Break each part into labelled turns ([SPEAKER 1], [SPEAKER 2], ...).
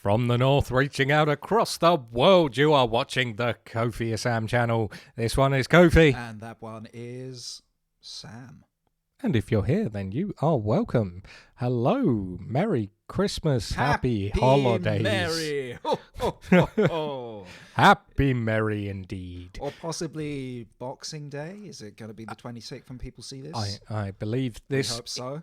[SPEAKER 1] From the north, reaching out across the world, you are watching the Kofi Sam channel. This one is Kofi.
[SPEAKER 2] And that one is Sam.
[SPEAKER 1] And if you're here, then you are welcome. Hello, Merry Christmas, Happy Holidays.
[SPEAKER 2] Merry. Ho, ho, ho, ho.
[SPEAKER 1] Happy Merry indeed.
[SPEAKER 2] Or possibly Boxing Day. Is it going to be the 26th when people see this?
[SPEAKER 1] I believe this.
[SPEAKER 2] We hope so.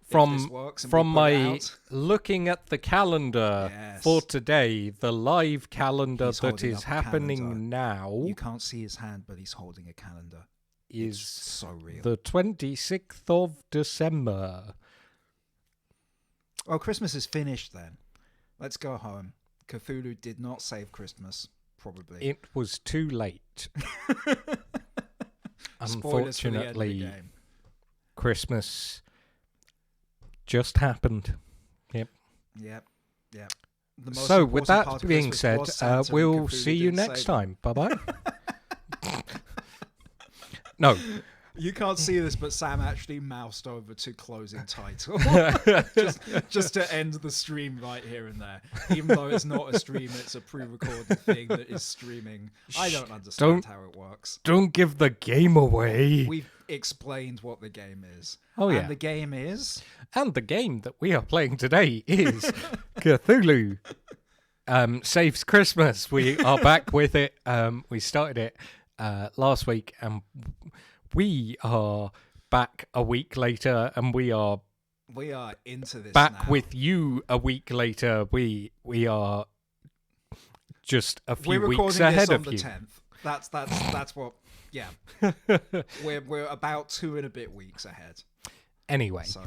[SPEAKER 1] From my looking at the calendar for today, the live calendar that is happening now.
[SPEAKER 2] You can't see his hand, but he's holding a calendar.
[SPEAKER 1] Is
[SPEAKER 2] so real.
[SPEAKER 1] The 26th of December.
[SPEAKER 2] Oh, Christmas is finished then. Let's go home. Cthulhu did not save Christmas, probably.
[SPEAKER 1] It was too late.
[SPEAKER 2] Spoilers for the end of the
[SPEAKER 1] Unfortunately,
[SPEAKER 2] game.
[SPEAKER 1] Christmas just happened. Yep. So, with that being said, we'll see you next time. Bye-bye. No.
[SPEAKER 2] You can't see this, but Sam actually moused over to closing title. just to end the stream right here and there. Even though it's not a stream, it's a pre-recorded thing that is streaming. I don't understand how it works.
[SPEAKER 1] Don't give the game away.
[SPEAKER 2] We've explained what the game is.
[SPEAKER 1] Oh, yeah.
[SPEAKER 2] And the game is?
[SPEAKER 1] And the game that we are playing today is Cthulhu Saves Christmas. We are back with it. We started it last week, and we are back a week later, and we are
[SPEAKER 2] into this
[SPEAKER 1] back
[SPEAKER 2] now.
[SPEAKER 1] with you a week later. We are just a few weeks ahead of you.
[SPEAKER 2] We're recording this on the 10th. That's what. Yeah, we're about 2 and a bit weeks ahead.
[SPEAKER 1] Anyway,
[SPEAKER 2] so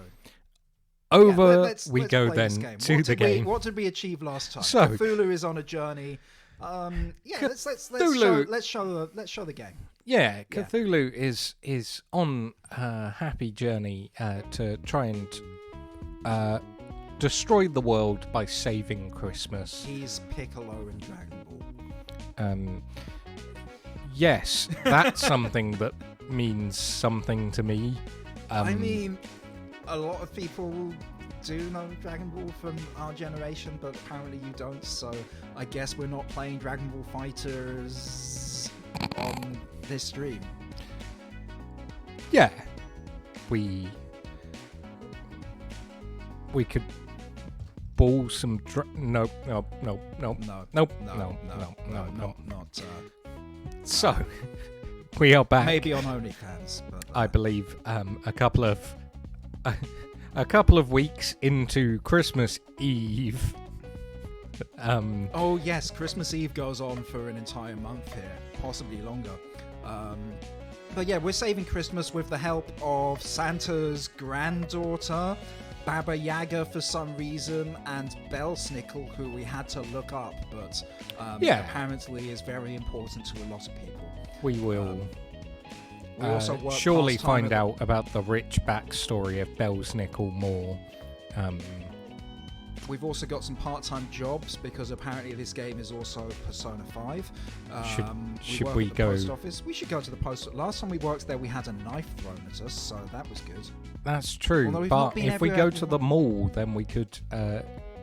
[SPEAKER 1] let's
[SPEAKER 2] go
[SPEAKER 1] then to the game.
[SPEAKER 2] What did we achieve last time?
[SPEAKER 1] So,
[SPEAKER 2] Cthulhu is on a journey. Let's show the game.
[SPEAKER 1] Yeah, Cthulhu is on a happy journey to try and destroy the world by saving Christmas.
[SPEAKER 2] He's Piccolo in Dragon Ball.
[SPEAKER 1] Yes, that's something that means something to me.
[SPEAKER 2] I mean, a lot of people do know Dragon Ball from our generation, but apparently you don't, so I guess we're not playing Dragon Ball Fighters on this stream.
[SPEAKER 1] Yeah. We could ball some Nope. So, we are back.
[SPEAKER 2] Maybe on OnlyFans, but
[SPEAKER 1] I believe a couple of weeks into Christmas Eve.
[SPEAKER 2] Oh yes, Christmas Eve goes on for an entire month here, possibly longer. But yeah, we're saving Christmas with the help of Santa's granddaughter, Baba Yaga for some reason, and Belsnickel, who we had to look up, but apparently is very important to a lot of people.
[SPEAKER 1] We will
[SPEAKER 2] we also
[SPEAKER 1] surely find out about the rich backstory of Belsnickel more.
[SPEAKER 2] We've also got some part-time jobs because apparently this game is also Persona 5.
[SPEAKER 1] Should we go?
[SPEAKER 2] Post office. We should go to the post. Last time we worked there, we had a knife thrown at us, so that was good.
[SPEAKER 1] That's true, but if we go to the mall, then we could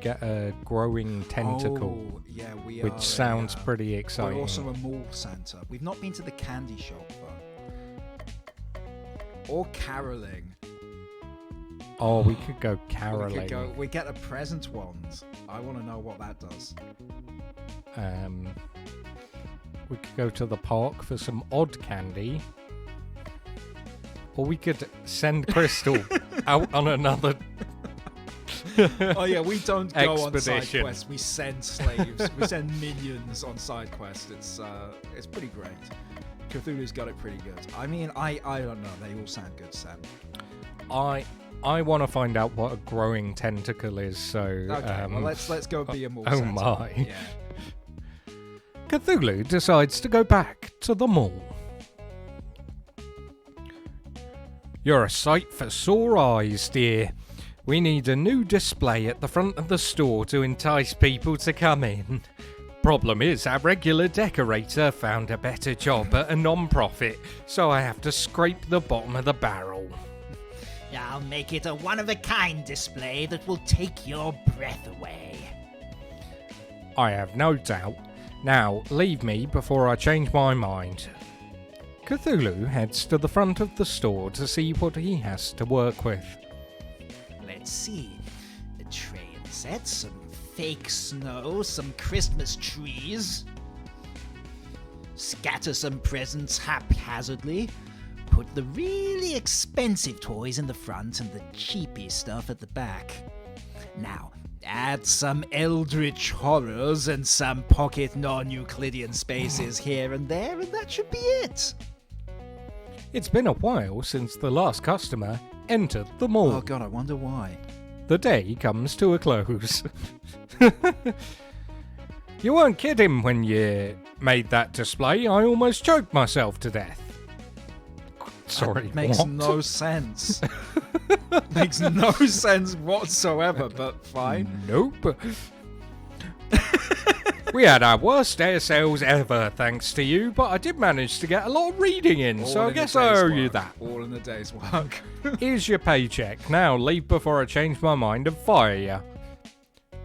[SPEAKER 1] get a growing tentacle.
[SPEAKER 2] Oh, yeah,
[SPEAKER 1] which sounds pretty exciting.
[SPEAKER 2] We're also a mall Santa. We've not been to the candy shop though, or caroling.
[SPEAKER 1] Oh, we could go caroling.
[SPEAKER 2] We get a present wand. I want to know what that does.
[SPEAKER 1] We could go to the park for some odd candy. Or we could send Crystal out on another
[SPEAKER 2] Oh yeah, we don't go on side
[SPEAKER 1] expedition.
[SPEAKER 2] quests. We send slaves. We send minions on side quests. It's pretty great. Cthulhu's got it pretty good. I mean, I don't know. They all sound good, Sam.
[SPEAKER 1] I want to find out what a growing tentacle is, so...
[SPEAKER 2] Okay, well, let's go be a mall
[SPEAKER 1] Oh
[SPEAKER 2] Santa.
[SPEAKER 1] my.
[SPEAKER 2] Yeah.
[SPEAKER 1] Cthulhu decides to go back to the mall. You're a sight for sore eyes, dear. We need a new display at the front of the store to entice people to come in. Problem is, our regular decorator found a better job at a non-profit, so I have to scrape the bottom of the barrel.
[SPEAKER 3] I'll make it a one-of-a-kind display that will take your breath away.
[SPEAKER 1] I have no doubt. Now, leave me before I change my mind. Cthulhu heads to the front of the store to see what he has to work with.
[SPEAKER 2] Let's see. A train set, some fake snow, some Christmas trees. Scatter some presents haphazardly. Put the really expensive toys in the front and the cheapy stuff at the back. Now, add some eldritch horrors and some pocket non-Euclidean spaces here and there, and that should be it.
[SPEAKER 1] It's been a while since the last customer entered the mall.
[SPEAKER 2] Oh god, I wonder why.
[SPEAKER 1] The day comes to a close. You weren't kidding when you made that display. I almost choked myself to death. Sorry,
[SPEAKER 2] that makes
[SPEAKER 1] what?
[SPEAKER 2] no sense. Makes no sense whatsoever, but fine.
[SPEAKER 1] Nope. We had our worst air sales ever, thanks to you, but I did manage to get a lot of reading in,
[SPEAKER 2] All
[SPEAKER 1] so I
[SPEAKER 2] in
[SPEAKER 1] guess
[SPEAKER 2] a
[SPEAKER 1] I
[SPEAKER 2] day's
[SPEAKER 1] owe you
[SPEAKER 2] work.
[SPEAKER 1] that.
[SPEAKER 2] All in a day's work.
[SPEAKER 1] Here's your paycheck. Now leave before I change my mind and fire you.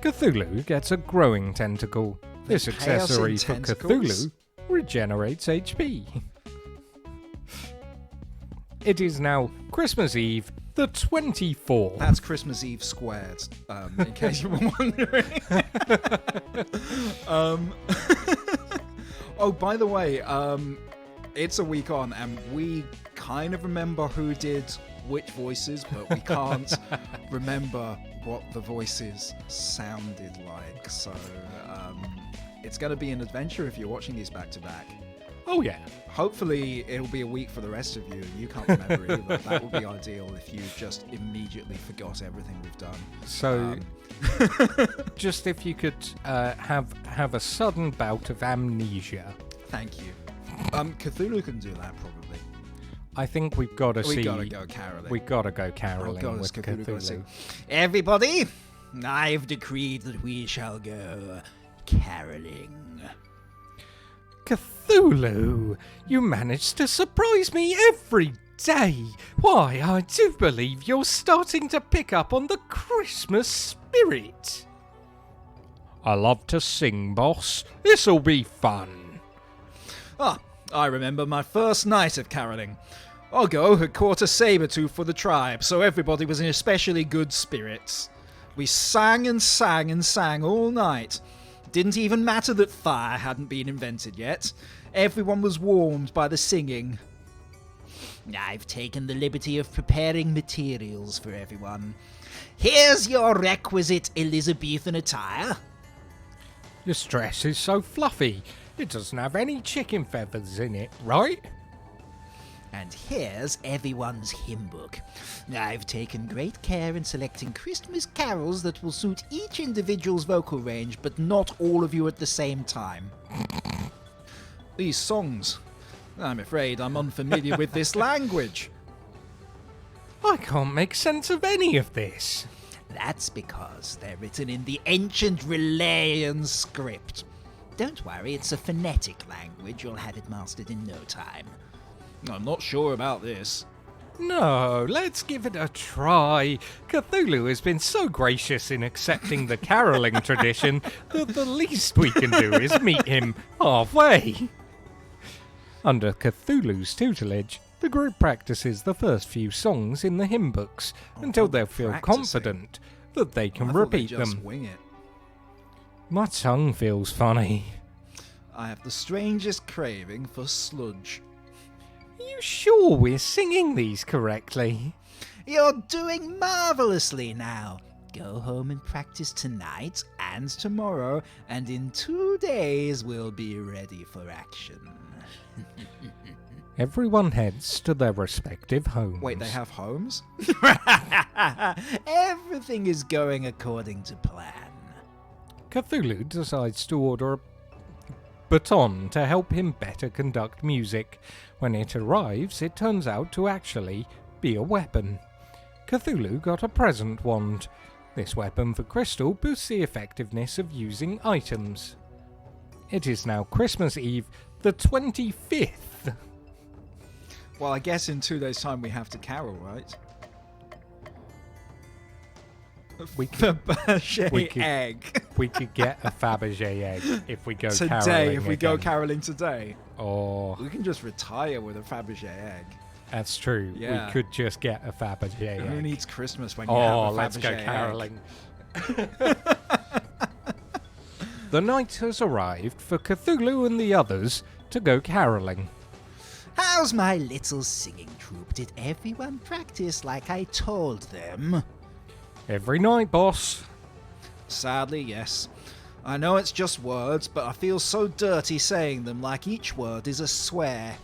[SPEAKER 1] Cthulhu gets a growing tentacle. This
[SPEAKER 2] They pay us
[SPEAKER 1] accessory
[SPEAKER 2] in
[SPEAKER 1] for
[SPEAKER 2] tentacles?
[SPEAKER 1] Cthulhu regenerates HP. It is now Christmas Eve, the 24th.
[SPEAKER 2] That's Christmas Eve squared, in case you were wondering. Oh, by the way, it's a week on, and we kind of remember who did which voices, but we can't remember what the voices sounded like. So it's going to be an adventure if you're watching these back to back.
[SPEAKER 1] Oh yeah.
[SPEAKER 2] Hopefully it'll be a week for the rest of you and you can't remember either. That would be ideal if you just immediately forgot everything we've done.
[SPEAKER 1] So, just if you could have a sudden bout of amnesia.
[SPEAKER 2] Thank you. Cthulhu can do that probably.
[SPEAKER 1] I think we've got to see.
[SPEAKER 2] We gotta go caroling.
[SPEAKER 1] We gotta go caroling
[SPEAKER 2] God,
[SPEAKER 1] with
[SPEAKER 2] it's Cthulhu gotta
[SPEAKER 1] Cthulhu.
[SPEAKER 2] sing. Everybody, I've decreed that we shall go caroling.
[SPEAKER 1] Cthulhu, you manage to surprise me every day. Why, I do believe you're starting to pick up on the Christmas spirit. I love to sing, boss. This'll be fun.
[SPEAKER 2] Ah, I remember my first night of caroling. Oggo had caught a saber-tooth for the tribe, so everybody was in especially good spirits. We sang and sang and sang all night. Didn't even matter that fire hadn't been invented yet. Everyone was warmed by the singing. I've taken the liberty of preparing materials for everyone. Here's your requisite Elizabethan attire.
[SPEAKER 1] Your dress is so fluffy. It doesn't have any chicken feathers in it, right?
[SPEAKER 2] And here's everyone's hymn book. I've taken great care in selecting Christmas carols that will suit each individual's vocal range, but not all of you at the same time. These songs. I'm afraid I'm unfamiliar with this language.
[SPEAKER 1] I can't make sense of any of this.
[SPEAKER 2] That's because they're written in the ancient Relayan script. Don't worry, it's a phonetic language. You'll have it mastered in no time. I'm not sure about this.
[SPEAKER 1] No, let's give it a try. Cthulhu has been so gracious in accepting the caroling tradition that the least we can do is meet him halfway. Under Cthulhu's tutelage, the group practices the first few songs in the hymn books until they'll feel confident that they can repeat them.
[SPEAKER 2] Wing it.
[SPEAKER 1] My tongue feels funny.
[SPEAKER 2] I have the strangest craving for sludge.
[SPEAKER 1] Are you sure we're singing these correctly?
[SPEAKER 2] You're doing marvellously now. Go home and practice tonight and tomorrow, and in 2 days we'll be ready for action.
[SPEAKER 1] Everyone heads to their respective homes.
[SPEAKER 2] Wait, they have homes? Everything is going according to plan.
[SPEAKER 1] Cthulhu decides to order a baton to help him better conduct music. When it arrives, it turns out to actually be a weapon. Cthulhu got a present wand. This weapon for Crystal boosts the effectiveness of using items. It is now Christmas Eve, the 25th.
[SPEAKER 2] Well, I guess in 2 days' time we have to carol, right? Fabergé
[SPEAKER 1] could-
[SPEAKER 2] egg.
[SPEAKER 1] We could get a Fabergé egg if we go
[SPEAKER 2] Today,
[SPEAKER 1] caroling
[SPEAKER 2] if we go
[SPEAKER 1] again.
[SPEAKER 2] caroling today.
[SPEAKER 1] Oh,
[SPEAKER 2] We can just retire with a Fabergé egg.
[SPEAKER 1] that's true.
[SPEAKER 2] Yeah.
[SPEAKER 1] We could just get a Fabergé
[SPEAKER 2] Who
[SPEAKER 1] egg.
[SPEAKER 2] needs Christmas when you
[SPEAKER 1] Oh,
[SPEAKER 2] have a
[SPEAKER 1] let's go
[SPEAKER 2] Fabergé egg?
[SPEAKER 1] caroling. The night has arrived for Cthulhu and the others to go caroling.
[SPEAKER 3] How's my little singing troupe? Did everyone practice like I told them?
[SPEAKER 1] Every night, boss.
[SPEAKER 2] Sadly, yes. I know it's just words, but I feel so dirty saying them like each word is a swear.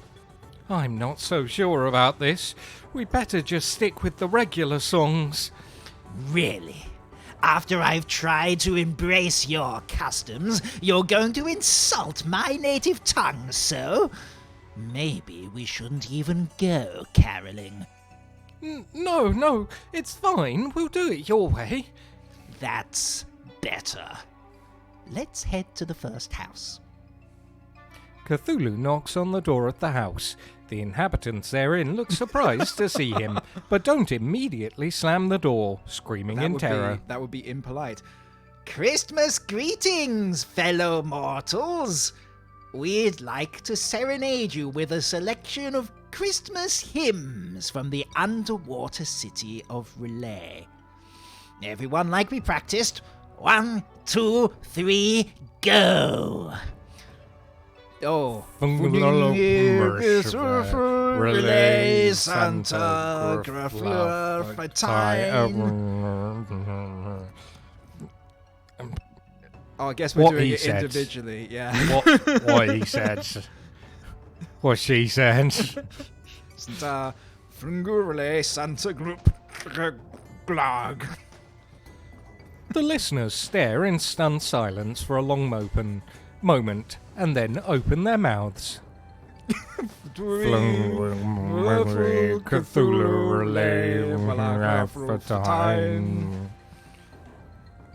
[SPEAKER 1] I'm not so sure about this. We better just stick with the regular songs.
[SPEAKER 3] Really? After I've tried to embrace your customs, you're going to insult my native tongue, so? Maybe we shouldn't even go caroling.
[SPEAKER 1] No, it's fine. We'll do it your way.
[SPEAKER 3] That's better. Let's head to the first house.
[SPEAKER 1] Cthulhu knocks on the door of the house. The inhabitants therein look surprised to see him, but don't immediately slam the door, screaming in terror.
[SPEAKER 2] That would be impolite.
[SPEAKER 3] Christmas greetings, fellow mortals! We'd like to serenade you with a selection of Christmas hymns from the underwater city of Relay. Everyone like we practiced? 1, 2, 3, go!
[SPEAKER 2] Oh.
[SPEAKER 1] Relay
[SPEAKER 2] Santa, for time. Oh, I guess we're
[SPEAKER 1] What
[SPEAKER 2] doing
[SPEAKER 1] he
[SPEAKER 2] it
[SPEAKER 1] said.
[SPEAKER 2] individually, yeah.
[SPEAKER 1] What he said. What she said.
[SPEAKER 2] Santa, Relay Santa Group, blog.
[SPEAKER 1] The listeners stare in stunned silence for a long moment, and then open their mouths. Cthulhu relay for time.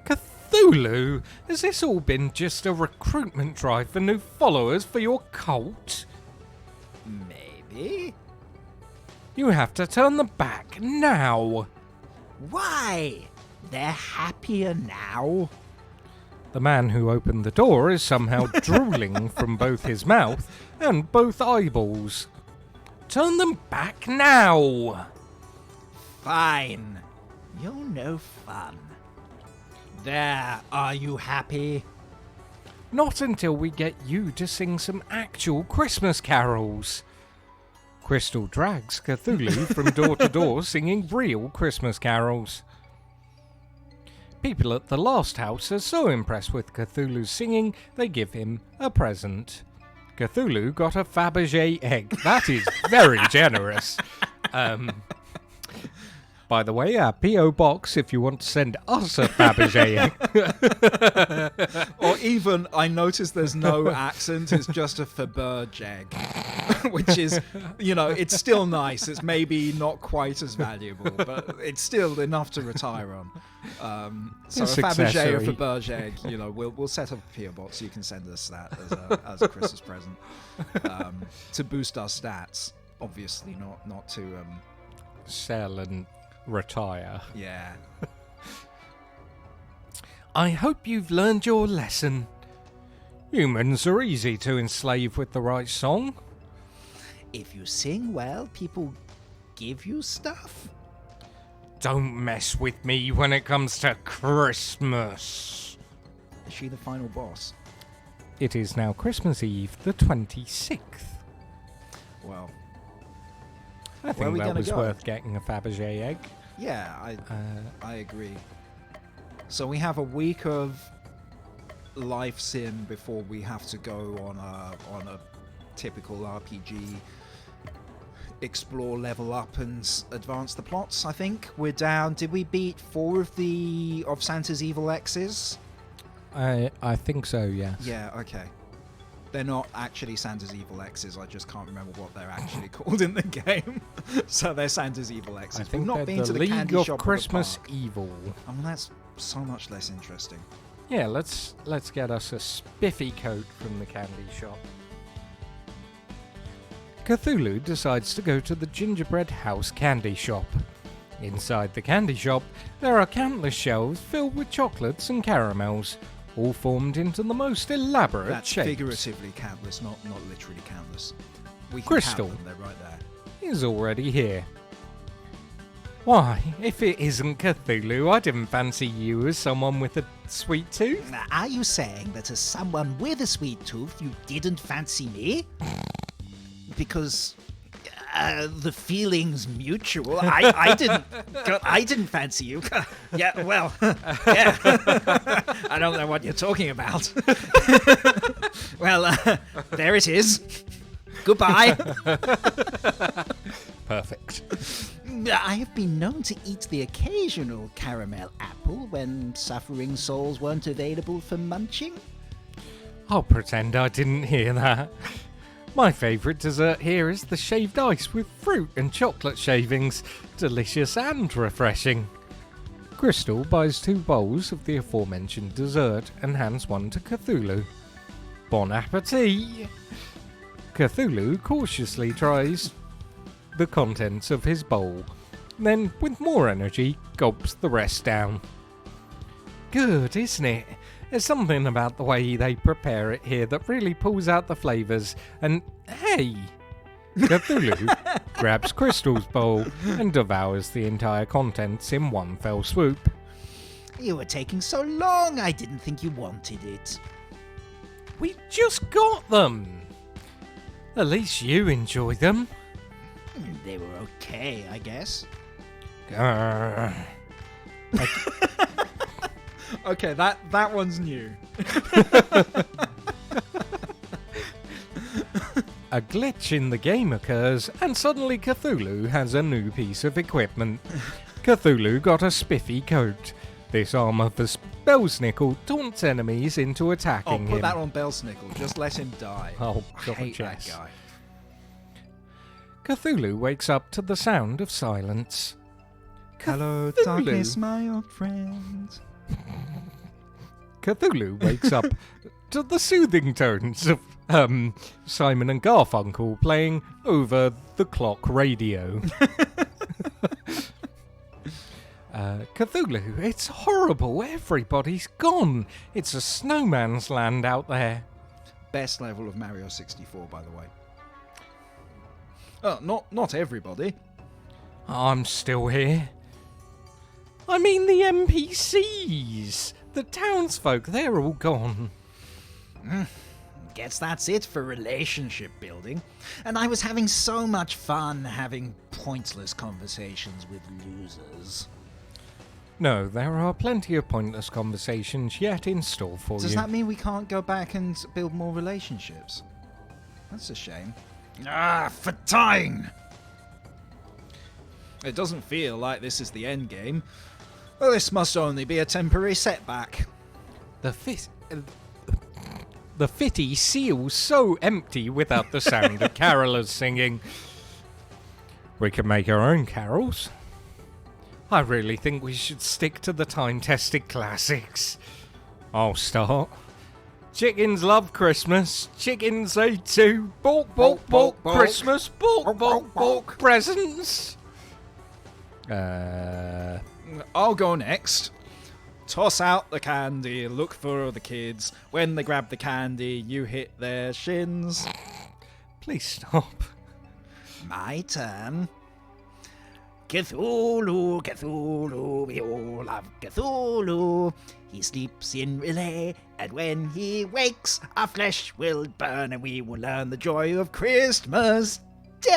[SPEAKER 1] Cthulhu? Has this all been just a recruitment drive for new followers for your cult?
[SPEAKER 3] Maybe?
[SPEAKER 1] You have to turn them back now.
[SPEAKER 3] Why? They're happier now.
[SPEAKER 1] The man who opened the door is somehow drooling from both his mouth and both eyeballs. Turn them back now!
[SPEAKER 3] Fine. You're no fun. There, are you happy?
[SPEAKER 1] Not until we get you to sing some actual Christmas carols. Crystal drags Cthulhu from door to door singing real Christmas carols. People at the last house are so impressed with Cthulhu's singing, they give him a present. Cthulhu got a Fabergé egg. That is very generous. By the way, our P.O. box if you want to send us a Fabergé egg.
[SPEAKER 2] Or even, I noticed there's no accent, it's just a Fabergé egg. Which is, it's still nice. It's maybe not quite as valuable, but it's still enough to retire on. So
[SPEAKER 1] It's
[SPEAKER 2] a Fabergé or
[SPEAKER 1] accessory.
[SPEAKER 2] Fabergé egg, we'll set up a PO box so you can send us that as a Christmas present to boost our stats. Obviously, not to
[SPEAKER 1] Sell and retire.
[SPEAKER 2] yeah.
[SPEAKER 1] I hope you've learned your lesson. Humans are easy to enslave with the right song.
[SPEAKER 3] If you sing well, people give you stuff.
[SPEAKER 1] Don't mess with me when it comes to Christmas.
[SPEAKER 2] Is she the final boss?
[SPEAKER 1] It is now Christmas Eve, the 26th.
[SPEAKER 2] Well,
[SPEAKER 1] I
[SPEAKER 2] Where are
[SPEAKER 1] think
[SPEAKER 2] we
[SPEAKER 1] that
[SPEAKER 2] gonna
[SPEAKER 1] was
[SPEAKER 2] go?
[SPEAKER 1] worth getting a Fabergé egg.
[SPEAKER 2] yeah, I agree. So we have a week of life sim before we have to go on a typical RPG. Explore, level up, and advance the plots. I think we're down. Did we beat 4 of Santa's evil exes?
[SPEAKER 1] I think so, yes.
[SPEAKER 2] Yeah. Okay. They're not actually Santa's evil exes. I just can't remember what they're actually called in the game. So they're Santa's evil exes.
[SPEAKER 1] I think
[SPEAKER 2] We've not
[SPEAKER 1] they're
[SPEAKER 2] been
[SPEAKER 1] the
[SPEAKER 2] to the
[SPEAKER 1] League
[SPEAKER 2] candy
[SPEAKER 1] of
[SPEAKER 2] shop or the
[SPEAKER 1] Christmas
[SPEAKER 2] park.
[SPEAKER 1] Evil.
[SPEAKER 2] Oh, well, that's so much less interesting.
[SPEAKER 1] Yeah, let's get us a spiffy coat from the candy shop. Cthulhu decides to go to the gingerbread house candy shop. Inside the candy shop, there are countless shelves filled with chocolates and caramels, all formed into the most elaborate
[SPEAKER 2] That's
[SPEAKER 1] shapes.
[SPEAKER 2] figuratively countless, not literally countless. We can
[SPEAKER 1] Crystal.
[SPEAKER 2] count them, they're right there.
[SPEAKER 1] Is already here. Why, if it isn't Cthulhu, I didn't fancy you as someone with a sweet tooth.
[SPEAKER 3] Now, are you saying that as someone with a sweet tooth, you didn't fancy me? Because the feeling's mutual. I didn't fancy you. Yeah, well, yeah. I don't know what you're talking about. Well, there it is. Goodbye.
[SPEAKER 1] Perfect.
[SPEAKER 3] I have been known to eat the occasional caramel apple when suffering souls weren't available for munching.
[SPEAKER 1] I'll pretend I didn't hear that. My favourite dessert here is the shaved ice with fruit and chocolate shavings. Delicious and refreshing. Crystal buys 2 bowls of the aforementioned dessert and hands one to Cthulhu. Bon appetit! Cthulhu cautiously tries the contents of his bowl, then with more energy gulps the rest down. Good, isn't it? There's something about the way they prepare it here that really pulls out the flavours, and hey! Cthulhu grabs Crystal's bowl and devours the entire contents in one fell swoop.
[SPEAKER 3] You were taking so long, I didn't think you wanted it.
[SPEAKER 1] We just got them! At least you enjoy them.
[SPEAKER 3] They were okay, I guess.
[SPEAKER 1] Grr.
[SPEAKER 2] Okay, that one's new.
[SPEAKER 1] A glitch in the game occurs, and suddenly Cthulhu has a new piece of equipment. Cthulhu got a spiffy coat. This armour for Belsnickel taunts enemies into attacking
[SPEAKER 2] Put
[SPEAKER 1] him.
[SPEAKER 2] that on Belsnickel. Just let him die.
[SPEAKER 1] Oh,
[SPEAKER 2] I
[SPEAKER 1] God,
[SPEAKER 2] hate
[SPEAKER 1] yes.
[SPEAKER 2] that guy.
[SPEAKER 1] Cthulhu wakes up to the sound of silence.
[SPEAKER 2] Hello,
[SPEAKER 1] Cthulhu.
[SPEAKER 2] darkness, my old friend.
[SPEAKER 1] Cthulhu wakes up to the soothing tones of Simon and Garfunkel playing over the clock radio. Cthulhu, it's horrible. Everybody's gone. It's a snowman's land out there.
[SPEAKER 2] Best level of Mario 64, by the way. Not everybody.
[SPEAKER 1] I'm still here. I mean the NPCs. The townsfolk, they're all gone.
[SPEAKER 3] Guess that's it for relationship building. And I was having so much fun having pointless conversations with losers.
[SPEAKER 1] No, there are plenty of pointless conversations yet in store for
[SPEAKER 2] Does
[SPEAKER 1] you.
[SPEAKER 2] that mean we can't go back and build more relationships? That's a shame.
[SPEAKER 3] For time!
[SPEAKER 2] It doesn't feel like this is the end game. Well, this must only be a temporary setback.
[SPEAKER 1] The fitty seal's so empty without the sound of carolers singing. We can make our own carols. I really think we should stick to the time-tested classics. I'll start. Chickens love Christmas. Chickens say too. Balk, balk, balk. Christmas. Balk, balk, balk. Presents.
[SPEAKER 2] I'll go next. Toss out the candy, look for the kids. When they grab the candy, you hit their shins.
[SPEAKER 1] Please stop.
[SPEAKER 3] My turn. Cthulhu, Cthulhu, we all love Cthulhu. He sleeps in relay, and when he wakes, our flesh will burn, and we will learn the joy of Christmas Day.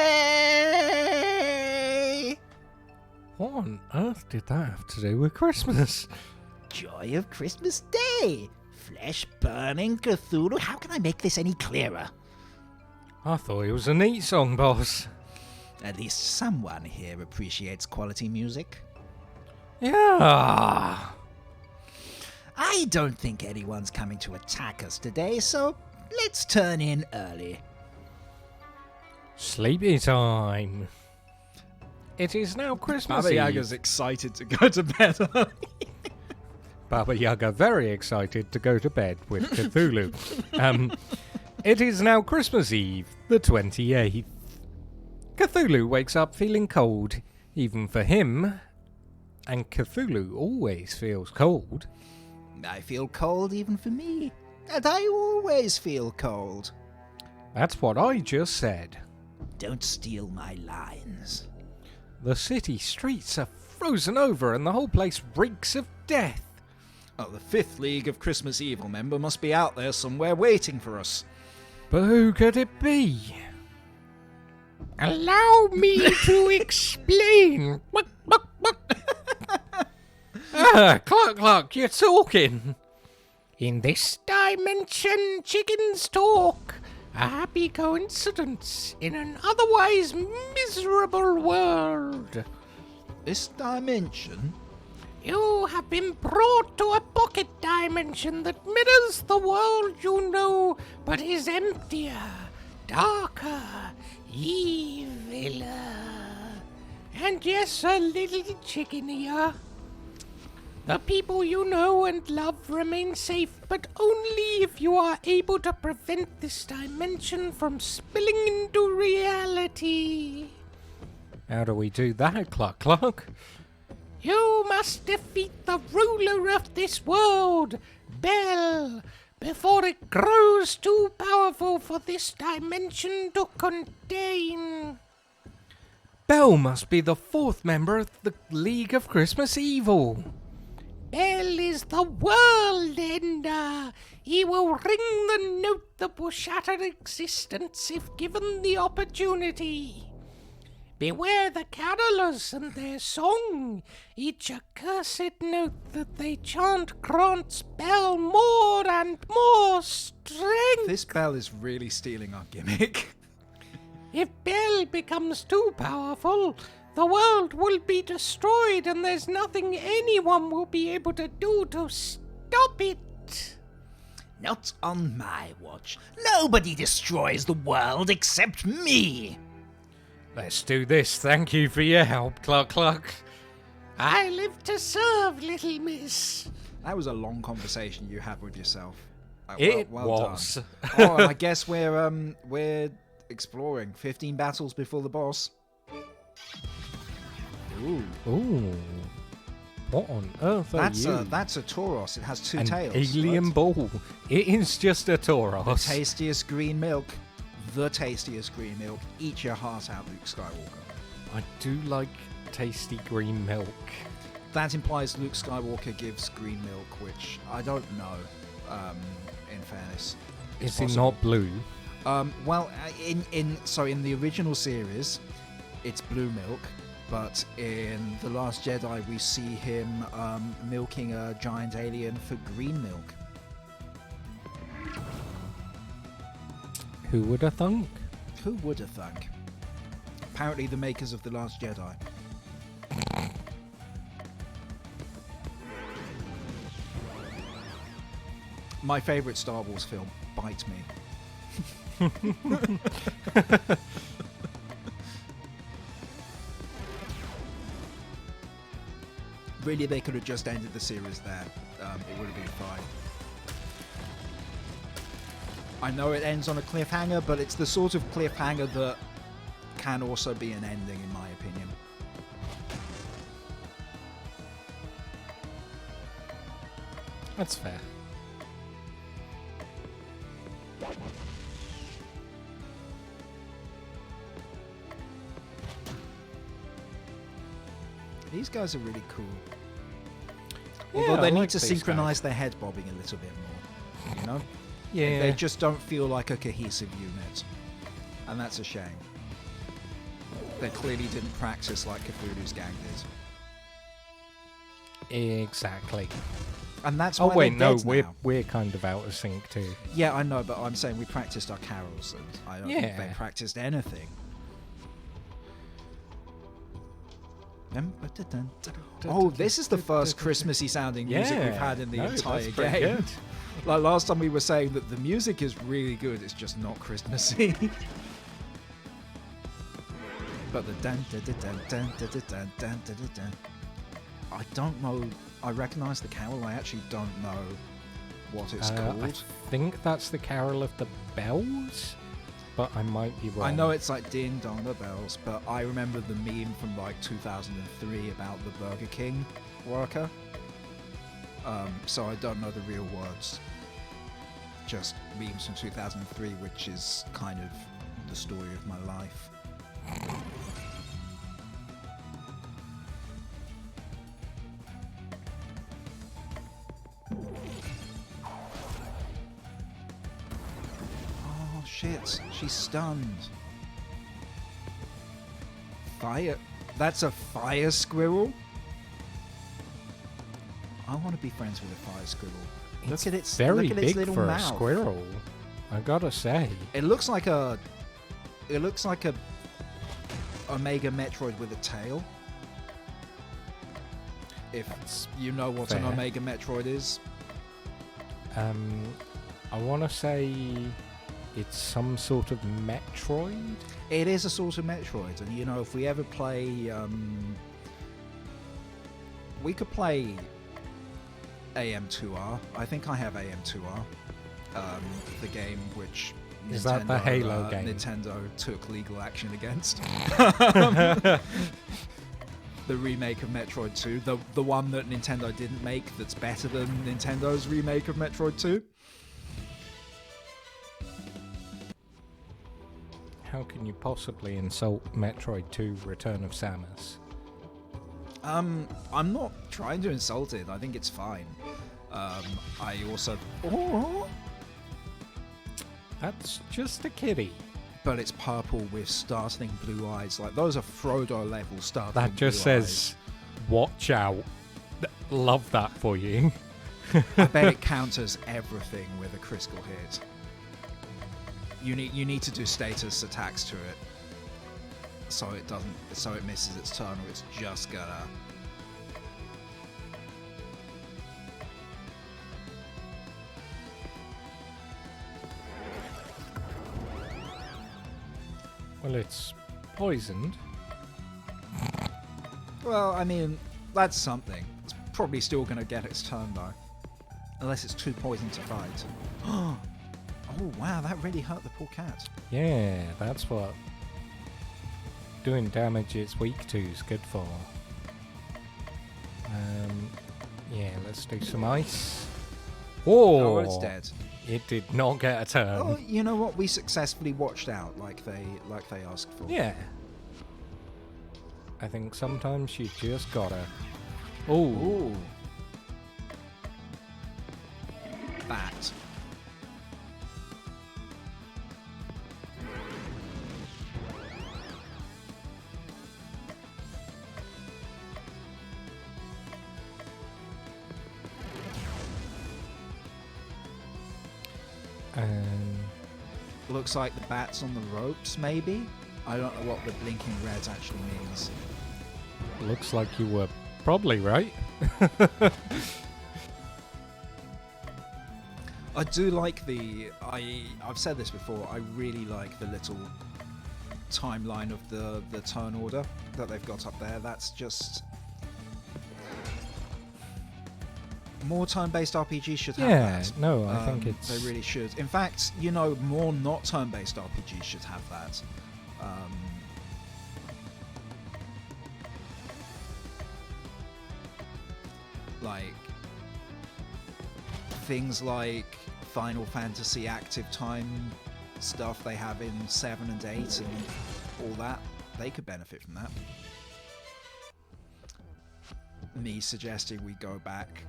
[SPEAKER 1] What on earth did that have to do with Christmas?
[SPEAKER 3] Joy of Christmas Day. Flesh burning Cthulhu. How can I make this any clearer?
[SPEAKER 1] I thought it was a neat song, boss.
[SPEAKER 3] At least someone here appreciates quality music.
[SPEAKER 1] Yeah.
[SPEAKER 3] I don't think anyone's coming to attack us today, so let's turn in early.
[SPEAKER 1] Sleepy time. It is now Christmas
[SPEAKER 2] Baba
[SPEAKER 1] Eve.
[SPEAKER 2] Yaga's excited to go to bed.
[SPEAKER 1] Baba Yaga very excited to go to bed with Cthulhu. It is now Christmas Eve, the 28th. Cthulhu wakes up feeling cold. Even for him, And Cthulhu always feels cold.
[SPEAKER 3] I feel cold even for me. And I always feel cold.
[SPEAKER 1] That's what I just said.
[SPEAKER 3] Don't steal my lines.
[SPEAKER 1] The city streets are frozen over and the whole place reeks of death.
[SPEAKER 2] Oh, the 5th League of Christmas Evil member must be out there somewhere waiting for us.
[SPEAKER 1] But who could it be?
[SPEAKER 4] Allow me to explain.
[SPEAKER 1] Clark, you're talking.
[SPEAKER 4] In this dimension, chickens talk. A happy coincidence in an otherwise miserable world.
[SPEAKER 2] This dimension?
[SPEAKER 4] You have been brought to a pocket dimension that mirrors the world you know, but is emptier, darker, eviler. And yes, a little chickenier. The people you know and love remain safe, but only if you are able to prevent this dimension from spilling into reality.
[SPEAKER 1] How do we do that, Clark?
[SPEAKER 4] You must defeat the ruler of this world, Bell, before it grows too powerful for this dimension to contain.
[SPEAKER 1] Bell must be the 4th member of the League of Christmas Evil.
[SPEAKER 4] Bell is the world ender. He will ring the note that will shatter existence if given the opportunity. Beware the carolers and their song. Each accursed note that they chant grants Bell more and more strength.
[SPEAKER 2] This bell is really stealing our gimmick.
[SPEAKER 4] If Bell becomes too powerful, the world will be destroyed and there's nothing anyone will be able to do to stop it.
[SPEAKER 3] Not on my watch. Nobody destroys the world except me.
[SPEAKER 1] Let's do this. Thank you for your help, Clark.
[SPEAKER 4] I live to serve, little miss.
[SPEAKER 2] That was a long conversation you had with yourself.
[SPEAKER 1] It
[SPEAKER 2] well
[SPEAKER 1] was.
[SPEAKER 2] done. Oh, and I guess we're exploring 15 battles before the boss.
[SPEAKER 1] Ooh. What on earth are you?
[SPEAKER 2] That's a Tauros. It has 2
[SPEAKER 1] An
[SPEAKER 2] tails.
[SPEAKER 1] alien
[SPEAKER 2] right?
[SPEAKER 1] ball. It is just a Tauros.
[SPEAKER 2] Tastiest green milk. The tastiest green milk. Eat your heart out, Luke Skywalker.
[SPEAKER 1] I do like tasty green milk.
[SPEAKER 2] That implies Luke Skywalker gives green milk, which I don't know, in fairness.
[SPEAKER 1] Is
[SPEAKER 2] It's
[SPEAKER 1] it not blue?
[SPEAKER 2] Well, in the original series, it's blue milk, but in The Last Jedi, we see him milking a giant alien for green milk.
[SPEAKER 1] Who would have thunk?
[SPEAKER 2] Who would have thunk? Apparently the makers of The Last Jedi. My favourite Star Wars film, Bite Me. Really, they could have just ended the series there. It would have been fine. I know it ends on a cliffhanger, but it's the sort of cliffhanger that can also be an ending, in my opinion.
[SPEAKER 1] That's fair.
[SPEAKER 2] These guys are really cool.
[SPEAKER 1] Yeah,
[SPEAKER 2] Although
[SPEAKER 1] I
[SPEAKER 2] they need
[SPEAKER 1] like
[SPEAKER 2] to
[SPEAKER 1] these
[SPEAKER 2] synchronize their head bobbing a little bit more, you know?
[SPEAKER 1] Yeah.
[SPEAKER 2] They just don't feel like a cohesive unit. And that's a shame. They clearly didn't practice like Cthulhu's gang did.
[SPEAKER 1] Exactly.
[SPEAKER 2] And that's
[SPEAKER 1] Oh
[SPEAKER 2] why
[SPEAKER 1] wait,
[SPEAKER 2] they're
[SPEAKER 1] no,
[SPEAKER 2] dead now.
[SPEAKER 1] we're kind of out of sync too.
[SPEAKER 2] Yeah, I know, but I'm saying we practiced our carols, and I don't think they
[SPEAKER 1] Yeah.
[SPEAKER 2] practiced anything. Oh, this is the first Christmassy sounding music we've had in the entire
[SPEAKER 1] that's pretty
[SPEAKER 2] game.
[SPEAKER 1] good.
[SPEAKER 2] Like last time we were saying that the music is really good, it's just not Christmassy. But the dun dun dun dun dun dun dun dun dun dun dun. I don't know. I recognise the carol. I actually don't know what it's
[SPEAKER 1] I
[SPEAKER 2] called.
[SPEAKER 1] think that's the Carol of the Bells. but I might be wrong.
[SPEAKER 2] I know it's like Ding Dong the Bells, but I remember the meme from like 2003 about the Burger King worker. So I don't know the real words. Just memes from 2003, which is kind of the story of my life. Oh shit, she's stunned. Fire. That's a fire squirrel? I want to be friends with a fire squirrel.
[SPEAKER 1] It's
[SPEAKER 2] look at its
[SPEAKER 1] very
[SPEAKER 2] look at its
[SPEAKER 1] big
[SPEAKER 2] little
[SPEAKER 1] for
[SPEAKER 2] mouth.
[SPEAKER 1] a squirrel. I gotta say.
[SPEAKER 2] It looks like a Omega Metroid with a tail. If you know what an
[SPEAKER 1] fair.
[SPEAKER 2] Omega Metroid is.
[SPEAKER 1] I want to say it's some sort of Metroid.
[SPEAKER 2] It is a sort of Metroid, and you know, if we ever play, we could play AM2R. I think I have AM2R, the game which
[SPEAKER 1] Is that the Halo game?
[SPEAKER 2] Nintendo took legal action against. The remake of Metroid 2, the one that Nintendo didn't make, that's better than Nintendo's remake of Metroid 2.
[SPEAKER 1] How can you possibly insult Metroid 2 Return of Samus?
[SPEAKER 2] I'm not trying to insult it. I think it's fine. I also... Oh!
[SPEAKER 1] That's just a kitty.
[SPEAKER 2] But it's purple with startling blue eyes. Like, those are Frodo level startling
[SPEAKER 1] That just
[SPEAKER 2] blue
[SPEAKER 1] says, watch out. Love that for you.
[SPEAKER 2] eyes. I bet it counters everything with a critical hit. You need to do status attacks to it, so it misses its turn, or it's just gonna.
[SPEAKER 1] Well, it's poisoned.
[SPEAKER 2] Well, I mean, that's something. It's probably still gonna get its turn though, unless it's too poisoned to fight. Oh wow, that really hurt the poor cat.
[SPEAKER 1] Yeah, that's what doing damage it's weak to is good for. Yeah, let's do some ice.
[SPEAKER 2] Oh, well, it's dead.
[SPEAKER 1] It did not get a turn.
[SPEAKER 2] Oh, you know what? We successfully watched out like they asked for.
[SPEAKER 1] Yeah. I think sometimes you just gotta. Oh,
[SPEAKER 2] Ooh. Bat. Looks like the bat's on the ropes, maybe? I don't know what the blinking red actually means.
[SPEAKER 1] looks like you were probably right.
[SPEAKER 2] I do like I've said this before, I really like the little timeline of the turn order that they've got up there. That's just... More turn-based RPGs should have that.
[SPEAKER 1] No, I think it's...
[SPEAKER 2] They really should. In fact, you know, more not turn-based RPGs should have that. Like things like Final Fantasy active time stuff they have in 7 and 8 and all that, they could benefit from that. Me suggesting we go back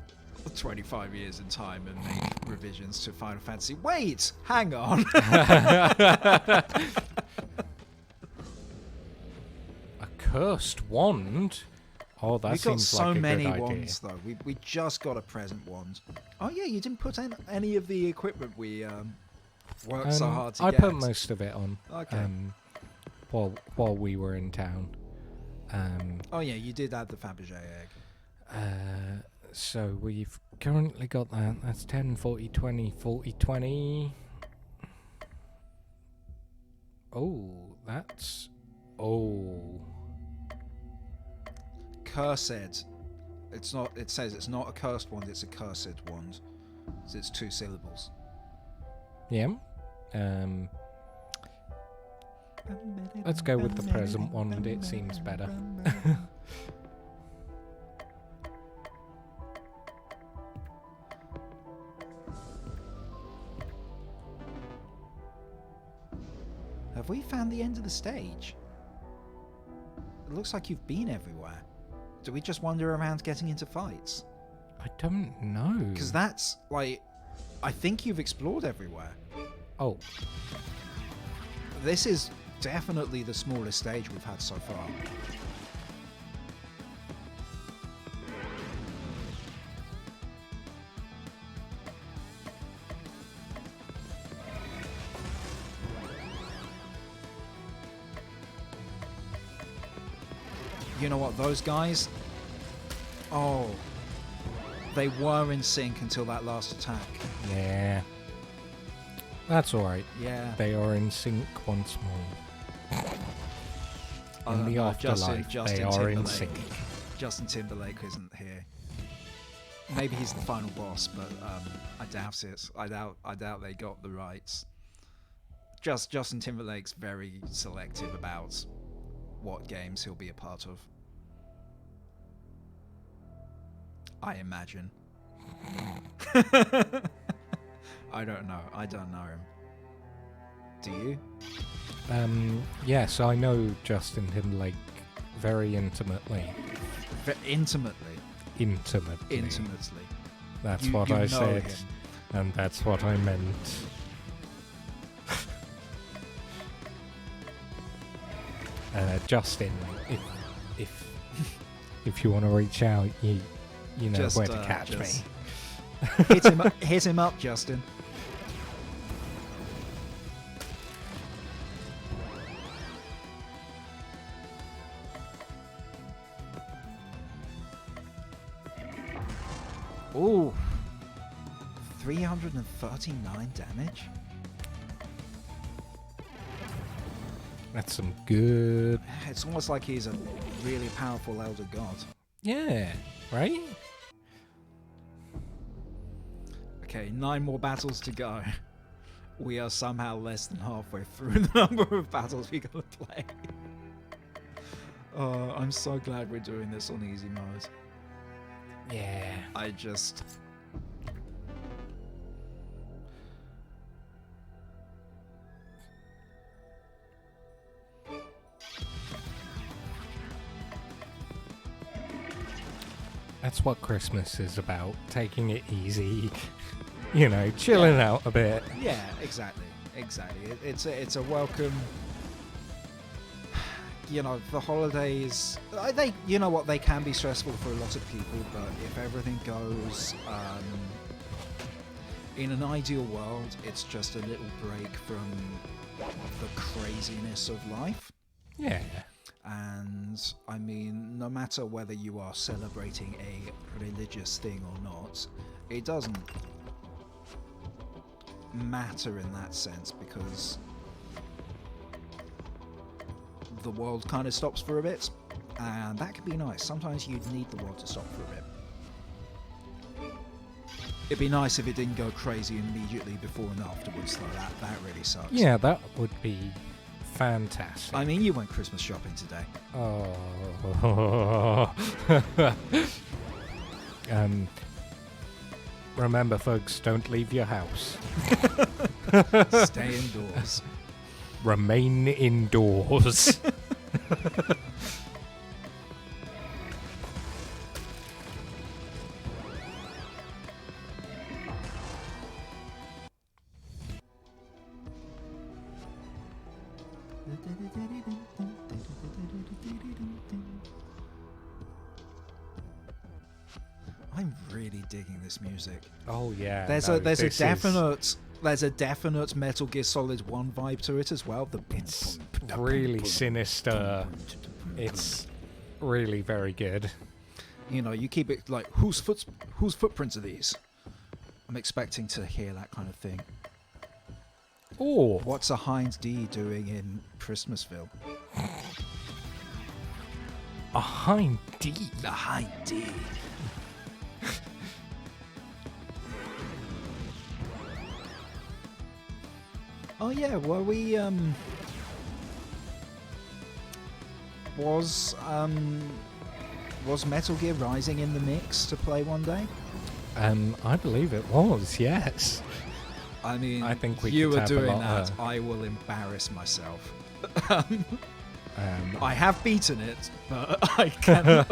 [SPEAKER 2] 25 years in time and make revisions to Final Fantasy. Wait! Hang on!
[SPEAKER 1] A cursed wand? Oh, that
[SPEAKER 2] We got
[SPEAKER 1] seems
[SPEAKER 2] so
[SPEAKER 1] like a
[SPEAKER 2] many
[SPEAKER 1] good idea.
[SPEAKER 2] wands, though. We just got a present wand. Oh yeah, you didn't put any of the equipment we worked so hard to
[SPEAKER 1] I
[SPEAKER 2] get.
[SPEAKER 1] put most of it on.
[SPEAKER 2] Okay.
[SPEAKER 1] While we were in town.
[SPEAKER 2] Oh yeah, you did add the Fabergé egg.
[SPEAKER 1] So we've currently got that. That's 10, 40, 20, 40, 20. Oh, that's... Oh.
[SPEAKER 2] Cursed. It's not. It says it's not a cursed wand. It's a cursed wand. So it's 2 syllables.
[SPEAKER 1] Yeah. Let's go with the present one, it seems better.
[SPEAKER 2] Have we found the end of the stage? It looks like you've been everywhere. Do we just wander around getting into fights?
[SPEAKER 1] I don't know.
[SPEAKER 2] Because that's, like... I think you've explored everywhere.
[SPEAKER 1] Oh,
[SPEAKER 2] This is definitely the smallest stage we've had so far. You know what, those guys... Oh. They were in sync until that last attack.
[SPEAKER 1] yeah. That's alright.
[SPEAKER 2] Yeah.
[SPEAKER 1] They are in sync once more. In the
[SPEAKER 2] No,
[SPEAKER 1] afterlife,
[SPEAKER 2] Justin
[SPEAKER 1] they are in
[SPEAKER 2] Timberlake.
[SPEAKER 1] sync.
[SPEAKER 2] Justin Timberlake isn't here. Maybe he's the final boss, but I doubt it. I doubt they got the rights. Justin Timberlake's very selective about what games he'll be a part of. I imagine. I don't know. I don't know him. Do you?
[SPEAKER 1] Yes, I know Justin Timberlake very intimately.
[SPEAKER 2] Intimately.
[SPEAKER 1] Intimately. That's
[SPEAKER 2] You-
[SPEAKER 1] what
[SPEAKER 2] you
[SPEAKER 1] I
[SPEAKER 2] know
[SPEAKER 1] said,
[SPEAKER 2] him.
[SPEAKER 1] and that's what I meant. Justin, if you want to reach out, you know
[SPEAKER 2] Just,
[SPEAKER 1] where to catch me.
[SPEAKER 2] just- hit him up, Justin. Ooh. 339 damage?
[SPEAKER 1] That's some good.
[SPEAKER 2] It's almost like he's a really powerful elder god.
[SPEAKER 1] Yeah, right?
[SPEAKER 2] Okay, 9 more battles to go. We are somehow less than halfway through the number of battles we gotta play. I'm so glad we're doing this on easy mode.
[SPEAKER 1] Yeah.
[SPEAKER 2] I just...
[SPEAKER 1] That's what Christmas is about. Taking it easy. You know, chilling out a bit.
[SPEAKER 2] Yeah, exactly. It's a welcome... You know, the holidays, you know what, they can be stressful for a lot of people, but if everything goes, in an ideal world, it's just a little break from the craziness of life.
[SPEAKER 1] Yeah.
[SPEAKER 2] And, I mean, no matter whether you are celebrating a religious thing or not, it doesn't matter in that sense, because the world kind of stops for a bit, and that can be nice. Sometimes you need the world to stop for a bit. It'd be nice if it didn't go crazy immediately before and afterwards, though. That really sucks.
[SPEAKER 1] Yeah, that would be fantastic.
[SPEAKER 2] I mean, you went Christmas shopping today.
[SPEAKER 1] Oh. Remember, folks, don't leave your house.
[SPEAKER 2] Stay indoors.
[SPEAKER 1] Remain indoors.
[SPEAKER 2] I'm really digging this music.
[SPEAKER 1] Oh yeah.
[SPEAKER 2] There's
[SPEAKER 1] no,
[SPEAKER 2] a
[SPEAKER 1] this is-
[SPEAKER 2] there's a definite Metal Gear Solid 1 vibe to it as well.
[SPEAKER 1] It's really sinister. It's really very good.
[SPEAKER 2] You know, you keep it like whose footprints are these? I'm expecting to hear that kind of thing.
[SPEAKER 1] Oh,
[SPEAKER 2] What's a Hind D doing in Christmasville?
[SPEAKER 1] a hind D.
[SPEAKER 2] A Hind D. Oh yeah, were we Was Metal Gear Rising in the mix to play one day?
[SPEAKER 1] I believe it was, yes.
[SPEAKER 2] I mean,
[SPEAKER 1] I think
[SPEAKER 2] you
[SPEAKER 1] could
[SPEAKER 2] were
[SPEAKER 1] have a
[SPEAKER 2] doing
[SPEAKER 1] lot
[SPEAKER 2] that.
[SPEAKER 1] of-
[SPEAKER 2] I will embarrass myself. I have beaten it, but I can't.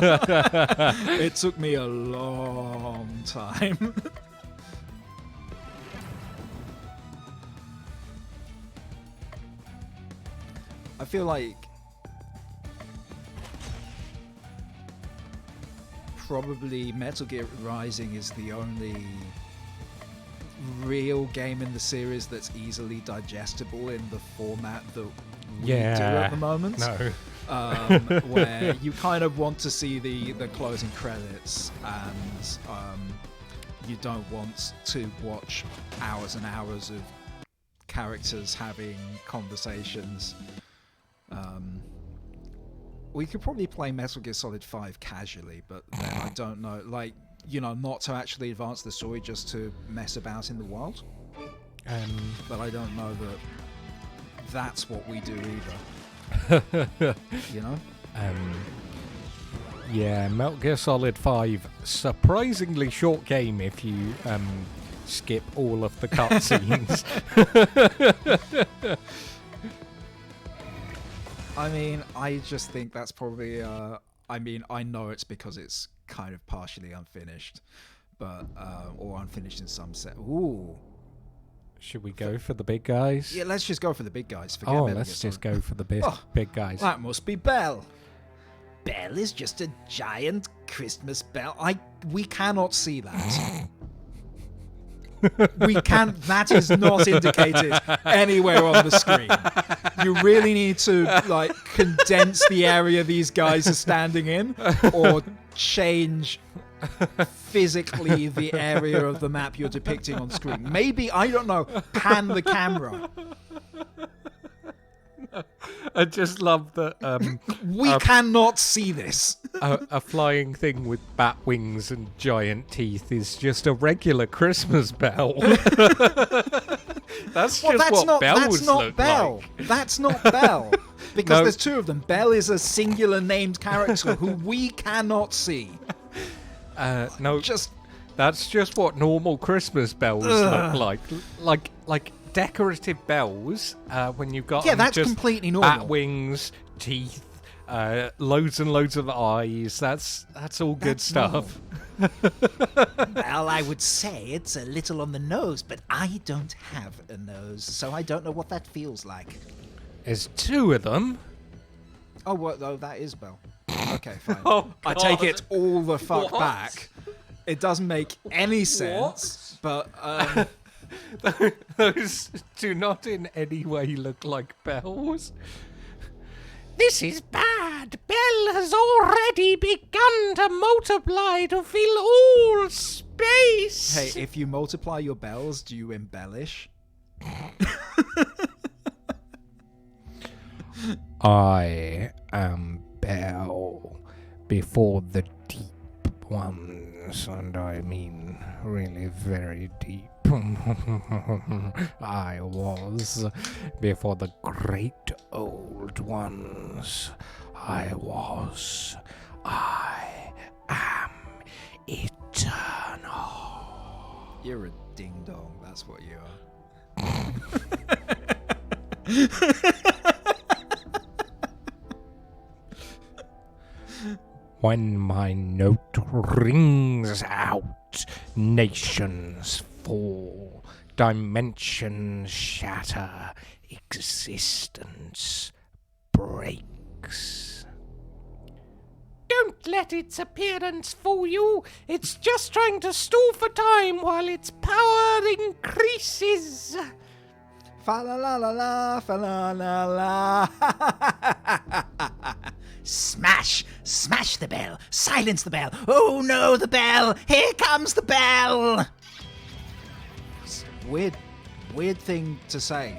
[SPEAKER 2] It took me a long time. I feel like probably Metal Gear Rising is the only real game in the series that's easily digestible in the format that we do at the moment.
[SPEAKER 1] No.
[SPEAKER 2] Where you kind of want to see the closing credits, and you don't want to watch hours and hours of characters having conversations. We could probably play Metal Gear Solid 5 casually, but then I don't know, like, you know, not to actually advance the story, just to mess about in the world. But I don't know that that's what we do either. You know?
[SPEAKER 1] Yeah, Metal Gear Solid 5, surprisingly short game if you skip all of the cutscenes.
[SPEAKER 2] I mean, I just think that's probably, I mean, I know it's because it's kind of partially unfinished, but, or unfinished in some set. Ooh.
[SPEAKER 1] Should we go for the big guys?
[SPEAKER 2] Yeah, let's just go for the big guys. Forget
[SPEAKER 1] Oh,
[SPEAKER 2] Metal
[SPEAKER 1] let's
[SPEAKER 2] Gear
[SPEAKER 1] just
[SPEAKER 2] Solid.
[SPEAKER 1] go for the big,
[SPEAKER 2] Oh,
[SPEAKER 1] big guys.
[SPEAKER 2] That must be Bell.
[SPEAKER 3] Bell is just a giant Christmas bell.
[SPEAKER 2] We cannot see that. We can't. That is not indicated anywhere on the screen. You really need to like condense the area these guys are standing in, or change physically the area of the map you're depicting on screen. Maybe, I don't know, pan the camera.
[SPEAKER 1] I just love that
[SPEAKER 2] We cannot see this.
[SPEAKER 1] a flying thing with bat wings and giant teeth is just a regular Christmas bell. That's
[SPEAKER 2] Well,
[SPEAKER 1] just what bells
[SPEAKER 2] that's not
[SPEAKER 1] look
[SPEAKER 2] Bell.
[SPEAKER 1] like.
[SPEAKER 2] That's not Bell. Because
[SPEAKER 1] No.
[SPEAKER 2] there's two of them. Bell is a singular named character who we cannot see.
[SPEAKER 1] No,
[SPEAKER 2] Just
[SPEAKER 1] that's just what normal Christmas bells look like. Like decorative bells. When you've got
[SPEAKER 2] that's
[SPEAKER 1] just
[SPEAKER 2] completely normal.
[SPEAKER 1] bat wings, teeth, loads and loads of eyes. That's all good
[SPEAKER 2] That's
[SPEAKER 1] stuff.
[SPEAKER 3] Well, I would say it's a little on the nose, but I don't have a nose, so I don't know what that feels like.
[SPEAKER 1] There's two of them.
[SPEAKER 2] oh, what? Oh, that is Bell. Okay, fine.
[SPEAKER 1] Oh,
[SPEAKER 2] I take
[SPEAKER 1] God.
[SPEAKER 2] it all the fuck
[SPEAKER 1] What?
[SPEAKER 2] back. It doesn't make any sense. But
[SPEAKER 1] Those do not in any way look like bells.
[SPEAKER 4] This is bad. Bell has already begun to multiply to fill all space.
[SPEAKER 2] hey, if you multiply your bells, do you embellish?
[SPEAKER 1] I am Bell before the deep ones, and I mean really very deep. I was before the great old ones. I am eternal.
[SPEAKER 2] You're a ding dong. That's what you are.
[SPEAKER 1] When my note rings out, nations fall, dimensions shatter, existence breaks.
[SPEAKER 4] Don't let its appearance fool you. It's just trying to stall for time while its power increases.
[SPEAKER 2] Fa la la la la, fa la la la.
[SPEAKER 3] Smash! Smash the bell! Silence the bell! Oh no, the bell! Here comes the bell!
[SPEAKER 2] Weird thing to say.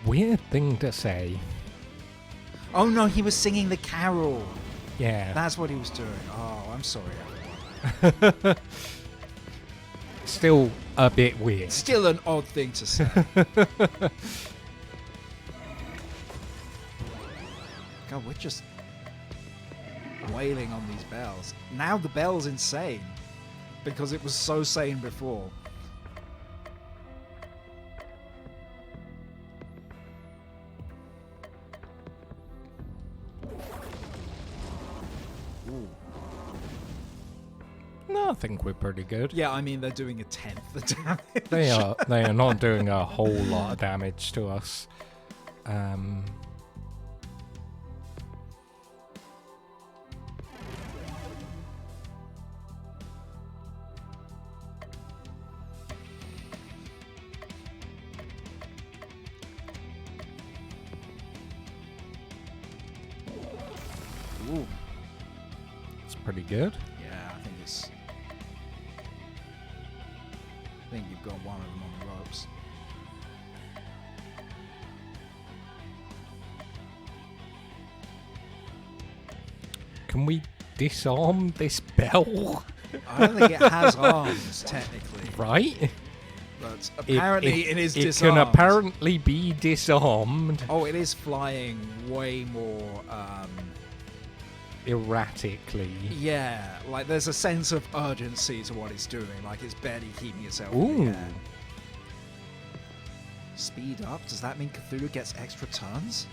[SPEAKER 1] Weird thing to say.
[SPEAKER 3] Oh no, he was singing the carol.
[SPEAKER 1] Yeah.
[SPEAKER 2] That's what he was doing. Oh, I'm sorry, everyone.
[SPEAKER 1] Still a bit weird.
[SPEAKER 2] Still an odd thing to say. God, we're just wailing on these bells. Now the bell's insane because it was so sane before. Ooh.
[SPEAKER 1] No, I think we're pretty good.
[SPEAKER 2] Yeah, I mean, they're doing a tenth the damage.
[SPEAKER 1] They are not doing a whole lot of damage to us.
[SPEAKER 2] Ooh.
[SPEAKER 1] It's pretty good.
[SPEAKER 2] Yeah, I think it's... I think you've got one of them on the ropes.
[SPEAKER 1] Can we disarm this bell?
[SPEAKER 2] I don't think it has arms, technically.
[SPEAKER 1] Right?
[SPEAKER 2] But apparently it is
[SPEAKER 1] It
[SPEAKER 2] disarmed.
[SPEAKER 1] can apparently be disarmed
[SPEAKER 2] Oh, it is flying way more...
[SPEAKER 1] erratically.
[SPEAKER 2] yeah, like there's a sense of urgency to what it's doing. Like it's barely keeping itself
[SPEAKER 1] Ooh.
[SPEAKER 2] in the air. Speed up? Does that mean Cthulhu gets extra turns?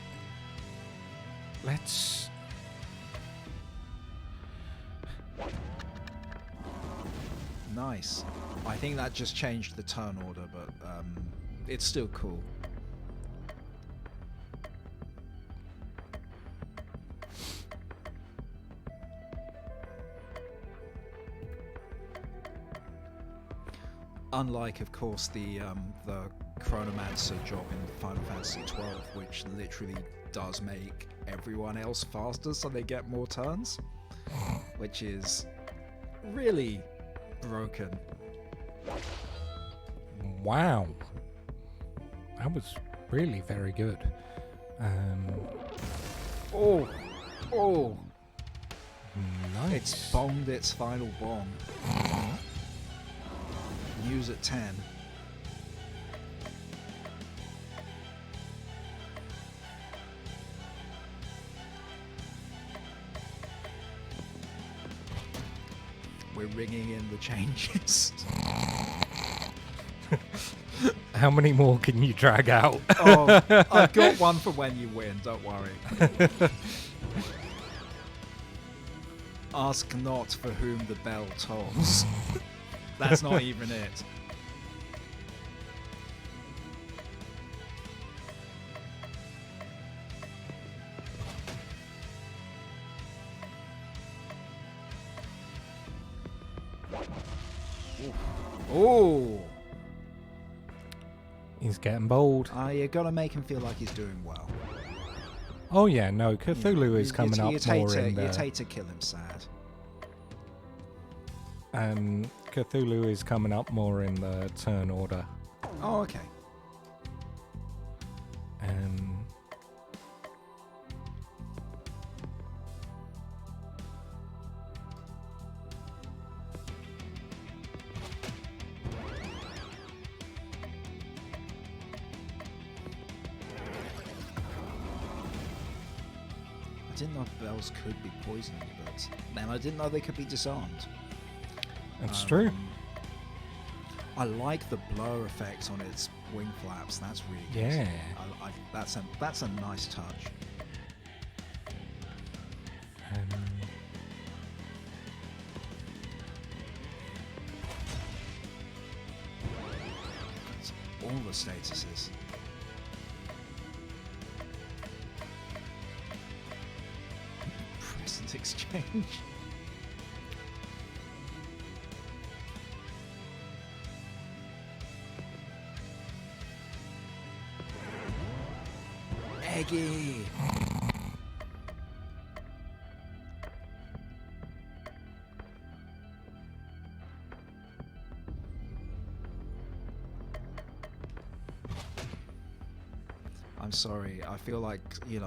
[SPEAKER 1] Let's...
[SPEAKER 2] Nice. I think that just changed the turn order, but it's still cool. Unlike, of course, the Chronomancer job in Final Fantasy XII, which literally does make everyone else faster so they get more turns, which is really broken.
[SPEAKER 1] Wow. That was really very good.
[SPEAKER 2] Oh!
[SPEAKER 1] Nice.
[SPEAKER 2] It's bonged its final bong. News at 10. We're ringing in the changes.
[SPEAKER 1] How many more can you drag out?
[SPEAKER 2] Oh, I've got one for when you win, don't worry. Ask not for whom the bell tolls. That's not even it. Oh!
[SPEAKER 1] He's getting bold.
[SPEAKER 2] You gotta make him feel like he's doing well.
[SPEAKER 1] Oh yeah, no, Cthulhu is coming up more in
[SPEAKER 2] You'd
[SPEAKER 1] the...
[SPEAKER 2] hate to kill him sad.
[SPEAKER 1] Cthulhu is coming up more in the turn order.
[SPEAKER 2] Oh, okay. I didn't know bells could be poisoned, but then I didn't know they could be disarmed.
[SPEAKER 1] That's true.
[SPEAKER 2] I like the blur effect on its wing flaps. That's really good.
[SPEAKER 1] Yeah.
[SPEAKER 2] That's a nice touch. It's all the statuses. Present exchange. Eggy. I'm sorry. I feel like,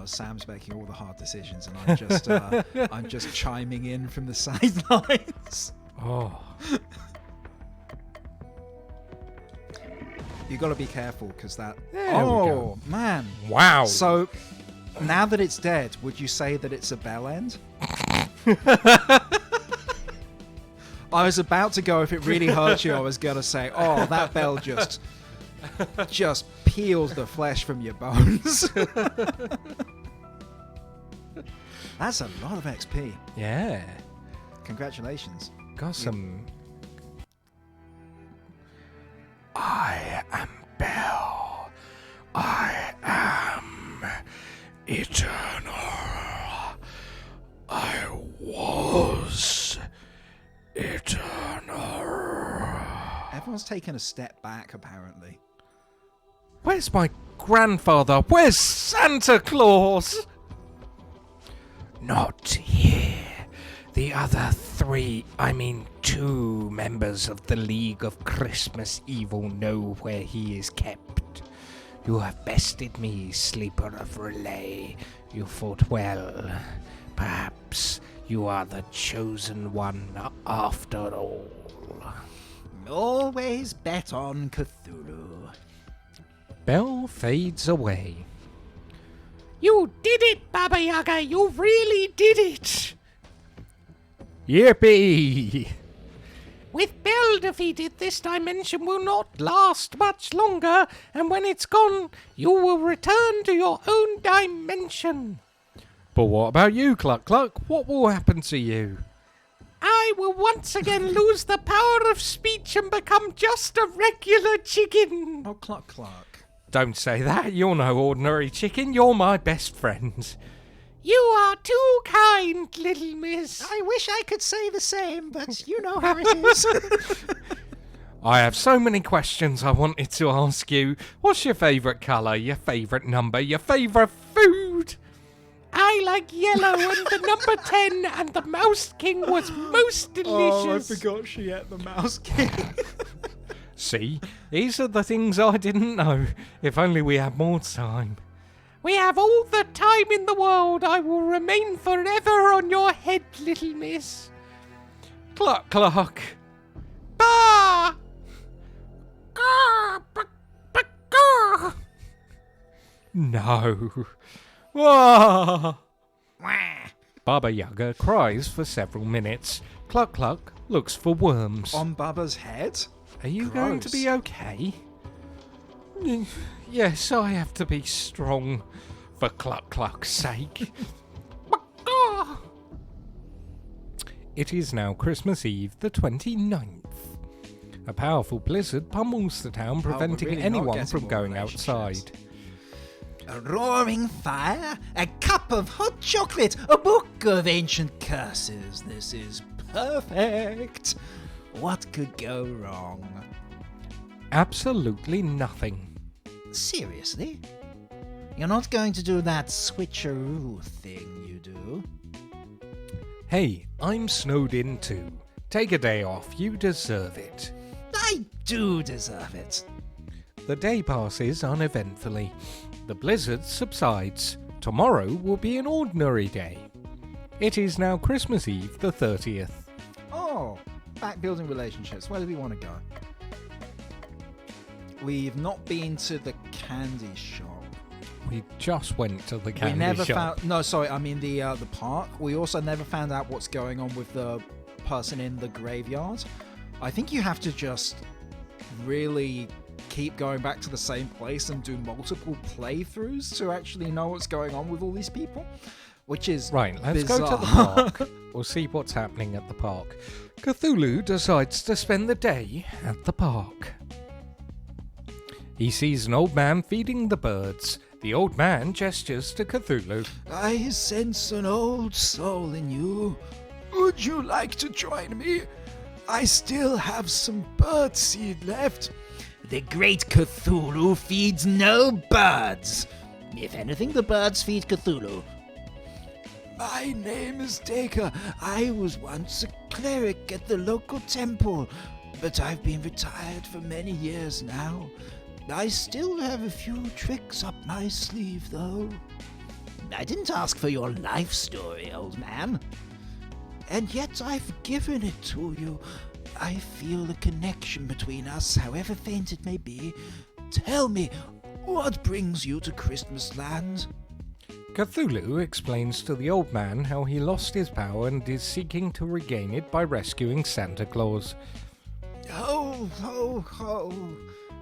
[SPEAKER 2] Sam's making all the hard decisions, and I'm just, I'm just chiming in from the sidelines.
[SPEAKER 1] Oh.
[SPEAKER 2] You got to be careful because that.
[SPEAKER 1] There we go.
[SPEAKER 2] Man.
[SPEAKER 1] Wow.
[SPEAKER 2] So, Now that it's dead, would you say that it's a bell end? I was about to go, if it really hurts you, I was going to say, oh, that bell just peels the flesh from your bones. That's a lot of XP.
[SPEAKER 1] Yeah.
[SPEAKER 2] Congratulations.
[SPEAKER 1] Got some... I am Bell. I am eternal. I was eternal.
[SPEAKER 2] Everyone's taken a step back, apparently.
[SPEAKER 1] Where's my grandfather? Where's Santa Claus? Not here. The other two members of the League of Christmas Evil know where he is kept. You have bested me, Sleeper of Relay. You fought well. Perhaps you are the chosen one after all.
[SPEAKER 3] Always bet on Cthulhu.
[SPEAKER 1] Bell fades away.
[SPEAKER 4] You did it, Baba Yaga. You really did it.
[SPEAKER 1] Yippee!
[SPEAKER 4] With Bell defeated, this dimension will not last much longer, and when it's gone, you will return to your own dimension.
[SPEAKER 1] But what about you, Cluck Cluck? What will happen to you?
[SPEAKER 4] I will once again lose the power of speech and become just a regular chicken.
[SPEAKER 2] Oh, Cluck Cluck.
[SPEAKER 1] Don't say that. You're no ordinary chicken. You're my best friend.
[SPEAKER 4] You are too kind, little miss.
[SPEAKER 3] I wish I could say the same, but you know how it is.
[SPEAKER 1] I have so many questions I wanted to ask you. What's your favourite colour, your favourite number, your favourite food?
[SPEAKER 4] I like yellow and the number 10, and the Mouse King was most delicious.
[SPEAKER 2] Oh, I forgot she ate the Mouse King.
[SPEAKER 1] See, these are the things I didn't know. If only we had more time.
[SPEAKER 4] We have all the time in the world. I will remain forever on your head, little miss.
[SPEAKER 1] Cluck Cluck.
[SPEAKER 4] Bah! Gah! Gah!
[SPEAKER 1] No. Wah!
[SPEAKER 3] Wah.
[SPEAKER 1] Baba Yaga cries for several minutes. Cluck Cluck looks for worms.
[SPEAKER 2] On Bubba's head?
[SPEAKER 1] Are you going to
[SPEAKER 2] Gross.
[SPEAKER 1] be okay? Yes, I have to be strong for Cluck Cluck's sake. It is now Christmas Eve, the 29th. A powerful blizzard pummels the town, preventing
[SPEAKER 2] really not
[SPEAKER 1] anyone
[SPEAKER 2] getting
[SPEAKER 1] from
[SPEAKER 2] more
[SPEAKER 1] going
[SPEAKER 2] relationships.
[SPEAKER 1] outside.
[SPEAKER 3] A roaring fire, a cup of hot chocolate, a book of ancient curses. This is perfect. What could go wrong?
[SPEAKER 1] Absolutely nothing.
[SPEAKER 3] Seriously? You're not going to do that switcheroo thing you do?
[SPEAKER 1] Hey, I'm snowed in too. Take a day off, you deserve it.
[SPEAKER 3] I do deserve it.
[SPEAKER 1] The day passes uneventfully. The blizzard subsides. Tomorrow will be an ordinary day. It is now Christmas Eve, the 30th.
[SPEAKER 2] Oh, back building relationships. Where do we want to go? We've not been to the candy shop.
[SPEAKER 1] We just went to the candy
[SPEAKER 2] We never
[SPEAKER 1] shop.
[SPEAKER 2] found. No, sorry. I mean the park. We also never found out what's going on with the person in the graveyard. I think you have to just really keep going back to the same place and do multiple playthroughs to actually know what's going on with all these people, which is
[SPEAKER 1] Right, let's
[SPEAKER 2] bizarre.
[SPEAKER 1] go to the park. We'll see what's happening at the park. Cthulhu decides to spend the day at the park. He sees an old man feeding the birds. The old man gestures to Cthulhu.
[SPEAKER 2] I sense an old soul in you. Would you like to join me? I still have some bird seed left.
[SPEAKER 3] The great Cthulhu feeds no birds. If anything, the birds feed Cthulhu.
[SPEAKER 2] My name is Dacre. I was once a cleric at the local temple, but I've been retired for many years now. I still have a few tricks up my sleeve, though.
[SPEAKER 3] I didn't ask for your life story, old man.
[SPEAKER 2] And yet I've given it to you. I feel a connection between us, however faint it may be. Tell me, what brings you to Christmas Land?
[SPEAKER 1] Cthulhu explains to the old man how he lost his power and is seeking to regain it by rescuing Santa Claus.
[SPEAKER 3] Ho, ho, ho.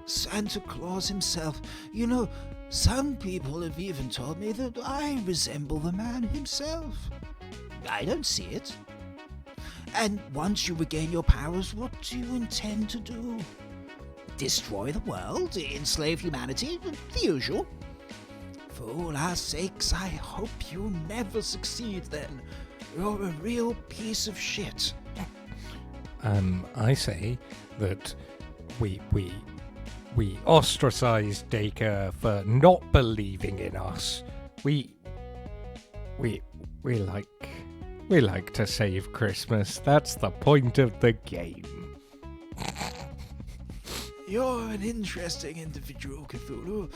[SPEAKER 3] Santa Claus himself. You know, some people have even told me that I resemble the man himself. I don't see it. And once you regain your powers, what do you intend to do? Destroy the world? Enslave humanity? The usual. For all our sakes, I hope you never succeed then. You're a real piece of shit.
[SPEAKER 1] I say that we ostracized Dacre for not believing in us. We like to save Christmas. That's the point of the game.
[SPEAKER 3] You're an interesting individual, Cthulhu.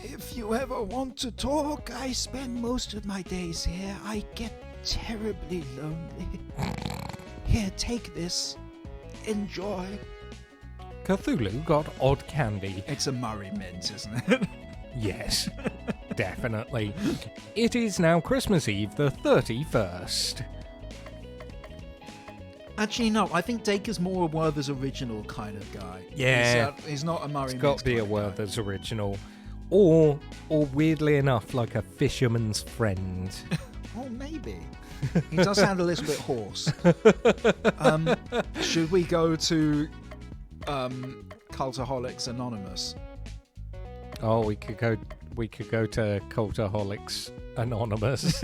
[SPEAKER 3] If you ever want to talk, I spend most of my days here. I get terribly lonely. Here, take this. Enjoy.
[SPEAKER 1] Cthulhu got odd candy.
[SPEAKER 2] It's a Murray mint, isn't it?
[SPEAKER 1] Yes, definitely. It is now Christmas Eve, the 31st.
[SPEAKER 2] Actually, no. I think Dacre's more a Werther's Original kind of guy.
[SPEAKER 1] Yeah.
[SPEAKER 2] He's not a Murray
[SPEAKER 1] It's
[SPEAKER 2] mint.
[SPEAKER 1] got to be a Werther's Original. Or weirdly enough, like a fisherman's friend.
[SPEAKER 2] Oh, maybe. He does sound a little bit hoarse. Should we go to Cultaholics Anonymous?
[SPEAKER 1] Oh, we could go to Cultaholics Anonymous.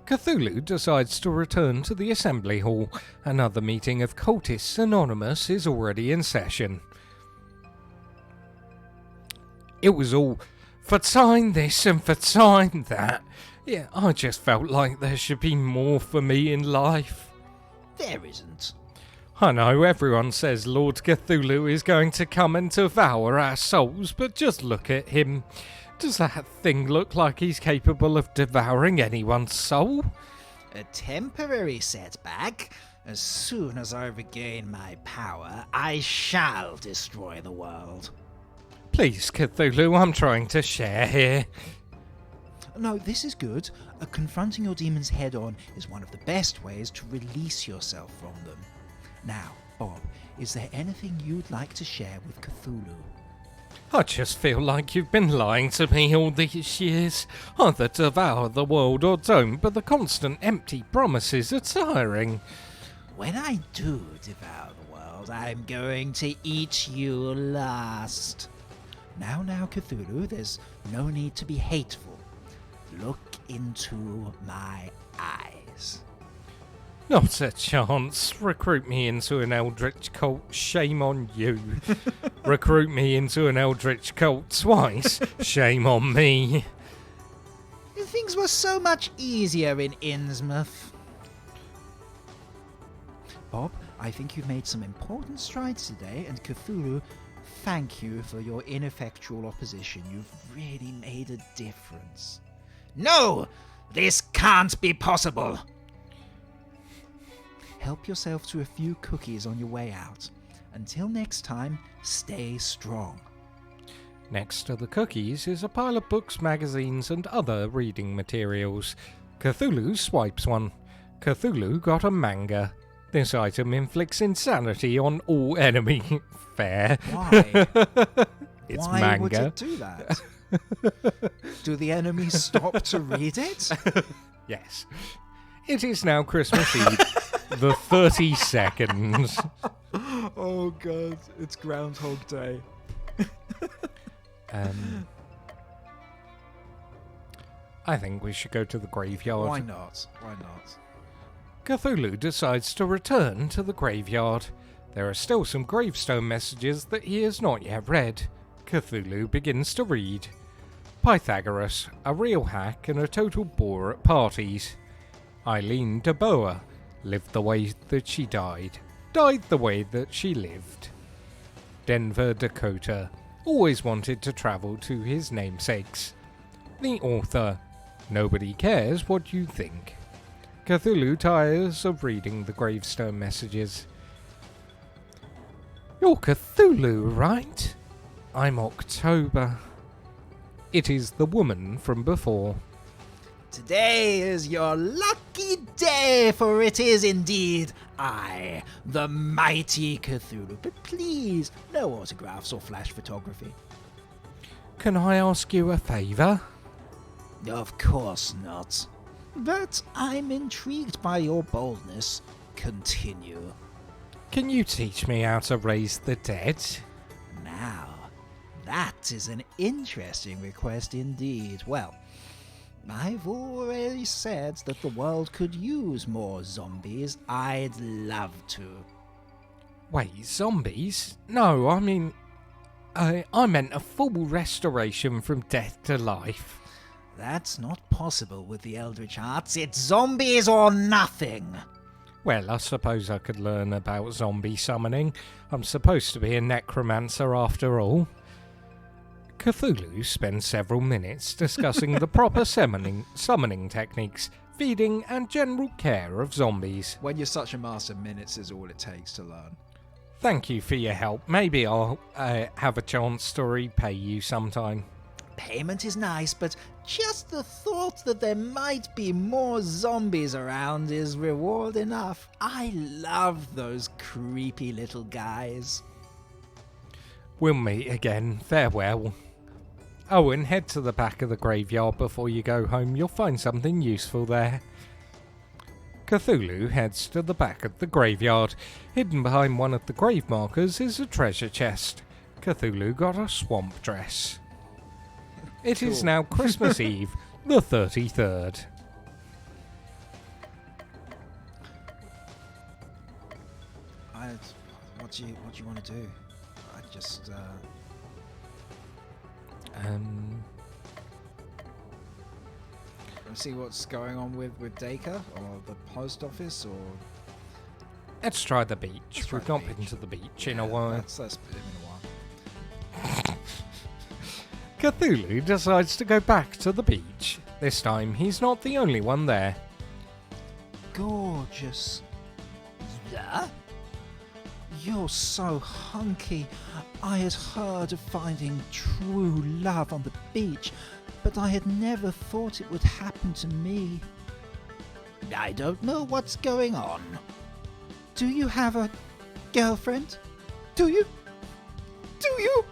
[SPEAKER 1] Cthulhu decides to return to the assembly hall. Another meeting of Cultists Anonymous is already in session. It was all for sign this and for sign that. Yeah, I just felt like there should be more for me in life.
[SPEAKER 3] There isn't.
[SPEAKER 1] I know everyone says Lord Cthulhu is going to come and devour our souls, but just look at him. Does that thing look like he's capable of devouring anyone's soul?
[SPEAKER 3] A temporary setback. As soon as I regain my power, I shall destroy the world.
[SPEAKER 1] Please, Cthulhu, I'm trying to share here.
[SPEAKER 3] No, this is good. Confronting your demons head-on is one of the best ways to release yourself from them. Now, Bob, is there anything you'd like to share with Cthulhu?
[SPEAKER 1] I just feel like you've been lying to me all these years. Either devour the world or don't, but the constant empty promises are tiring.
[SPEAKER 3] When I do devour the world, I'm going to eat you last. Now, Cthulhu, there's no need to be hateful. Look into my eyes.
[SPEAKER 1] Not a chance. Recruit me into an eldritch cult. Shame on you. Recruit me into an eldritch cult twice. Shame on me.
[SPEAKER 3] Things were so much easier in Innsmouth. Bob, I think you've made some important strides today, and Cthulhu, thank you for your ineffectual opposition. You've really made a difference. No! This can't be possible! Help yourself to a few cookies on your way out. Until next time, stay strong.
[SPEAKER 1] Next to the cookies is a pile of books, magazines, and other reading materials. Cthulhu swipes one. Cthulhu got a manga. This item inflicts insanity on all enemy. Fair.
[SPEAKER 2] Why?
[SPEAKER 1] It's
[SPEAKER 2] Why
[SPEAKER 1] manga.
[SPEAKER 2] would it do that? Do the enemies stop to read it?
[SPEAKER 1] Yes. It is now Christmas Eve, the 32nd.
[SPEAKER 2] Oh god, it's Groundhog Day.
[SPEAKER 1] I think we should go to the graveyard.
[SPEAKER 2] Why not? Why not?
[SPEAKER 1] Cthulhu decides to return to the graveyard. There are still some gravestone messages that he has not yet read. Cthulhu begins to read. Pythagoras, a real hack and a total bore at parties. Eileen de Boer, lived the way that she died the way that she lived. Denver, Dakota, always wanted to travel to his namesakes. The author, nobody cares what you think. Cthulhu tires of reading the gravestone messages. You're Cthulhu, right? I'm October. It is the woman from before.
[SPEAKER 3] Today is your lucky day, for it is indeed I, the mighty Cthulhu. But please, no autographs or flash photography.
[SPEAKER 1] Can I ask you a favour?
[SPEAKER 3] Of course not. But I'm intrigued by your boldness. Continue.
[SPEAKER 1] Can you teach me how to raise the dead?
[SPEAKER 3] Now, that is an interesting request indeed. Well, I've already said that the world could use more zombies. I'd love to.
[SPEAKER 1] Wait, zombies? No, I mean... I meant a full restoration from death to life.
[SPEAKER 3] That's not possible with the Eldritch Arts. It's zombies or nothing.
[SPEAKER 1] Well, I suppose I could learn about zombie summoning. I'm supposed to be a necromancer after all. Cthulhu spends several minutes discussing the proper summoning techniques, feeding and general care of zombies.
[SPEAKER 2] When you're such a master, minutes is all it takes to learn.
[SPEAKER 1] Thank you for your help. Maybe I'll have a chance to repay you sometime.
[SPEAKER 3] Payment is nice, but just the thought that there might be more zombies around is reward enough. I love those creepy little guys.
[SPEAKER 1] We'll meet again. Farewell. Oh, and head to the back of the graveyard before you go home. You'll find something useful there. Cthulhu heads to the back of the graveyard. Hidden behind one of the grave markers is a treasure chest. Cthulhu got a swamp dress. It is now Christmas Eve, the 33rd.
[SPEAKER 2] What do you want to do? I just see what's going on with Dacre or the post office, or
[SPEAKER 1] Let's try the beach. We've not been to the beach in a while.
[SPEAKER 2] That's been in a while.
[SPEAKER 1] Cthulhu decides to go back to the beach. This time, he's not the only one there.
[SPEAKER 3] Gorgeous. Yeah? You're so hunky. I had heard of finding true love on the beach, but I had never thought it would happen to me. I don't know what's going on. Do you have a girlfriend? Do you? Do you?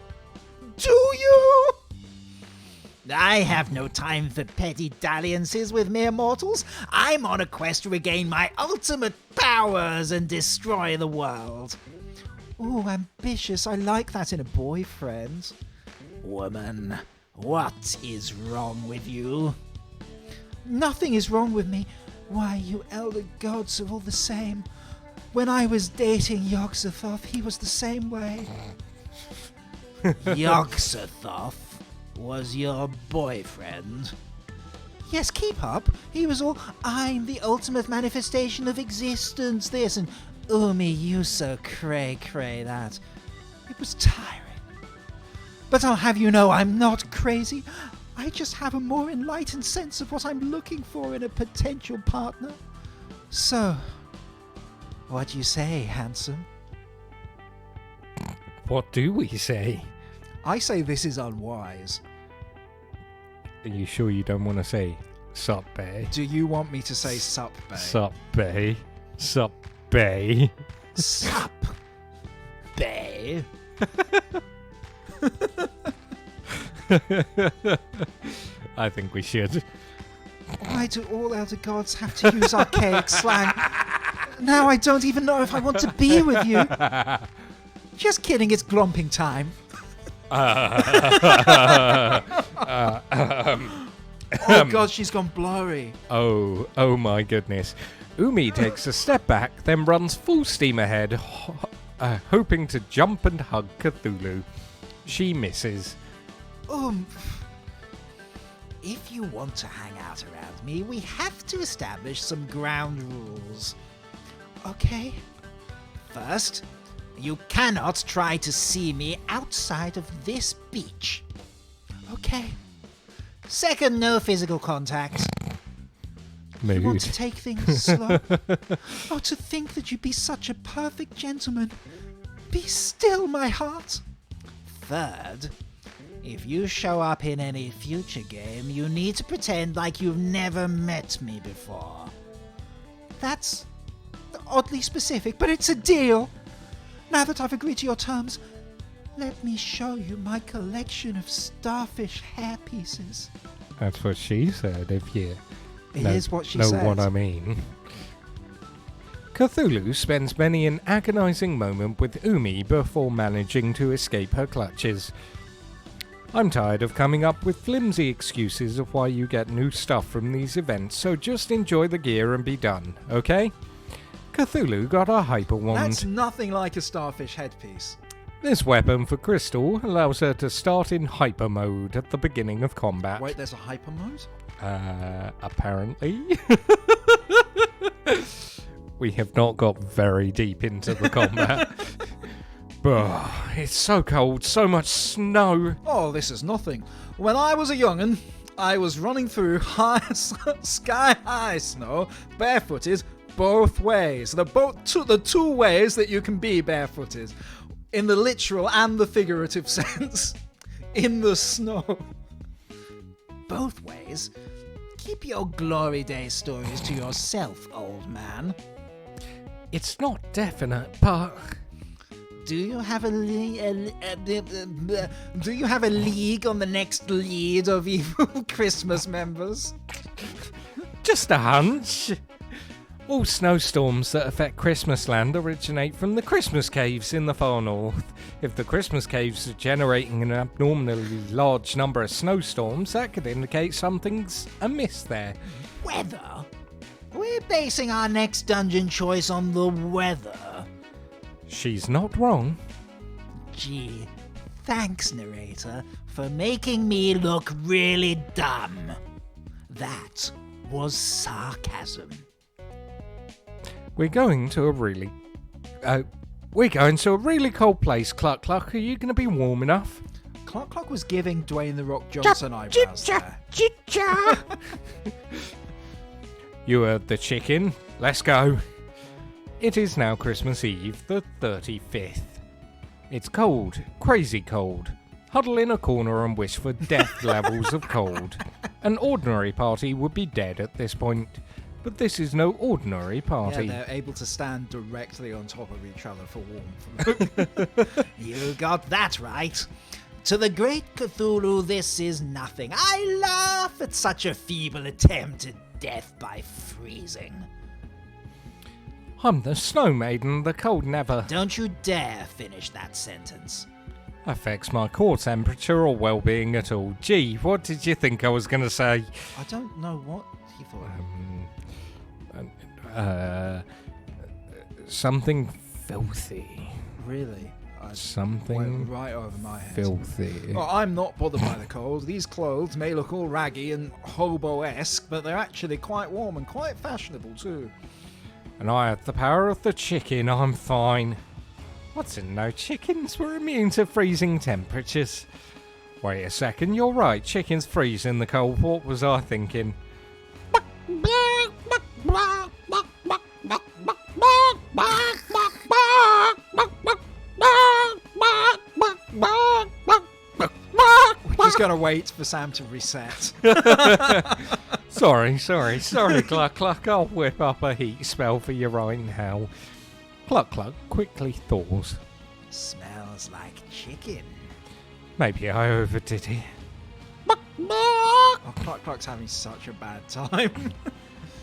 [SPEAKER 3] Do you? I have no time for petty dalliances with mere mortals. I'm on a quest to regain my ultimate powers and destroy the world. Ooh, ambitious. I like that in a boyfriend. Woman, what is wrong with you? Nothing is wrong with me. Why, you elder gods are all the same. When I was dating Yog-Sothoth, he was the same way. Yog-Sothoth was your boyfriend? Yes, keep up. He was all, I'm the ultimate manifestation of existence, this, and Umi, you so cray-cray that. It was tiring. But I'll have you know I'm not crazy. I just have a more enlightened sense of what I'm looking for in a potential partner. So, what do you say, handsome?
[SPEAKER 1] What do we say?
[SPEAKER 2] I say this is unwise.
[SPEAKER 1] Are you sure you don't want to say sup, bae?
[SPEAKER 2] Do you want me to say sup, bae?
[SPEAKER 1] Sup, bae? Sup, bae?
[SPEAKER 3] Sup, bae?
[SPEAKER 1] I think we should.
[SPEAKER 2] Why do all elder gods have to use archaic slang? Now I don't even know if I want to be with you. Just kidding, it's glomping time. Oh god, she's gone blurry.
[SPEAKER 1] Oh my goodness. Umi takes a step back, then runs full steam ahead, hoping to jump and hug Cthulhu. She misses.
[SPEAKER 3] If you want to hang out around me, we have to establish some ground rules. Okay? First, you cannot try to see me outside of this beach. Okay? Second, no physical contact. You want to take things slow? Oh, to think that you'd be such a perfect gentleman. Be still, my heart. Third, If you show up in any future game, you need to pretend like you've never met me before. That's oddly specific, but it's a deal. Now that I've agreed to your terms, let me show you my collection of starfish hair pieces.
[SPEAKER 1] That's what she said, if you
[SPEAKER 2] It is what she
[SPEAKER 1] know
[SPEAKER 2] said.
[SPEAKER 1] what I mean. Cthulhu spends many an agonizing moment with Umi before managing to escape her clutches. I'm tired of coming up with flimsy excuses of why you get new stuff from these events, so just enjoy the gear and be done, okay? Cthulhu got a hyper wand.
[SPEAKER 2] That's nothing like a starfish headpiece.
[SPEAKER 1] This weapon for Crystal allows her to start in hyper mode at the beginning of combat.
[SPEAKER 2] Wait, there's a hyper mode?
[SPEAKER 1] Apparently. We have not got very deep into the combat. But it's so cold, so much snow.
[SPEAKER 2] Oh, this is nothing. When I was a young'un, I was running through sky-high snow, barefooted, both ways. The two ways that you can be barefooted. In the literal and the figurative sense. In the snow.
[SPEAKER 3] Both ways? Keep your glory day stories to yourself, old man.
[SPEAKER 1] It's not definite, but
[SPEAKER 3] Do you have a league on the next lead of evil Christmas members?
[SPEAKER 1] just a hunch. All snowstorms that affect Christmasland originate from the Christmas caves in the far north. If the Christmas caves are generating an abnormally large number of snowstorms, that could indicate something's amiss there.
[SPEAKER 3] Weather? We're basing our next dungeon choice on the weather.
[SPEAKER 1] She's not wrong.
[SPEAKER 3] Gee, thanks, narrator, for making me look really dumb. That was sarcasm.
[SPEAKER 1] We're going to a really cold place, Cluck Cluck. Are you going to be warm enough?
[SPEAKER 2] Clark Clark was giving Dwayne The Rock Johnson eyebrows there.
[SPEAKER 1] You heard the chicken. Let's go. It is now Christmas Eve, the 35th. It's cold, crazy cold. Huddle in a corner and wish for death levels of cold. An ordinary party would be dead at this point. But this is no ordinary party.
[SPEAKER 2] Yeah, they're able to stand directly on top of each other for warmth.
[SPEAKER 3] You got that right. To the great Cthulhu, this is nothing. I laugh at such a feeble attempt at death by freezing.
[SPEAKER 1] I'm the snow maiden, the cold never
[SPEAKER 3] Don't you dare finish that sentence.
[SPEAKER 1] affects my core temperature or well-being at all. Gee, what did you think I was going to say?
[SPEAKER 2] I don't know what he thought.
[SPEAKER 1] Something filthy.
[SPEAKER 2] Really?
[SPEAKER 1] Something
[SPEAKER 2] Went right over my head.
[SPEAKER 1] filthy.
[SPEAKER 2] Well, I'm not bothered by the cold. These clothes may look all raggy and hobo-esque, but they're actually quite warm and quite fashionable too.
[SPEAKER 1] And I have the power of the chicken, I'm fine. What's in no chickens? We're immune to freezing temperatures. Wait a second, you're right, chickens freeze in the cold. What was I thinking?
[SPEAKER 2] We're just going to wait for Sam to reset.
[SPEAKER 1] Sorry, Cluck Cluck. I'll whip up a heat spell for you right now. Cluck Cluck quickly thaws.
[SPEAKER 3] Smells like chicken.
[SPEAKER 1] Maybe I overdid it.
[SPEAKER 2] Oh, Clark Clark's having such a bad time.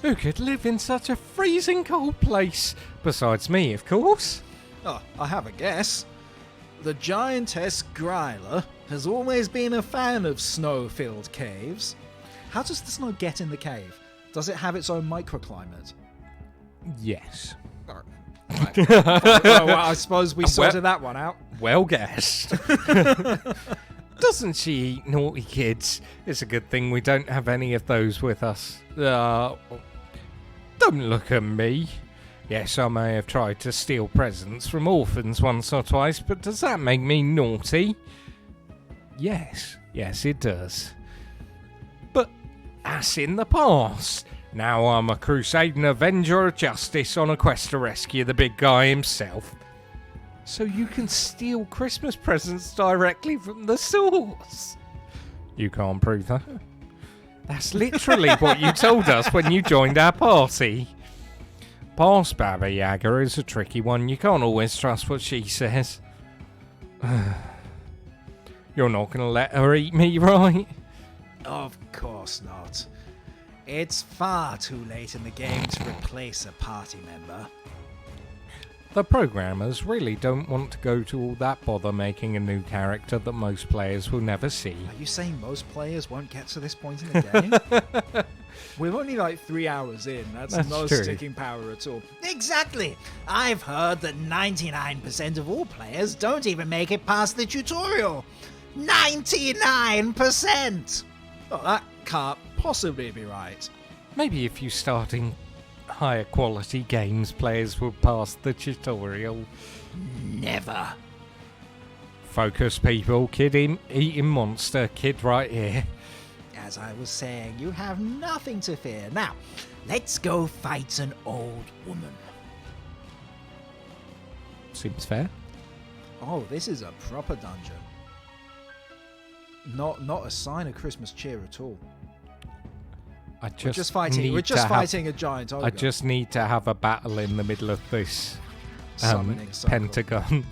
[SPEAKER 1] Who could live in such a freezing cold place? Besides me, of course.
[SPEAKER 2] Oh, I have a guess. The giantess Gryla has always been a fan of snow-filled caves. How does the snow get in the cave? Does it have its own microclimate?
[SPEAKER 1] Yes.
[SPEAKER 2] Well, I suppose we sorted that one out.
[SPEAKER 1] Well guessed. Doesn't she eat naughty kids? It's a good thing we don't have any of those with us. Don't look at me. Yes, I may have tried to steal presents from orphans once or twice, but does that make me naughty? Yes, it does. But that's in the past. Now I'm a crusading avenger of justice on a quest to rescue the big guy himself. So you can steal Christmas presents directly from the source. You can't prove that. That's literally what you told us when you joined our party. Past Baba Yaga is a tricky one. You can't always trust what she says. You're not going to let her eat me, right?
[SPEAKER 2] Of course not. It's far too late in the game to replace a party member.
[SPEAKER 1] The programmers really don't want to go to all that bother making a new character that most players will never see.
[SPEAKER 2] Are you saying most players won't get to this point in the game? We're only like 3 hours in. That's no
[SPEAKER 1] true.
[SPEAKER 2] sticking power at all.
[SPEAKER 3] Exactly. I've heard that 99% of all players don't even make it past the tutorial. 99%!
[SPEAKER 2] Oh, that can't possibly be right.
[SPEAKER 1] Maybe if you start in higher quality games, players will pass the tutorial.
[SPEAKER 3] Never.
[SPEAKER 1] Focus, people. Kid eating monster. Kid right here.
[SPEAKER 3] As I was saying, you have nothing to fear. Now, let's go fight an old woman.
[SPEAKER 1] Seems fair.
[SPEAKER 2] Oh, this is a proper dungeon. Not a sign of Christmas cheer at all.
[SPEAKER 1] We're
[SPEAKER 2] We're just fighting a giant ogre.
[SPEAKER 1] I just need to have a battle in the middle of this
[SPEAKER 2] Summoning circle.
[SPEAKER 1] pentagon.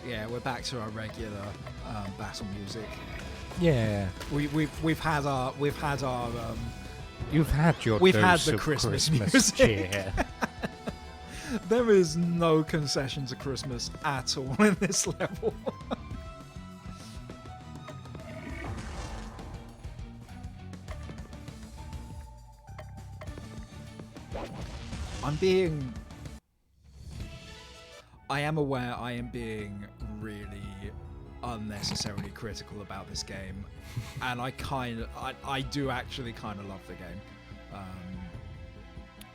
[SPEAKER 2] Yeah, we're back to our regular battle music.
[SPEAKER 1] Yeah,
[SPEAKER 2] We've had our
[SPEAKER 1] you've had your
[SPEAKER 2] We've had
[SPEAKER 1] dose
[SPEAKER 2] the
[SPEAKER 1] of
[SPEAKER 2] Christmas
[SPEAKER 1] Christmas
[SPEAKER 2] music.
[SPEAKER 1] cheer.
[SPEAKER 2] there is no concession to Christmas at all in this level. I am aware I am being really unnecessarily critical about this game, and I do actually kind of love the game.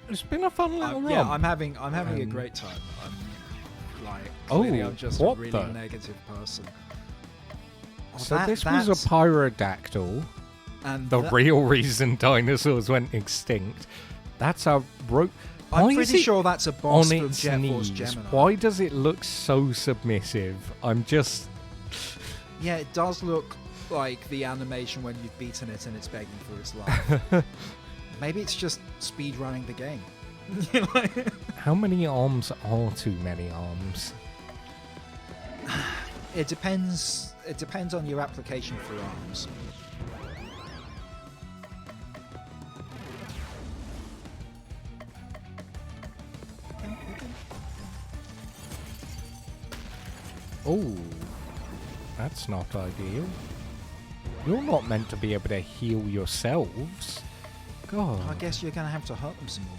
[SPEAKER 1] It's been a fun little run.
[SPEAKER 2] Yeah, I'm having a great time. I'm like, clearly I'm just a
[SPEAKER 1] what
[SPEAKER 2] really
[SPEAKER 1] the?
[SPEAKER 2] negative person. Oh,
[SPEAKER 1] So this was a pterodactyl.
[SPEAKER 2] and
[SPEAKER 1] The real reason dinosaurs went extinct. That's a rope.
[SPEAKER 2] I'm pretty sure that's a boss from Jet Force
[SPEAKER 1] knees?
[SPEAKER 2] Gemini.
[SPEAKER 1] Why does it look so submissive? I'm just...
[SPEAKER 2] Yeah, it does look like the animation when you've beaten it and it's begging for its life. Maybe it's just speed running the game. You know?
[SPEAKER 1] How many arms are too many arms?
[SPEAKER 2] It depends. It depends on your application for arms.
[SPEAKER 1] Oh, that's not ideal. You're not meant to be able to heal yourselves. God.
[SPEAKER 2] I guess you're gonna have to hurt them some more.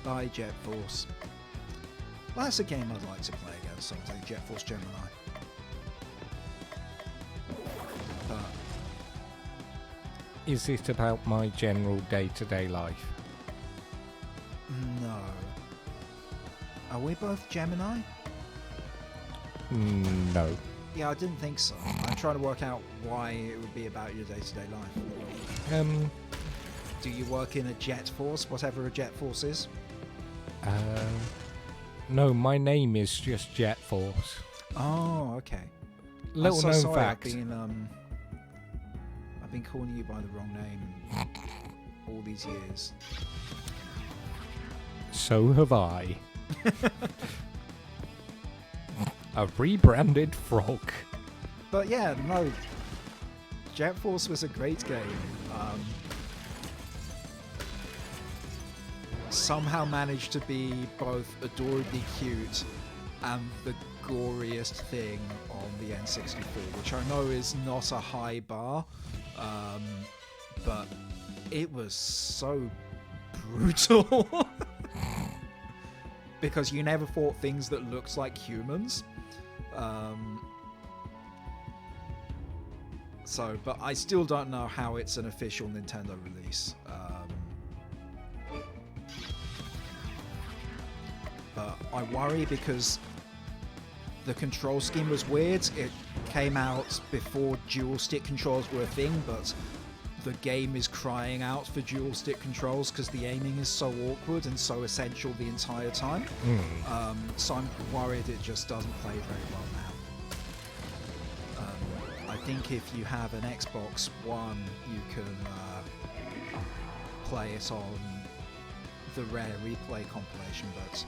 [SPEAKER 2] Bye, Jet Force. Well, that's a game I'd like to play again someday, Jet Force Gemini. But
[SPEAKER 1] Is it about my general day-to-day life?
[SPEAKER 2] no. Are we both Gemini?
[SPEAKER 1] No.
[SPEAKER 2] Yeah, I didn't think so. I'm trying to work out why it would be about your day-to-day life. Do you work in a jet force, whatever a jet force is?
[SPEAKER 1] No, my name is just Jet Force.
[SPEAKER 2] Oh, okay.
[SPEAKER 1] Little
[SPEAKER 2] I'm so
[SPEAKER 1] known
[SPEAKER 2] sorry,
[SPEAKER 1] fact.
[SPEAKER 2] I've been calling you by the wrong name all these years.
[SPEAKER 1] So have I. A rebranded frog.
[SPEAKER 2] But yeah, no. Jet Force was a great game. Somehow managed to be both adorably cute and the goriest thing on the N64, which I know is not a high bar, but it was so brutal. Because you never fought things that looked like humans. But I still don't know how it's an official Nintendo release. I worry because the control scheme was weird. It came out before dual stick controls were a thing, but the game is crying out for dual stick controls because the aiming is so awkward and so essential the entire time. So I'm worried it just doesn't play very well now. I think if you have an Xbox One, you can play it on the Rare Replay compilation, but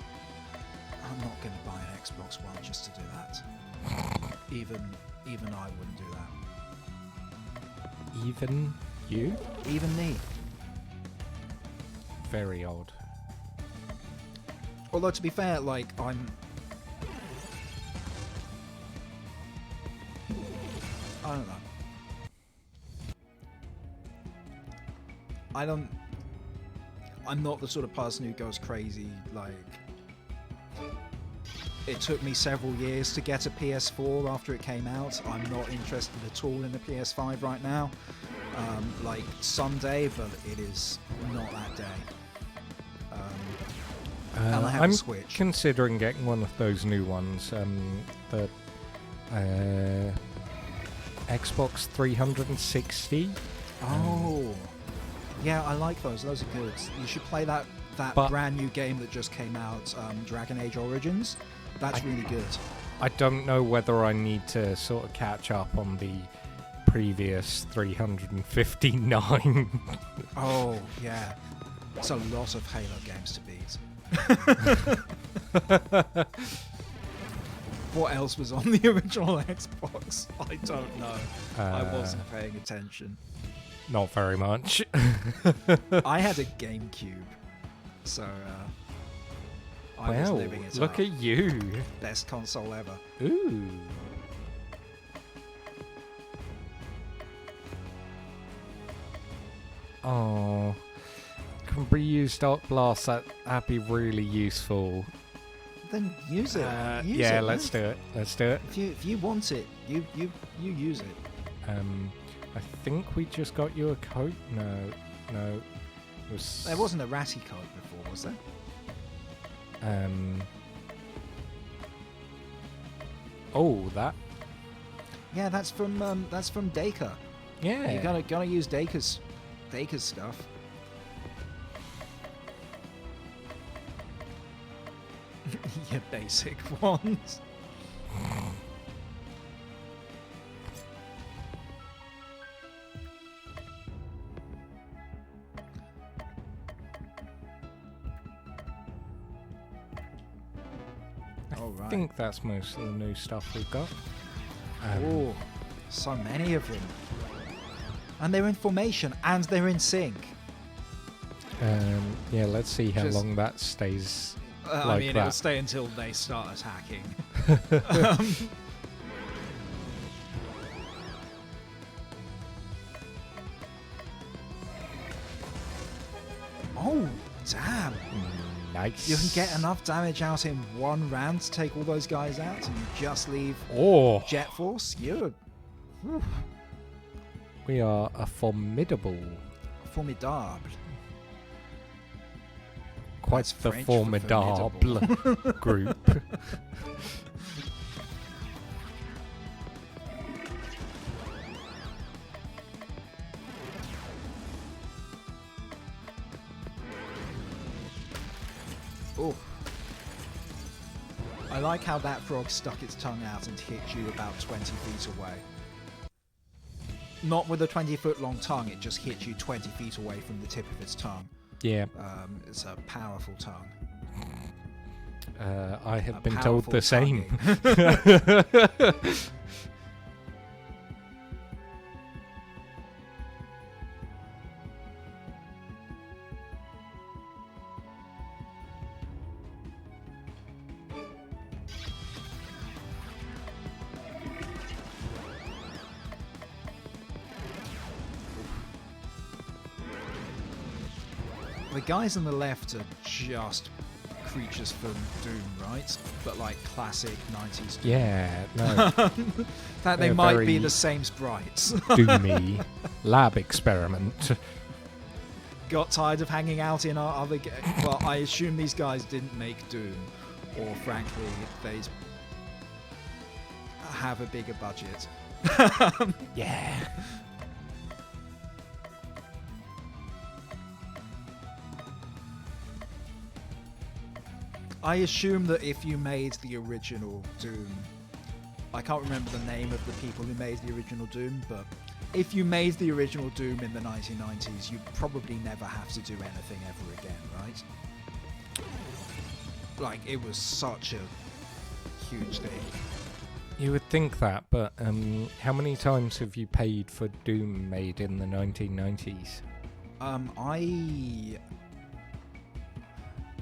[SPEAKER 2] I'm not going to buy an Xbox One just to do that. Even I wouldn't do that.
[SPEAKER 1] Even you?
[SPEAKER 2] Even me.
[SPEAKER 1] Very odd.
[SPEAKER 2] Although to be fair, like I don't know. I'm not the sort of person who goes crazy. Like, it took me several years to get a PS4 after it came out. I'm not interested at all in a PS5 right now. Like, someday, but it is not that day. And I have
[SPEAKER 1] I'm
[SPEAKER 2] a Switch.
[SPEAKER 1] considering getting one of those new ones. The Xbox 360.
[SPEAKER 2] Oh, yeah, I like those. Those are good. You should play that
[SPEAKER 1] But-
[SPEAKER 2] brand new game that just came out, Dragon Age Origins. That's really good.
[SPEAKER 1] I don't know whether I need to sort of catch up on the previous 359.
[SPEAKER 2] Oh, yeah. It's a lot of Halo games to beat. What else was on the original Xbox? I don't know. I wasn't paying attention.
[SPEAKER 1] Not very much.
[SPEAKER 2] I had a GameCube, so I was
[SPEAKER 1] Wow,
[SPEAKER 2] living it
[SPEAKER 1] look
[SPEAKER 2] up.
[SPEAKER 1] at you.
[SPEAKER 2] Best console ever.
[SPEAKER 1] Ooh. Oh, can reuse Dark Blast. That'd be really useful.
[SPEAKER 2] Then use it. Use
[SPEAKER 1] yeah,
[SPEAKER 2] it,
[SPEAKER 1] let's
[SPEAKER 2] man.
[SPEAKER 1] do it. Let's do it.
[SPEAKER 2] If you want it, you use it.
[SPEAKER 1] I think we just got you a coat. No. It was.
[SPEAKER 2] There wasn't a ratty code before, was there?
[SPEAKER 1] Oh, that.
[SPEAKER 2] Yeah, that's from Dacre.
[SPEAKER 1] Yeah.
[SPEAKER 2] You gotta use Dacre's stuff. Your basic ones.
[SPEAKER 1] I think that's most of the new stuff we've got.
[SPEAKER 2] Oh, so many of them. And they're in formation and they're in sync.
[SPEAKER 1] Yeah, let's see how
[SPEAKER 2] Just-
[SPEAKER 1] long that stays.
[SPEAKER 2] I
[SPEAKER 1] Like
[SPEAKER 2] mean,
[SPEAKER 1] that.
[SPEAKER 2] it'll stay until they start attacking. Oh, damn.
[SPEAKER 1] Nice.
[SPEAKER 2] You can get enough damage out in one round to take all those guys out and you just leave
[SPEAKER 1] Oh,
[SPEAKER 2] Jet Force. You're
[SPEAKER 1] we are a formidable.
[SPEAKER 2] formidable.
[SPEAKER 1] Quite
[SPEAKER 2] That's
[SPEAKER 1] the
[SPEAKER 2] French for
[SPEAKER 1] formidable group.
[SPEAKER 2] Oh. I like how that frog stuck its tongue out and hit you about 20 feet away. Not with a 20-foot long tongue, it just hit you 20 feet away from the tip of its tongue.
[SPEAKER 1] Yeah,
[SPEAKER 2] It's a powerful tongue.
[SPEAKER 1] I have
[SPEAKER 2] A
[SPEAKER 1] been told the
[SPEAKER 2] powerful
[SPEAKER 1] same.
[SPEAKER 2] tonguing. The guys on the left are just creatures from Doom, right? But like classic 90s Doom.
[SPEAKER 1] Yeah, no,
[SPEAKER 2] That they
[SPEAKER 1] They're
[SPEAKER 2] might be
[SPEAKER 1] very-
[SPEAKER 2] the same sprites.
[SPEAKER 1] doomy lab experiment.
[SPEAKER 2] Got tired of hanging out in our other game. Well, I assume these guys didn't make Doom. or frankly, they have a bigger budget.
[SPEAKER 1] Yeah.
[SPEAKER 2] I assume that if you made the original Doom, I can't remember the name of the people who made the original Doom, but if you made the original Doom in the 1990s, you'd probably never have to do anything ever again, right? Like, it was such a huge thing.
[SPEAKER 1] You would think that, but how many times have you paid for Doom made in the 1990s?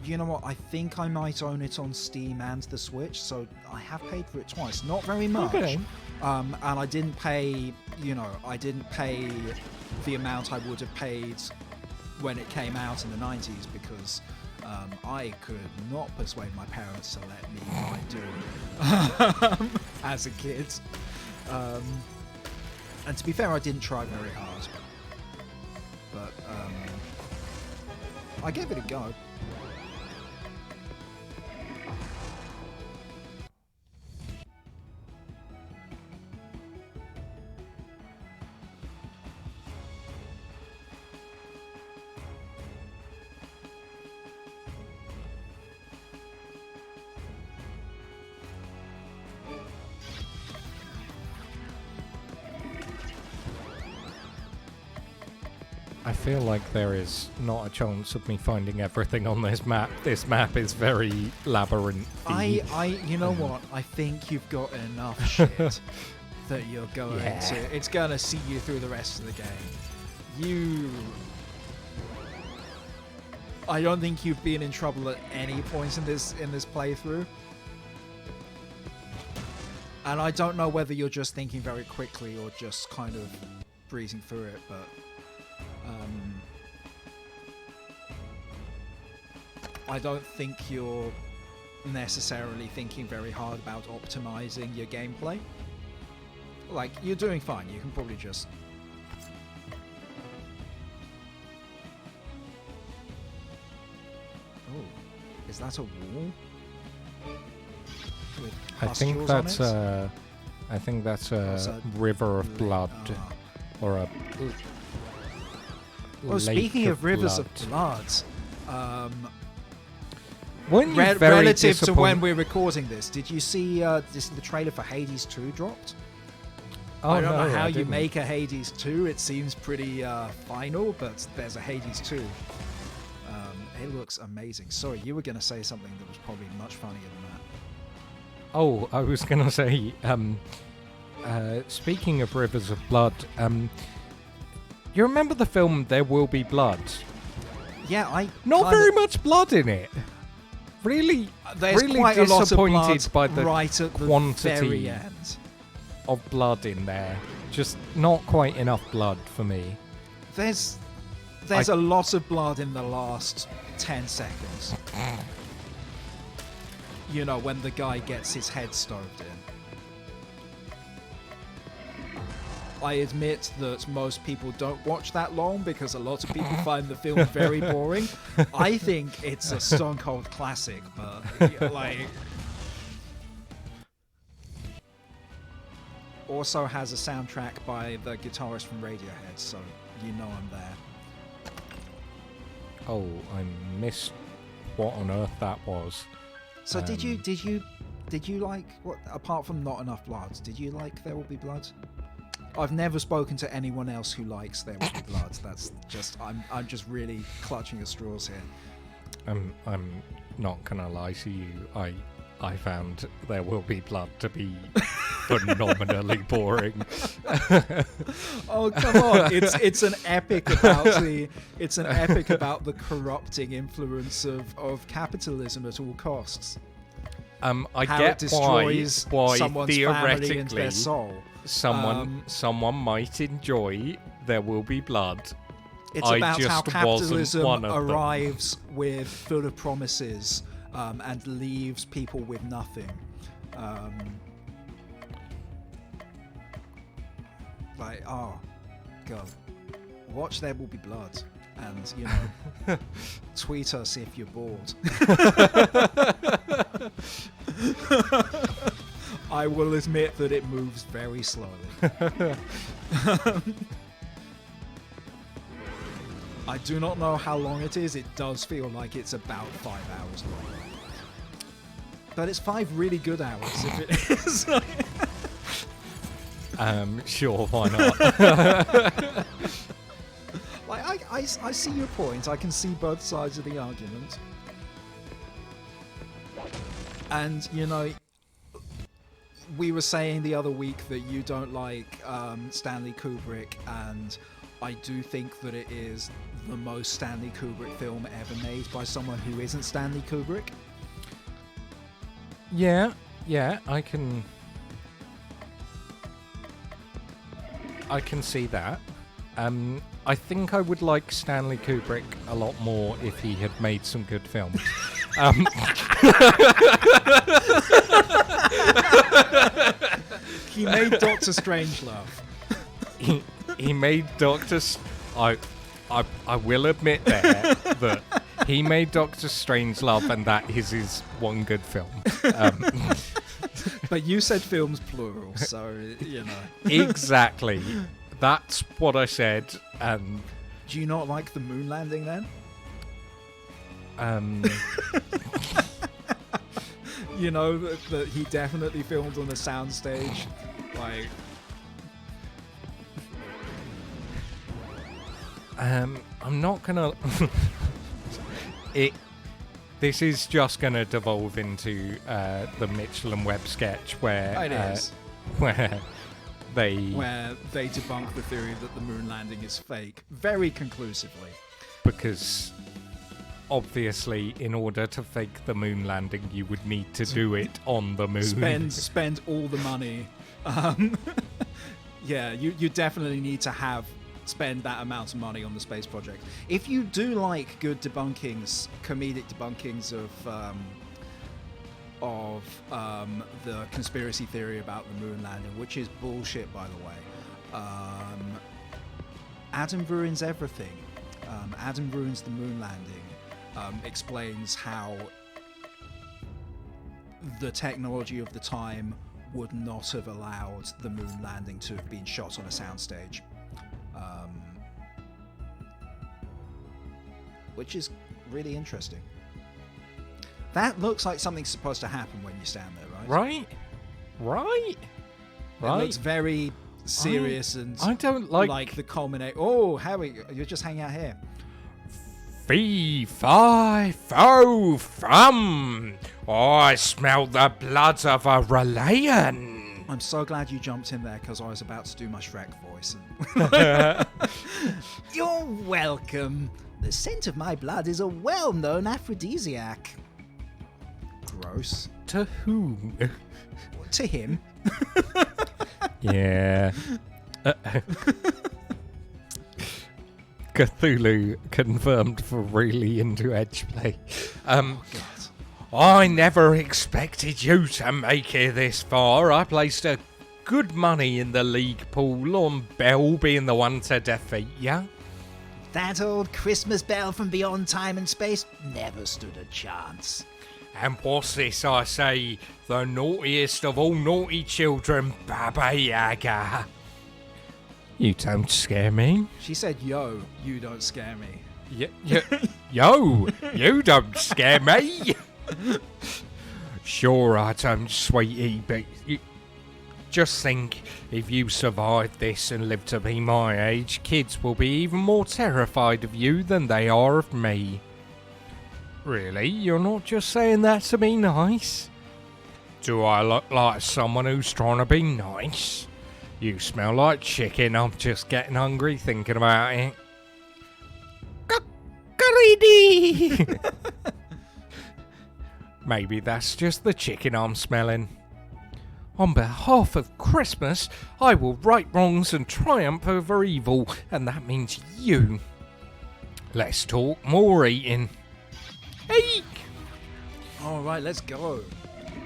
[SPEAKER 2] You know what, I think I might own it on Steam and the Switch, so I have paid for it twice. Not very much.
[SPEAKER 1] Okay.
[SPEAKER 2] And I didn't pay, I didn't pay the amount I would have paid when it came out in the 90s because I could not persuade my parents to let me buy Doom as a kid. And to be fair, I didn't try very hard. But I gave it a go.
[SPEAKER 1] I feel like there is not a chance of me finding everything on this map. This map is very labyrinthy.
[SPEAKER 2] You know what? I think you've got enough shit that you're going to. It's going to see you through the rest of the game. I don't think you've been in trouble at any point in this playthrough. And I don't know whether you're just thinking very quickly or just kind of breezing through it, but I don't think you're necessarily thinking very hard about optimizing your gameplay. Like, you're doing fine. You can probably just... Oh, is that a wall? With
[SPEAKER 1] I think
[SPEAKER 2] pustules on
[SPEAKER 1] that's
[SPEAKER 2] it?
[SPEAKER 1] I think that's a
[SPEAKER 2] Is that
[SPEAKER 1] river of blood, or a.
[SPEAKER 2] Well, speaking
[SPEAKER 1] lake
[SPEAKER 2] of rivers
[SPEAKER 1] blood.
[SPEAKER 2] of blood,
[SPEAKER 1] Weren't you very
[SPEAKER 2] relative to
[SPEAKER 1] disappoint-
[SPEAKER 2] when we're recording this, did you see the trailer for Hades 2 dropped?
[SPEAKER 1] Oh,
[SPEAKER 2] I don't know
[SPEAKER 1] no,
[SPEAKER 2] how
[SPEAKER 1] I
[SPEAKER 2] you
[SPEAKER 1] didn't.
[SPEAKER 2] make a Hades 2. It seems pretty final, but there's a Hades 2. It looks amazing. Sorry, you were going to say something that was probably much funnier than that.
[SPEAKER 1] Oh, I was gonna say. Speaking of rivers of blood, you remember the film There Will Be Blood?
[SPEAKER 2] Yeah,
[SPEAKER 1] Not very much blood in it. Really,
[SPEAKER 2] There's
[SPEAKER 1] really
[SPEAKER 2] quite a lot of
[SPEAKER 1] disappointed
[SPEAKER 2] blood
[SPEAKER 1] by the
[SPEAKER 2] right at the
[SPEAKER 1] quantity
[SPEAKER 2] very end.
[SPEAKER 1] of blood in there. Just not quite enough blood for me.
[SPEAKER 2] There's a lot of blood in the last 10 seconds. You know, when the guy gets his head stoved in. I admit that most people don't watch that long because a lot of people find the film very boring. I think it's a stone cold classic, but like... Also has a soundtrack by the guitarist from Radiohead, so you know I'm there.
[SPEAKER 1] Oh, I missed what on earth that was.
[SPEAKER 2] So did you like, what, apart from Not Enough Blood, did you like There Will Be Blood? I've never spoken to anyone else who likes There Will Be Blood. That's just, I'm just really clutching at straws here.
[SPEAKER 1] I'm not gonna lie to you. I found There Will Be Blood to be phenomenally boring.
[SPEAKER 2] Oh, come on! It's an epic about the corrupting influence of capitalism at all costs.
[SPEAKER 1] I
[SPEAKER 2] How
[SPEAKER 1] get
[SPEAKER 2] it destroys
[SPEAKER 1] why
[SPEAKER 2] someone's family and
[SPEAKER 1] theoretically
[SPEAKER 2] their soul.
[SPEAKER 1] someone might enjoy There Will Be Blood.
[SPEAKER 2] It's
[SPEAKER 1] I
[SPEAKER 2] about
[SPEAKER 1] just
[SPEAKER 2] how
[SPEAKER 1] wasn't
[SPEAKER 2] capitalism
[SPEAKER 1] one of them.
[SPEAKER 2] arrives with full of promises and leaves people with nothing. Like, oh, God. Watch There Will Be Blood. And, tweet us if you're bored. I will admit that it moves very slowly. I do not know how long it is. It does feel like it's about 5 hours long. But it's 5 really good hours if it is.
[SPEAKER 1] Sure, why not?
[SPEAKER 2] Like, I see your point. I can see both sides of the argument. And, you know, we were saying the other week that you don't like Stanley Kubrick, and I do think that it is the most Stanley Kubrick film ever made by someone who isn't Stanley Kubrick.
[SPEAKER 1] Yeah, I can see that. I think I would like Stanley Kubrick a lot more if he had made some good films.
[SPEAKER 2] He made Doctor Strangelove.
[SPEAKER 1] He made I will admit there that he made Doctor Strangelove, and that is his one good film.
[SPEAKER 2] But you said films plural, so, you know.
[SPEAKER 1] Exactly. That's what I said.
[SPEAKER 2] Do you not like the moon landing then? You know, that he definitely filmed on a soundstage. Like...
[SPEAKER 1] I'm not gonna... This is just gonna devolve into the Mitchell and Webb sketch where...
[SPEAKER 2] It is.
[SPEAKER 1] Where they
[SPEAKER 2] debunk the theory that the moon landing is fake very conclusively.
[SPEAKER 1] Because obviously, in order to fake the moon landing, you would need to do it on the moon.
[SPEAKER 2] Spend all the money. Yeah, you definitely need to spend that amount of money on the space project. If you do like good debunkings, comedic debunkings of the conspiracy theory about the moon landing, which is bullshit, by the way. Adam Ruins Everything. Adam Ruins the Moon Landing explains how the technology of the time would not have allowed the moon landing to have been shot on a soundstage. Which is really interesting. That looks like something's supposed to happen when you stand there, right?
[SPEAKER 1] Right.
[SPEAKER 2] It looks very serious and
[SPEAKER 1] I don't like
[SPEAKER 2] the culminate. Oh, Harry, you're just hanging out here.
[SPEAKER 1] Fee, fi, fo, fum. I smell the blood of a Relayan.
[SPEAKER 2] I'm so glad you jumped in there because I was about to do my Shrek voice.
[SPEAKER 3] You're welcome. The scent of my blood is a well-known aphrodisiac.
[SPEAKER 2] Gross.
[SPEAKER 1] To whom?
[SPEAKER 2] To him.
[SPEAKER 1] Yeah. Cthulhu confirmed for really into Edgeplay.
[SPEAKER 2] Oh, God.
[SPEAKER 1] I never expected you to make it this far. I placed a good money in the league pool on Bell being the one to defeat you.
[SPEAKER 3] That old Christmas bell from beyond time and space never stood a chance.
[SPEAKER 1] And what's this I say? The naughtiest of all naughty children, Baba Yaga. You don't scare me.
[SPEAKER 2] She said, yo, you don't scare me.
[SPEAKER 1] Yo, you don't scare me. Sure I don't, sweetie, but just think, if you survive this and live to be my age, kids will be even more terrified of you than they are of me. Really? You're not just saying that to be nice? Do I look like someone who's trying to be nice? You smell like chicken. I'm just getting hungry thinking about it. Greedy! Maybe that's just the chicken I'm smelling. On behalf of Christmas, I will right wrongs and triumph over evil, and that means you. Let's talk more eating. Eek!
[SPEAKER 2] Alright, let's go.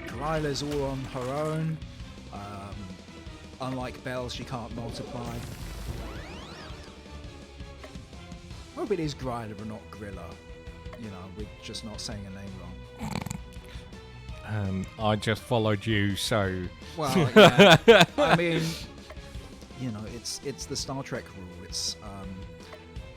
[SPEAKER 2] Gryla's all on her own. Unlike Belle, she can't multiply. Hope it is Gryla but not Grilla. You know, we're just not saying her name wrong.
[SPEAKER 1] I just followed you, so...
[SPEAKER 2] Well, yeah. I mean, it's the Star Trek rule. It's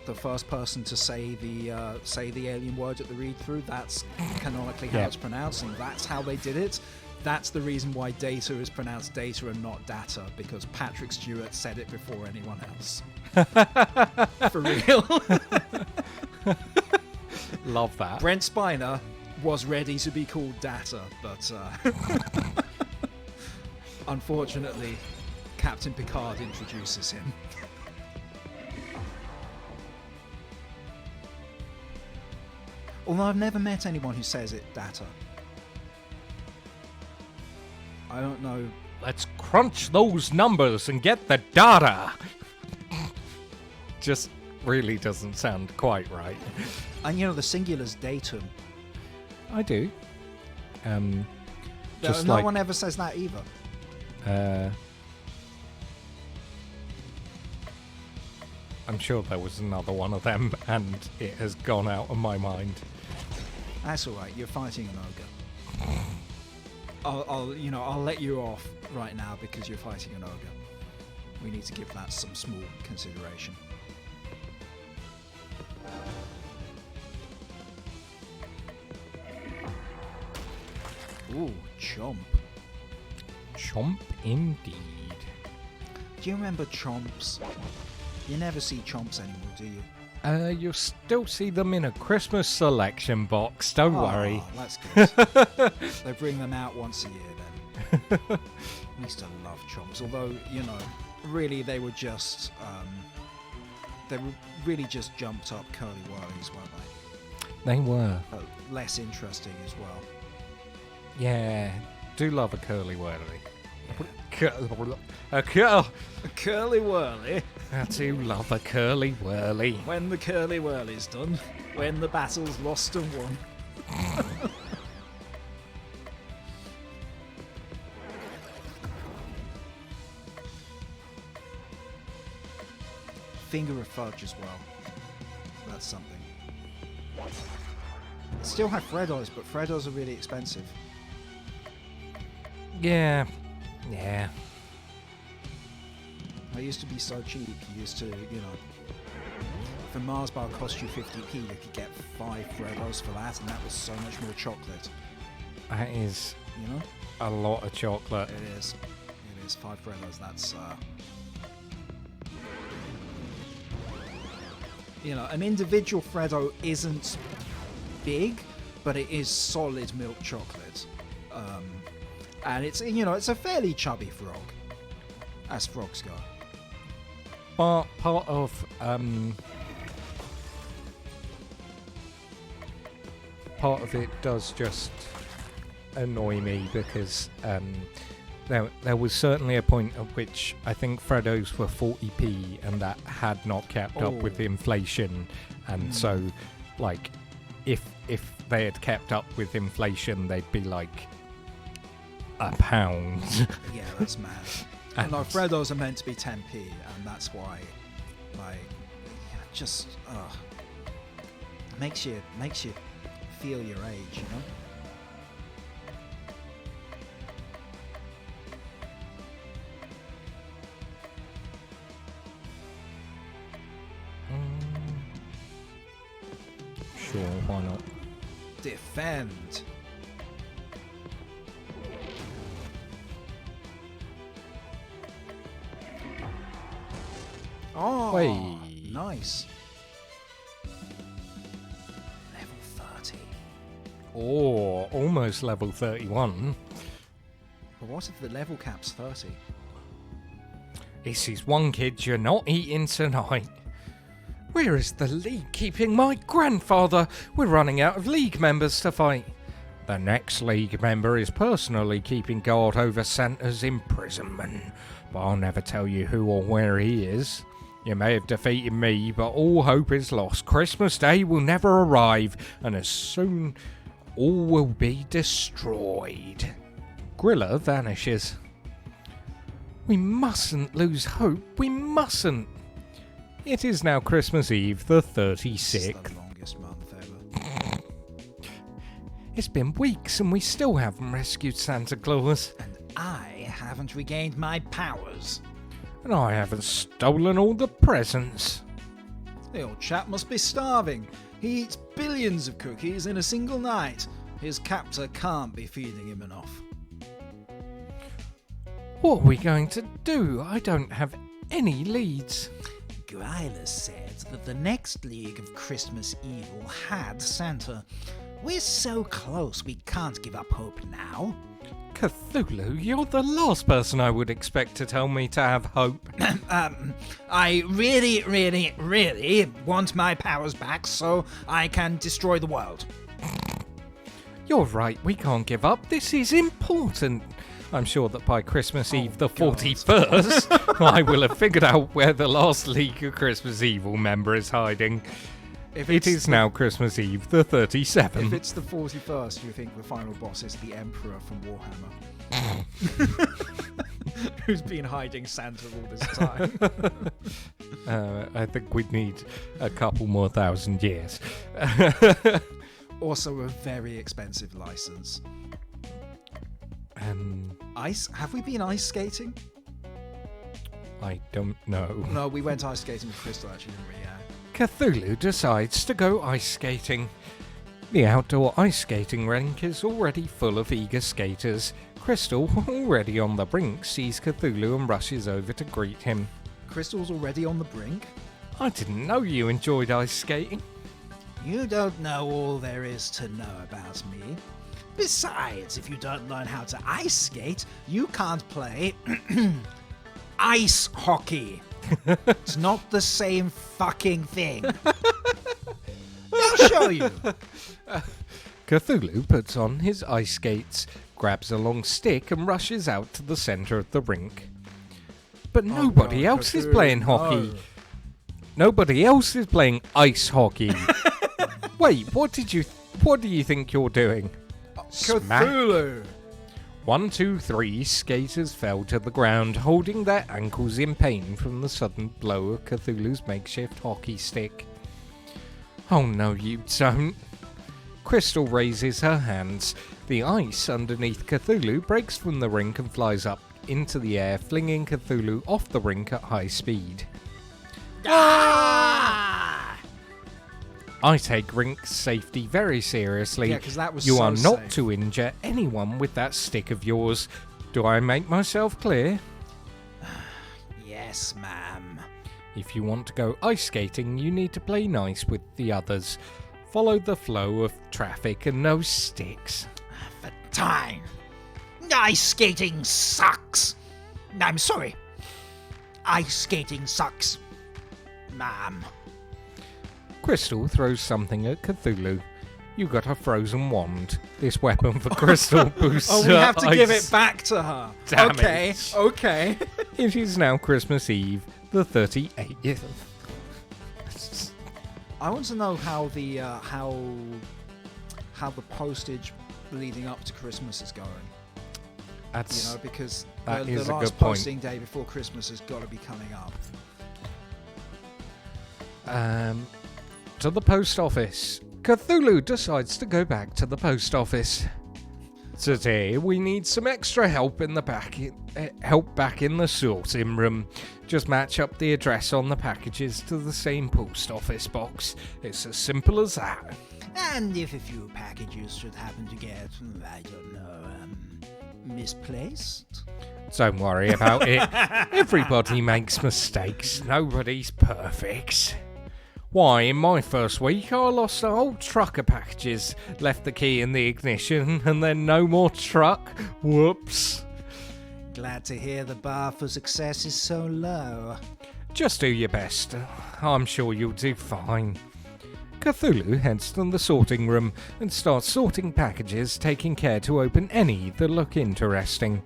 [SPEAKER 2] the first person to say the alien word at the read-through. That's canonically how it's pronounced, and that's how they did it. That's the reason why data is pronounced data and not data, because Patrick Stewart said it before anyone else. For real.
[SPEAKER 1] Love that.
[SPEAKER 2] Brent Spiner was ready to be called Data, but unfortunately, Captain Picard introduces him. Although I've never met anyone who says it Data. I don't know.
[SPEAKER 1] Let's crunch those numbers and get the data. Just really doesn't sound quite right.
[SPEAKER 2] And the singular's datum.
[SPEAKER 1] I do. Just
[SPEAKER 2] No one ever says that either.
[SPEAKER 1] I'm sure there was another one of them, and it has gone out of my mind.
[SPEAKER 2] That's all right. You're fighting an ogre. I'll let you off right now because you're fighting an ogre. We need to give that some small consideration. Ooh, chomp.
[SPEAKER 1] Chomp indeed.
[SPEAKER 2] Do you remember chomps? You never see chomps anymore, do you?
[SPEAKER 1] You'll still see them in a Christmas selection box, don't worry.
[SPEAKER 2] That's good. They bring them out once a year then. I used to love chomps, although, really they were just jumped up curly whirlies, weren't they?
[SPEAKER 1] They were.
[SPEAKER 2] Less interesting as well.
[SPEAKER 1] Yeah, do love a curly whirly.
[SPEAKER 2] A curly whirly.
[SPEAKER 1] I do love a curly whirly.
[SPEAKER 2] When the curly whirly's done, when the battle's lost and won. Finger of fudge as well. That's something. Still have Freddos, but Freddos are really expensive.
[SPEAKER 1] Yeah.
[SPEAKER 2] They used to be so cheap. You used to, if a Mars bar cost you 50p, you could get 5 Freddos for that, and that was so much more chocolate.
[SPEAKER 1] That is a lot of chocolate.
[SPEAKER 2] It is. 5 Freddos. That's an individual Freddo isn't big, but it is solid milk chocolate. And it's it's a fairly chubby frog, as frogs go.
[SPEAKER 1] But part of it does just annoy me because there was certainly a point at which I think Freddos were 40p, and that had not kept up with inflation, and so like if they had kept up with inflation, they'd be like £1.
[SPEAKER 2] Yeah, that's mad. And no, Freddos are meant to be 10p, and that's why, just makes you feel your age,
[SPEAKER 1] Sure, why not?
[SPEAKER 2] Defend. Oh,
[SPEAKER 1] Wait.
[SPEAKER 2] Nice. Level 30.
[SPEAKER 1] Oh, almost level 31.
[SPEAKER 2] But what if the level cap's 30?
[SPEAKER 1] This is one kid you're not eating tonight. Where is the league keeping my grandfather? We're running out of league members to fight. The next league member is personally keeping guard over Santa's imprisonment, but I'll never tell you who or where he is. You may have defeated me, but all hope is lost. Christmas Day will never arrive, and as soon all will be destroyed. Grilla vanishes. We mustn't lose hope. We mustn't. It is now Christmas Eve, the 36th.
[SPEAKER 2] This is the longest month ever.
[SPEAKER 1] It's been weeks and we still haven't rescued Santa Claus.
[SPEAKER 2] And I haven't regained my powers.
[SPEAKER 1] And I haven't stolen all the presents.
[SPEAKER 2] The old chap must be starving. He eats billions of cookies in a single night. His captor can't be feeding him enough.
[SPEAKER 1] What are we going to do? I don't have any leads.
[SPEAKER 3] Gryla said that the next League of Christmas Evil had Santa. We're so close we can't give up hope now.
[SPEAKER 1] Cthulhu, you're the last person I would expect to tell me to have hope.
[SPEAKER 2] I really, really, really want my powers back so I can destroy the world.
[SPEAKER 1] You're right, we can't give up. This is important. I'm sure that by Christmas Eve the 41st, I will have figured out where the last League of Christmas Evil member is hiding. It is now Christmas Eve the 37th.
[SPEAKER 2] If it's the 41st, you think the final boss is the Emperor from Warhammer? Who's been hiding Santa all this time?
[SPEAKER 1] I think we'd need a couple more thousand years.
[SPEAKER 2] Also a very expensive license. Ice? Have we been ice skating?
[SPEAKER 1] I don't know.
[SPEAKER 2] No, we went ice skating with Crystal actually, didn't we? Yeah.
[SPEAKER 1] Cthulhu decides to go ice skating. The outdoor ice skating rink is already full of eager skaters. Crystal, already on the brink, sees Cthulhu and rushes over to greet him.
[SPEAKER 2] Crystal's already on the brink?
[SPEAKER 1] I didn't know you enjoyed ice skating.
[SPEAKER 3] You don't know all there is to know about me. Besides, if you don't learn how to ice skate, you can't play ice hockey. It's not the same fucking thing. I'll show you.
[SPEAKER 1] Cthulhu puts on his ice skates, grabs a long stick and rushes out to the centre of the rink. But nobody else is playing hockey.
[SPEAKER 2] No.
[SPEAKER 1] Nobody else is playing ice hockey. Wait, what do you think you're doing? Smack.
[SPEAKER 2] Cthulhu!
[SPEAKER 1] 1, 2, 3 skaters fell to the ground, holding their ankles in pain from the sudden blow of Cthulhu's makeshift hockey stick. Oh no, you don't. Crystal raises her hands. The ice underneath Cthulhu breaks from the rink and flies up into the air, flinging Cthulhu off the rink at high speed.
[SPEAKER 3] Ah!
[SPEAKER 1] I take rink safety very seriously.
[SPEAKER 2] Yeah, 'cause that was
[SPEAKER 1] You
[SPEAKER 2] so
[SPEAKER 1] are not
[SPEAKER 2] safe.
[SPEAKER 1] to injure anyone with that stick of yours. Do I make myself clear?
[SPEAKER 3] Yes, ma'am.
[SPEAKER 1] If you want to go ice skating, you need to play nice with the others. Follow the flow of traffic and no sticks.
[SPEAKER 3] For time. Ice skating sucks. I'm sorry. Ice skating sucks. Ma'am.
[SPEAKER 1] Crystal throws something at Cthulhu. You got a frozen wand. This weapon for Crystal boosts
[SPEAKER 2] Oh, we
[SPEAKER 1] her
[SPEAKER 2] have to give
[SPEAKER 1] ice
[SPEAKER 2] it back to her.
[SPEAKER 1] damage.
[SPEAKER 2] Okay.
[SPEAKER 1] It is now Christmas Eve, the 38th.
[SPEAKER 2] I want to know how the postage leading up to Christmas is going.
[SPEAKER 1] That's
[SPEAKER 2] You know, because
[SPEAKER 1] that
[SPEAKER 2] the
[SPEAKER 1] is a
[SPEAKER 2] last
[SPEAKER 1] good point.
[SPEAKER 2] posting day before Christmas has got to be coming up.
[SPEAKER 1] To the post office. Cthulhu decides to go back to the post office. Today we need some extra help in the back in the sorting room. Just match up the address on the packages to the same post office box. It's as simple as that.
[SPEAKER 3] And if a few packages should happen to get, I don't know, misplaced?
[SPEAKER 1] Don't worry about it. Everybody makes mistakes. Nobody's perfect. Why, in my first week, I lost a whole truck of packages, left the key in the ignition, and then no more truck. Whoops.
[SPEAKER 3] Glad to hear the bar for success is so low.
[SPEAKER 1] Just do your best. I'm sure you'll do fine. Cthulhu heads to the sorting room and starts sorting packages, taking care to open any that look interesting.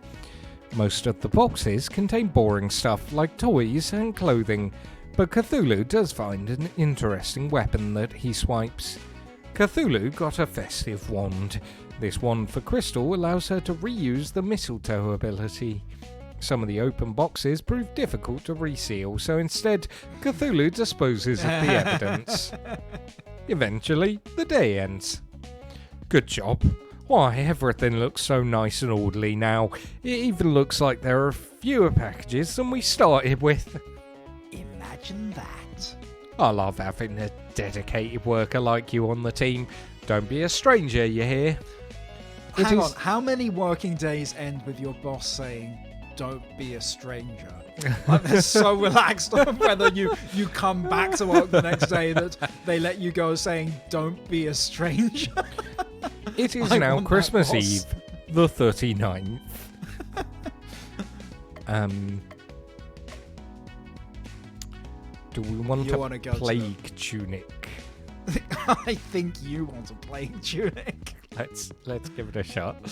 [SPEAKER 1] Most of the boxes contain boring stuff like toys and clothing, but Cthulhu does find an interesting weapon that he swipes. Cthulhu got a festive wand. This wand for Crystal allows her to reuse the mistletoe ability. Some of the open boxes prove difficult to reseal, so instead, Cthulhu disposes of the evidence. Eventually, the day ends. Good job. Why, everything looks so nice and orderly now. It even looks like there are fewer packages than we started with.
[SPEAKER 3] Imagine that.
[SPEAKER 1] I love having a dedicated worker like you on the team. Don't be a stranger, you hear?
[SPEAKER 2] Hang on, how many working days end with your boss saying, "Don't be a stranger"? I'm so relaxed on whether you come back to work the next day that they let you go saying, "Don't be a stranger."
[SPEAKER 1] It is
[SPEAKER 2] I
[SPEAKER 1] now
[SPEAKER 2] want that
[SPEAKER 1] Christmas
[SPEAKER 2] boss.
[SPEAKER 1] Eve, the 39th. Do we want
[SPEAKER 2] You
[SPEAKER 1] a
[SPEAKER 2] wanna go to
[SPEAKER 1] plague tunic?
[SPEAKER 2] I think you want a plague tunic.
[SPEAKER 1] Let's give it a shot.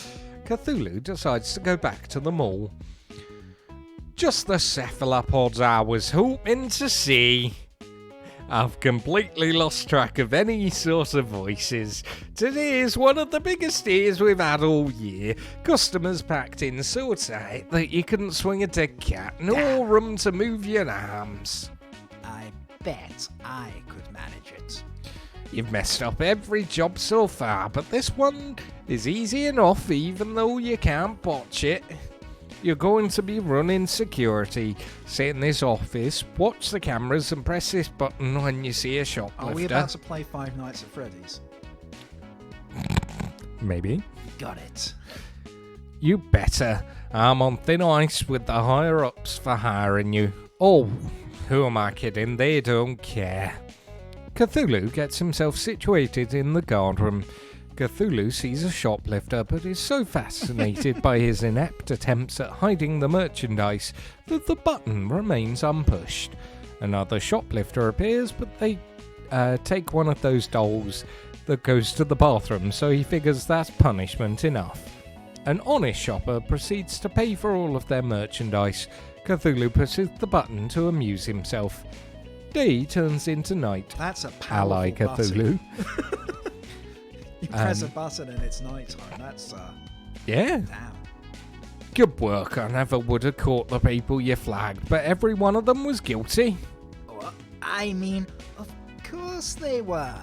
[SPEAKER 1] Cthulhu decides to go back to the mall. Just the cephalopods I was hoping to see. I've completely lost track of any sort of voices. Today is one of the biggest days we've had all year. Customers packed in so tight that you couldn't swing a dead cat. No room to move your arms.
[SPEAKER 3] I bet I could manage it.
[SPEAKER 1] You've messed up every job so far, but this one is easy enough even though you can't botch it. You're going to be running security. Sit in this office, watch the cameras and press this button when you see a shoplifter.
[SPEAKER 2] Are we about to play Five Nights at Freddy's?
[SPEAKER 1] Maybe.
[SPEAKER 3] Got it.
[SPEAKER 1] You better. I'm on thin ice with the higher-ups for hiring you. Oh, who am I kidding? They don't care. Cthulhu gets himself situated in the guardroom. Cthulhu sees a shoplifter but is so fascinated by his inept attempts at hiding the merchandise that the button remains unpushed. Another shoplifter appears, but they take one of those dolls that goes to the bathroom, so he figures that's punishment enough. An honest shopper proceeds to pay for all of their merchandise. Cthulhu pushes the button to amuse himself. Day turns into night.
[SPEAKER 2] That's a powerful
[SPEAKER 1] Ally
[SPEAKER 2] button.
[SPEAKER 1] Cthulhu.
[SPEAKER 2] You press a button and it's nighttime. That's
[SPEAKER 1] Yeah.
[SPEAKER 2] damn.
[SPEAKER 1] Good work. I never would have caught the people you flagged, but every one of them was guilty.
[SPEAKER 3] Well, I mean, of course they were.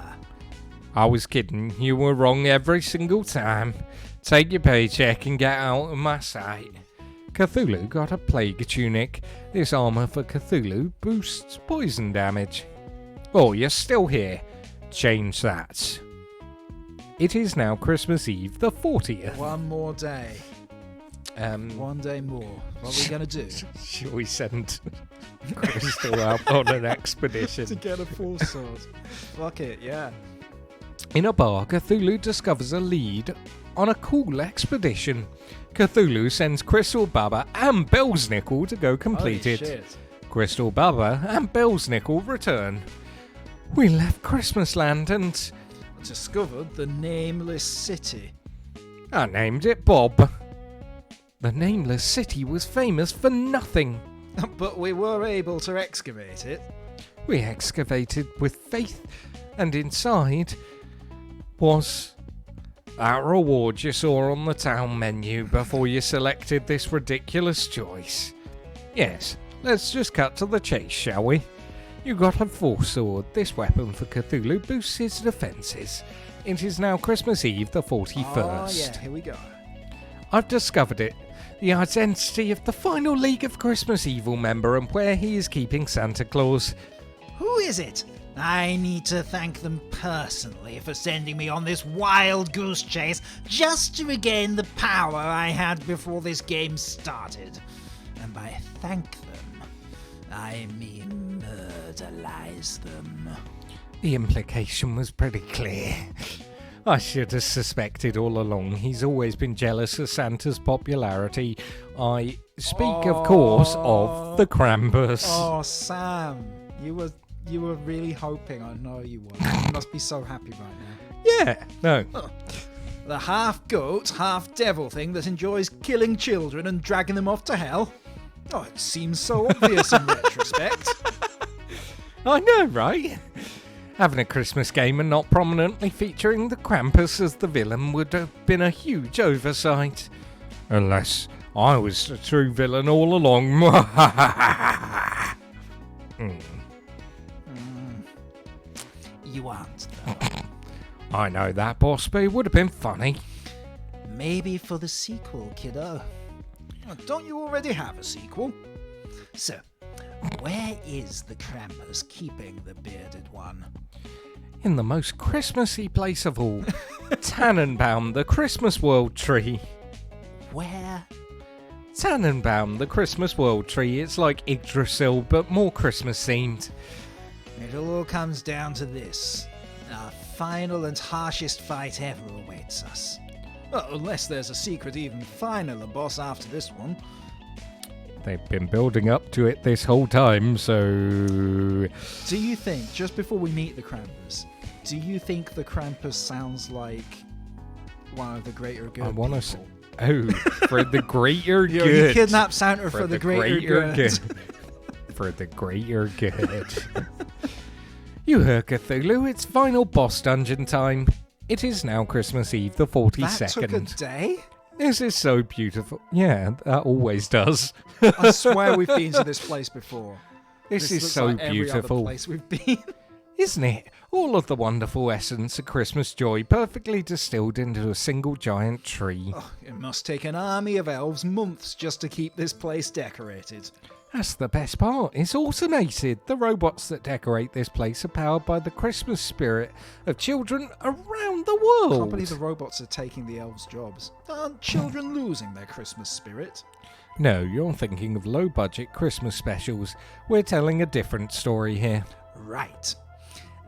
[SPEAKER 1] I was kidding. You were wrong every single time. Take your paycheck and get out of my sight. Cthulhu got a plague tunic. This armor for Cthulhu boosts poison damage. Oh, you're still here. Change that. It is now Christmas Eve, the 40th.
[SPEAKER 2] One more day. One day more. What are we gonna do?
[SPEAKER 1] Shall we send Crystal out on an expedition?
[SPEAKER 2] To get a full sword. Fuck it, yeah.
[SPEAKER 1] In a bar, Cthulhu discovers a lead on a cool expedition. Cthulhu sends Crystal Baba and Bellsnickel to go complete
[SPEAKER 2] Holy
[SPEAKER 1] it.
[SPEAKER 2] shit.
[SPEAKER 1] Crystal Baba and Bellsnickel return. We left Christmasland and
[SPEAKER 2] Discovered the nameless city.
[SPEAKER 1] I named it Bob. The nameless city was famous for nothing.
[SPEAKER 2] But we were able to excavate it.
[SPEAKER 1] We excavated with faith, and inside was that reward you saw on the town menu before you selected this ridiculous choice. Yes, let's just cut to the chase, shall we? You got a force sword. This weapon for Cthulhu boosts his defences. It is now Christmas Eve, the 41st.
[SPEAKER 2] Oh yeah, here we go.
[SPEAKER 1] I've discovered it. The identity of the final League of Christmas Evil member and where he is keeping Santa Claus.
[SPEAKER 3] Who is it? I need to thank them personally for sending me on this wild goose chase just to regain the power I had before this game started. And by thank them, I mean murderize them.
[SPEAKER 1] The implication was pretty clear. I should have suspected all along. He's always been jealous of Santa's popularity. I speak, of course, of the Krampus.
[SPEAKER 2] Oh, Sam, you were really hoping. I know you were. You must be so happy right now.
[SPEAKER 1] Yeah, no.
[SPEAKER 2] The half goat, half devil thing that enjoys killing children and dragging them off to hell. Oh, it seems so obvious in retrospect.
[SPEAKER 1] I know, right? Having a Christmas game and not prominently featuring the Krampus as the villain would have been a huge oversight. Unless I was the true villain all along.
[SPEAKER 3] You aren't, though.
[SPEAKER 1] I know that, boss, but it would have been funny.
[SPEAKER 3] Maybe for the sequel, kiddo.
[SPEAKER 2] Don't you already have a sequel?
[SPEAKER 3] So, where is the Krampus keeping the bearded one?
[SPEAKER 1] In the most Christmassy place of all, Tannenbaum, the Christmas World Tree.
[SPEAKER 3] Where?
[SPEAKER 1] Tannenbaum, the Christmas World Tree. It's like Yggdrasil, but more Christmas themed.
[SPEAKER 3] It all comes down to this. Our final and harshest fight ever awaits us.
[SPEAKER 2] Well, unless there's a secret even finer boss after this one.
[SPEAKER 1] They've been building up to it this whole time, so...
[SPEAKER 2] Do you think, just before we meet the Krampus, do you think the Krampus sounds like one of the greater good
[SPEAKER 1] I want to
[SPEAKER 2] people?
[SPEAKER 1] Oh, for the greater
[SPEAKER 2] You
[SPEAKER 1] good.
[SPEAKER 2] kidnap Santa for the greater good.
[SPEAKER 1] For the greater good. You heard Cthulhu, it's final boss dungeon time. It is now Christmas Eve, the 42nd.
[SPEAKER 2] That took a day?
[SPEAKER 1] This is so beautiful. Yeah, that always does.
[SPEAKER 2] I swear we've been to this place before.
[SPEAKER 1] This is
[SPEAKER 2] looks
[SPEAKER 1] so
[SPEAKER 2] like every other
[SPEAKER 1] beautiful.
[SPEAKER 2] place we've been.
[SPEAKER 1] Isn't it? All of the wonderful essence of Christmas joy perfectly distilled into a single giant tree.
[SPEAKER 2] Oh, it must take an army of elves months just to keep this place decorated.
[SPEAKER 1] That's the best part. It's automated. The robots that decorate this place are powered by the Christmas spirit of children around the
[SPEAKER 2] I
[SPEAKER 1] world.
[SPEAKER 2] can't believe the robots are taking the elves' jobs. Aren't children losing their Christmas spirit?
[SPEAKER 1] No, you're thinking of low-budget Christmas specials. We're telling a different story here.
[SPEAKER 3] Right.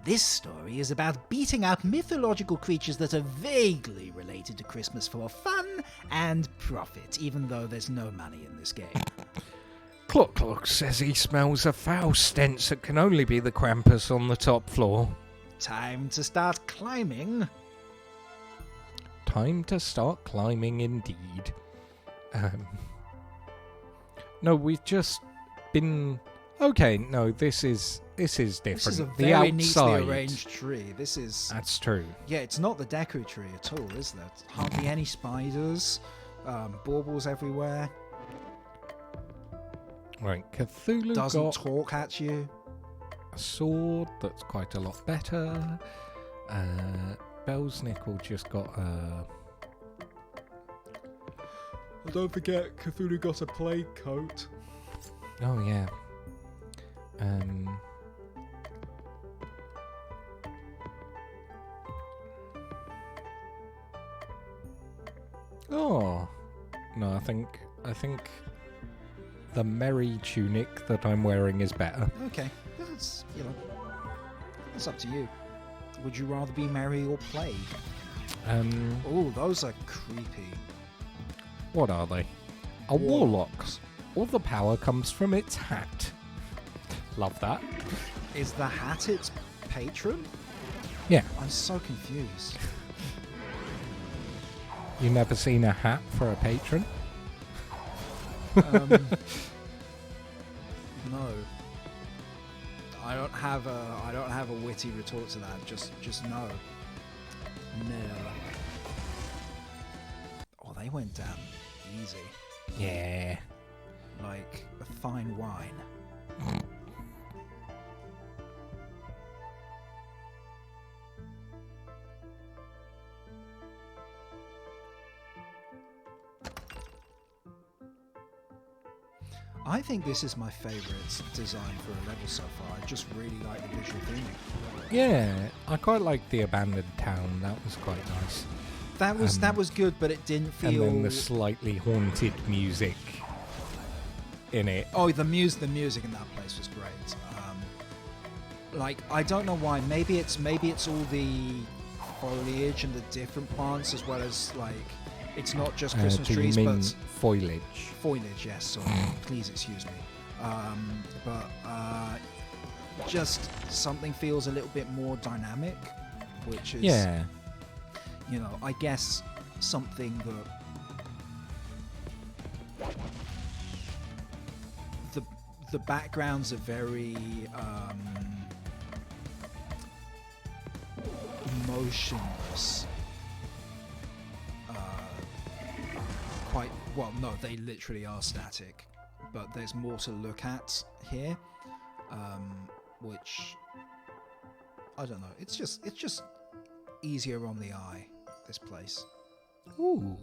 [SPEAKER 3] This story is about beating out mythological creatures that are vaguely related to Christmas for fun and profit, even though there's no money in this game.
[SPEAKER 1] Clock Clock says he smells a foul stench that can only be the Krampus on the top floor.
[SPEAKER 3] Time to start climbing.
[SPEAKER 1] Time to start climbing indeed. No, we've just been... Okay, no, this is different.
[SPEAKER 2] This is a
[SPEAKER 1] The
[SPEAKER 2] very
[SPEAKER 1] outside.
[SPEAKER 2] neatly arranged tree. This is...
[SPEAKER 1] That's true.
[SPEAKER 2] Yeah, it's not the Deku tree at all, is there? Hardly any spiders. Baubles everywhere.
[SPEAKER 1] Right, Cthulhu
[SPEAKER 2] Doesn't
[SPEAKER 1] got
[SPEAKER 2] talk at you.
[SPEAKER 1] a sword that's quite a lot better. Belsnickel just got a...
[SPEAKER 2] Don't forget, Cthulhu got a plague coat.
[SPEAKER 1] Oh, yeah. Oh. No, I think the merry tunic that I'm wearing is better.
[SPEAKER 2] Okay, that's, it's up to you. Would you rather be merry or plague? Oh, those are creepy.
[SPEAKER 1] What are they? A warlock. All the power comes from its hat. Love that.
[SPEAKER 2] Is the hat its patron?
[SPEAKER 1] Yeah.
[SPEAKER 2] I'm so confused.
[SPEAKER 1] You never seen a hat for a patron?
[SPEAKER 2] No. I don't have a witty retort to that. Just no. No. Oh, they went down easy.
[SPEAKER 1] Yeah.
[SPEAKER 2] Like a fine wine. I think this is my favourite design for a level so far. I just really like the visual theming.
[SPEAKER 1] Yeah, I quite like the abandoned town. That was quite nice.
[SPEAKER 2] That was good, but it didn't feel.
[SPEAKER 1] And then the slightly haunted music in it.
[SPEAKER 2] Oh, the music in that place was great. Like, I don't know why. Maybe it's all the foliage and the different plants, as well as like it's not just Christmas
[SPEAKER 1] Do you
[SPEAKER 2] trees,
[SPEAKER 1] mean
[SPEAKER 2] but
[SPEAKER 1] foliage?
[SPEAKER 2] foliage. Yes, so please excuse me. Just something feels a little bit more dynamic, which is
[SPEAKER 1] Yeah.
[SPEAKER 2] I guess something that the backgrounds are very motionless. Quite well, no, they literally are static, but there's more to look at here, which I don't know. It's just easier on the eye, this place.
[SPEAKER 1] Ooh.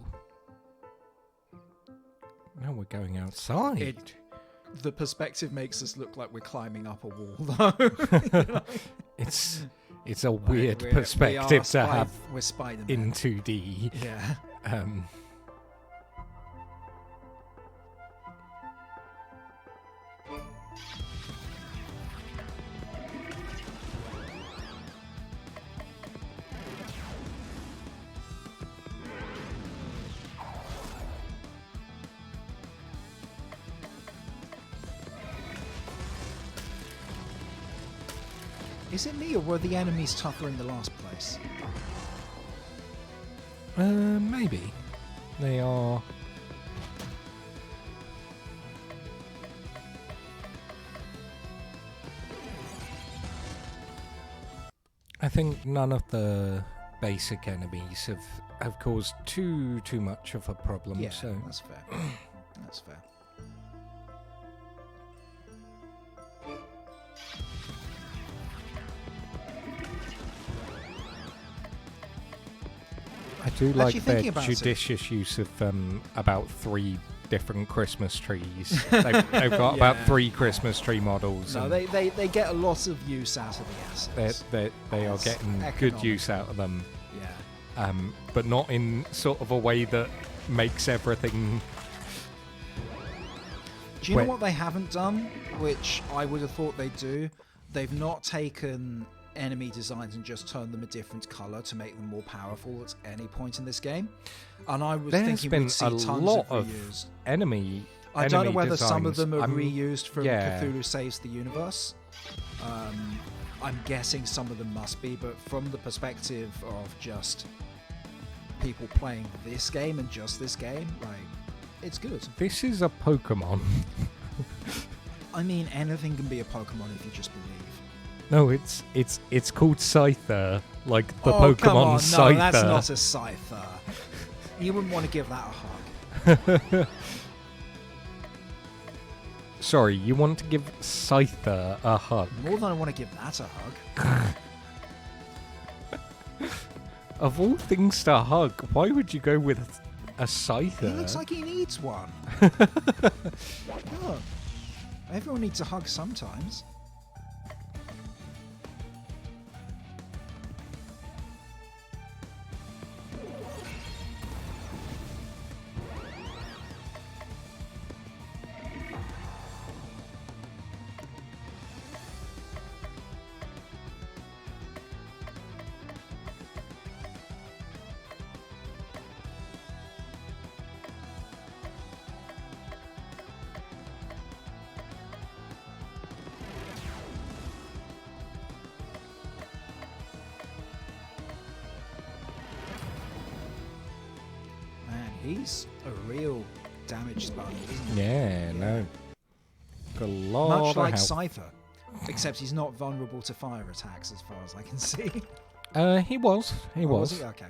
[SPEAKER 1] Now we're going outside.
[SPEAKER 2] The perspective makes us look like we're climbing up a wall, though.
[SPEAKER 1] It's a weird perspective to have
[SPEAKER 2] we're Spider-Man.
[SPEAKER 1] in 2D.
[SPEAKER 2] Yeah. Is it me, or were the enemies tougher in the last place?
[SPEAKER 1] Maybe. They are... I think none of the basic enemies have caused too much of a problem,
[SPEAKER 2] Yeah,
[SPEAKER 1] so...
[SPEAKER 2] that's fair. That's fair.
[SPEAKER 1] I do like
[SPEAKER 2] Actually,
[SPEAKER 1] their
[SPEAKER 2] thinking about it-
[SPEAKER 1] judicious use of about 3 different Christmas trees. They've got about
[SPEAKER 2] Yeah.
[SPEAKER 1] 3 Christmas tree models.
[SPEAKER 2] No,
[SPEAKER 1] and
[SPEAKER 2] they get a lot of use out of the assets.
[SPEAKER 1] they are
[SPEAKER 2] It's
[SPEAKER 1] getting good
[SPEAKER 2] economic.
[SPEAKER 1] use out of them,
[SPEAKER 2] Yeah.
[SPEAKER 1] but not in sort of a way that makes everything...
[SPEAKER 2] Do you know
[SPEAKER 1] Wait.
[SPEAKER 2] what they haven't done, which I would have thought they'd do? They've not taken enemy designs and just turned them a different color to make them more powerful at any point in this game. And I was
[SPEAKER 1] There's
[SPEAKER 2] thinking
[SPEAKER 1] been
[SPEAKER 2] we'd see
[SPEAKER 1] a
[SPEAKER 2] tons
[SPEAKER 1] lot
[SPEAKER 2] of
[SPEAKER 1] of
[SPEAKER 2] reused.
[SPEAKER 1] enemy
[SPEAKER 2] I don't know
[SPEAKER 1] enemy
[SPEAKER 2] whether some of
[SPEAKER 1] designs.
[SPEAKER 2] them are
[SPEAKER 1] I'm-
[SPEAKER 2] reused from
[SPEAKER 1] yeah.
[SPEAKER 2] Cthulhu Saves the Universe. I'm guessing some of them must be, but from the perspective of just people playing this game and just this game, like, it's good.
[SPEAKER 1] This is a Pokemon.
[SPEAKER 2] I mean, anything can be a Pokemon if you just believe.
[SPEAKER 1] No, it's called Scyther, like the
[SPEAKER 2] Oh, come
[SPEAKER 1] Pokemon
[SPEAKER 2] on.
[SPEAKER 1] Scyther.
[SPEAKER 2] No, that's not a Scyther. You wouldn't want to give that a hug.
[SPEAKER 1] Sorry, you want to give Scyther a hug?
[SPEAKER 2] More than I want to give that a hug.
[SPEAKER 1] Of all things to hug, why would you go with a Scyther?
[SPEAKER 2] He looks like he needs one. Look, everyone needs a hug sometimes. Man, he's a real damage sponge, isn't he?
[SPEAKER 1] Yeah, no. Got a lot
[SPEAKER 2] Much
[SPEAKER 1] of
[SPEAKER 2] like
[SPEAKER 1] health.
[SPEAKER 2] Cypher, except he's not vulnerable to fire attacks as far as I can see.
[SPEAKER 1] He was. He
[SPEAKER 2] Oh,
[SPEAKER 1] was.
[SPEAKER 2] he? Okay.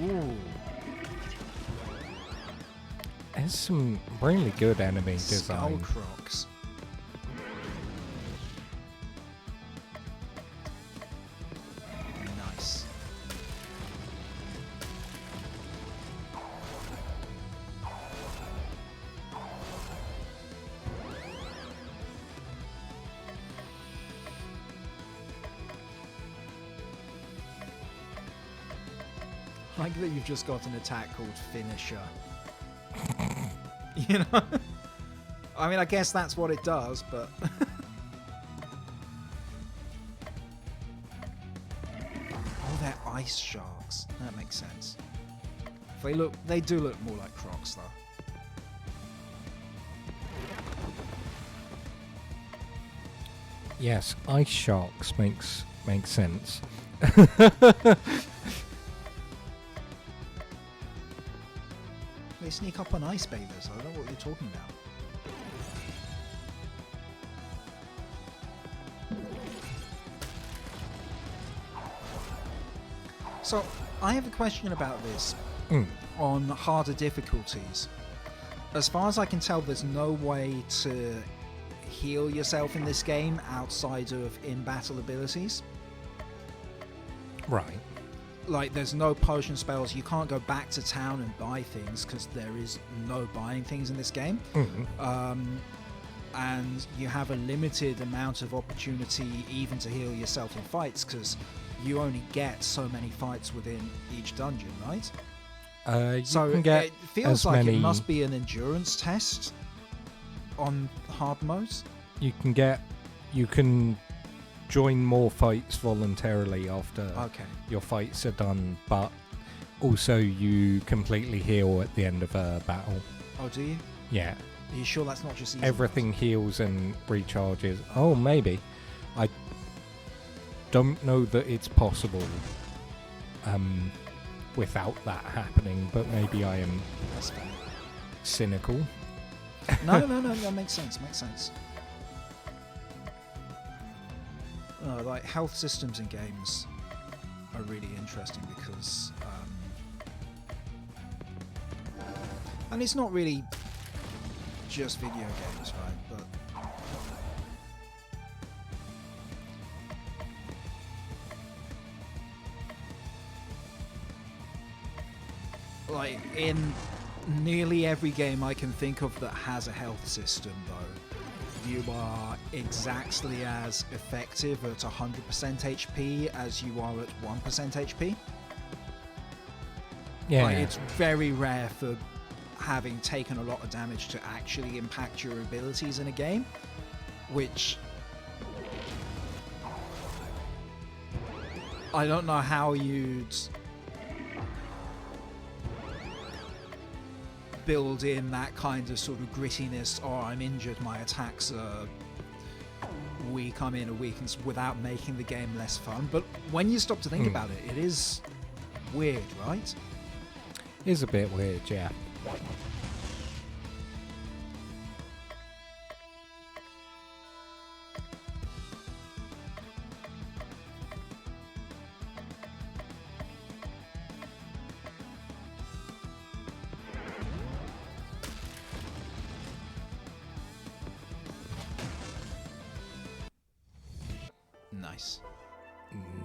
[SPEAKER 2] Ooh.
[SPEAKER 1] There's some really good enemy
[SPEAKER 2] Skull
[SPEAKER 1] design.
[SPEAKER 2] Crocs. Nice. I like that you've just got an attack called Finisher. You know? I mean, I guess that's what it does, but... Oh, they're ice sharks. That makes sense. They do look more like Crocs, though.
[SPEAKER 1] Yes, ice sharks makes sense.
[SPEAKER 2] They sneak up on ice bathers. I don't know what you're talking about. So, I have a question about this on harder difficulties. As far as I can tell, there's no way to heal yourself in this game outside of in-battle abilities.
[SPEAKER 1] Right.
[SPEAKER 2] Like, there's no potion spells. You can't go back to town and buy things because there is no buying things in this game. And you have a limited amount of opportunity even to heal yourself in fights because you only get so many fights within each dungeon, right?
[SPEAKER 1] You
[SPEAKER 2] So
[SPEAKER 1] can get
[SPEAKER 2] it feels
[SPEAKER 1] as
[SPEAKER 2] like
[SPEAKER 1] many,
[SPEAKER 2] it must be an endurance test on hard modes.
[SPEAKER 1] You can join more fights voluntarily after
[SPEAKER 2] Okay.
[SPEAKER 1] your fights are done, but also you completely heal at the end of a battle.
[SPEAKER 2] Oh, do you?
[SPEAKER 1] Yeah.
[SPEAKER 2] Are you sure that's not just easy
[SPEAKER 1] Everything heals and recharges. Oh, maybe. I don't know that it's possible without that happening, but maybe I am
[SPEAKER 2] That's fair.
[SPEAKER 1] cynical.
[SPEAKER 2] No, that makes sense. Like health systems in games are really interesting because, and it's not really just video games, right? But like in nearly every game I can think of that has a health system, though, you are exactly as effective at 100% HP as you are at 1% HP.
[SPEAKER 1] Yeah.
[SPEAKER 2] Like, it's very rare for having taken a lot of damage to actually impact your abilities in a game, which I don't know how you'd build in that kind of sort of grittiness. Oh, I'm injured, my attacks are weak, I'm in a weakness, without making the game less fun. But when you stop to think about it, it is weird, right?
[SPEAKER 1] Is a bit weird, yeah.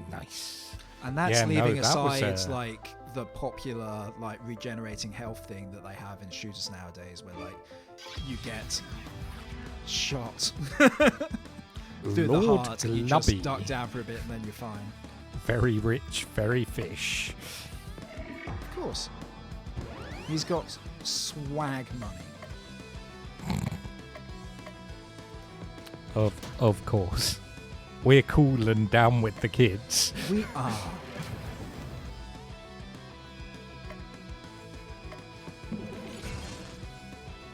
[SPEAKER 1] Nice.
[SPEAKER 2] And that's
[SPEAKER 1] Yeah, no,
[SPEAKER 2] leaving
[SPEAKER 1] that was,
[SPEAKER 2] aside like the popular like regenerating health thing that they have in shooters nowadays, where like you get shot through the
[SPEAKER 1] Lord
[SPEAKER 2] heart and you
[SPEAKER 1] Glubby.
[SPEAKER 2] just duck down for a bit and then you're fine.
[SPEAKER 1] Very rich, very fish.
[SPEAKER 2] Of course. He's got swag money.
[SPEAKER 1] Of course. We're cool and down with the kids.
[SPEAKER 2] We are.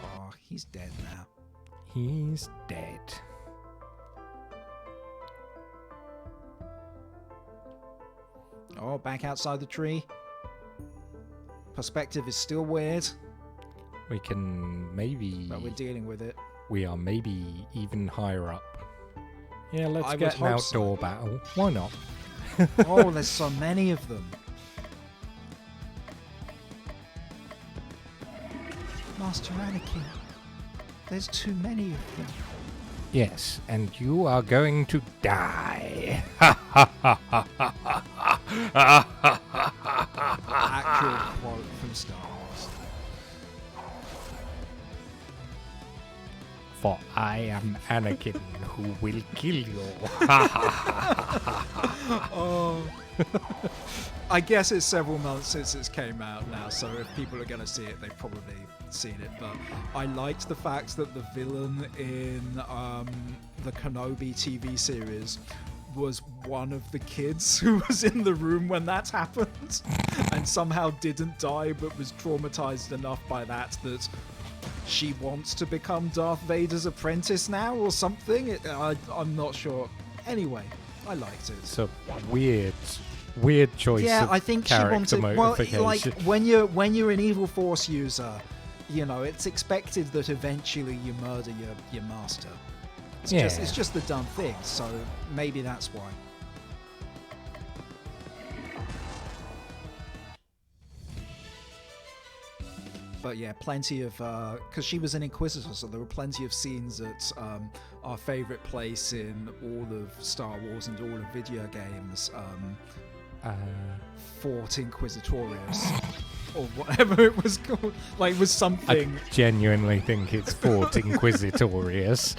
[SPEAKER 2] Oh, he's dead now.
[SPEAKER 1] He's dead.
[SPEAKER 2] Oh, back outside the tree. Perspective is still weird,
[SPEAKER 1] We can maybe...
[SPEAKER 2] but we're dealing with it.
[SPEAKER 1] We are maybe even higher up. Yeah, let's
[SPEAKER 2] I
[SPEAKER 1] get
[SPEAKER 2] would
[SPEAKER 1] an
[SPEAKER 2] hope so.
[SPEAKER 1] outdoor battle. Why not?
[SPEAKER 2] Oh, there's so many of them. Master Anakin. There's too many of them.
[SPEAKER 1] Yes, and you are going to die.
[SPEAKER 2] Actual quote from Star Wars.
[SPEAKER 1] For I am Anakin, who will kill you.
[SPEAKER 2] Oh. I guess it's several months since it came out now, so if people are going to see it, they've probably seen it. But I liked the fact that the villain in the Kenobi TV series was one of the kids who was in the room when that happened and somehow didn't die but was traumatized enough by that she wants to become Darth Vader's apprentice now or something. I'm not sure. Anyway, I liked it.
[SPEAKER 1] It's a weird choice
[SPEAKER 2] Yeah,
[SPEAKER 1] of
[SPEAKER 2] I think she
[SPEAKER 1] character
[SPEAKER 2] wanted. Well,
[SPEAKER 1] motification.
[SPEAKER 2] like when you're an evil Force user, you know it's expected that eventually you murder your master. It's just the dumb thing. So maybe that's why. But yeah, plenty of because she was an Inquisitor, so there were plenty of scenes at our favorite place in all of Star Wars and all of video games, Fort Inquisitorius, or whatever it was called. Like, it was something.
[SPEAKER 1] I genuinely think it's Fort Inquisitorius.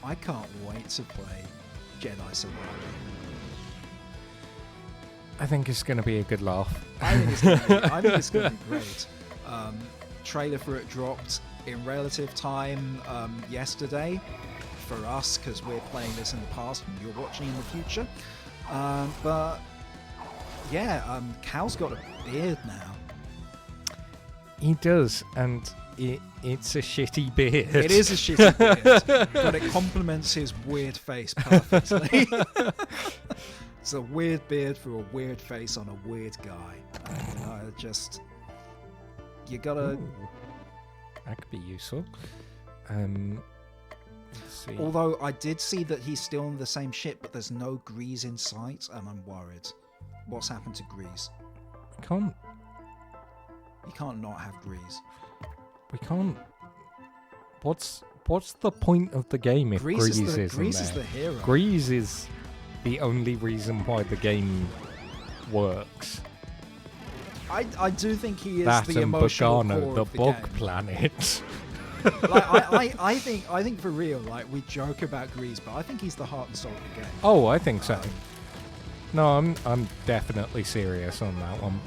[SPEAKER 2] I can't wait to play Jedi Survivor.
[SPEAKER 1] I think it's going to be a good laugh.
[SPEAKER 2] I think it's going to be great. Trailer for it dropped in relative time yesterday for us, because we're playing this in the past and you're watching in the future. But yeah, Cal's got a beard now.
[SPEAKER 1] He does, and it's a shitty beard.
[SPEAKER 2] It is a shitty beard, but it complements his weird face perfectly. It's a weird beard for a weird face on a weird guy. You gotta.
[SPEAKER 1] Ooh, that could be useful. Let's see.
[SPEAKER 2] Although I did see that he's still on the same ship, but there's no Grease in sight, and I'm worried. What's happened to Grease?
[SPEAKER 1] Can't.
[SPEAKER 2] You can't not have Grease.
[SPEAKER 1] We can't. What's the point of the game if Grease isn't there?
[SPEAKER 2] Grease is the hero.
[SPEAKER 1] Grease is the only reason why the game works.
[SPEAKER 2] I do think he is
[SPEAKER 1] That
[SPEAKER 2] the
[SPEAKER 1] and
[SPEAKER 2] emotional
[SPEAKER 1] Bogano,
[SPEAKER 2] core
[SPEAKER 1] the
[SPEAKER 2] of the
[SPEAKER 1] bog
[SPEAKER 2] game.
[SPEAKER 1] planet.
[SPEAKER 2] Like, I think for real, like, we joke about Grease, but I think he's the heart and soul of the game.
[SPEAKER 1] Oh, I think so. No, I'm definitely serious on that one.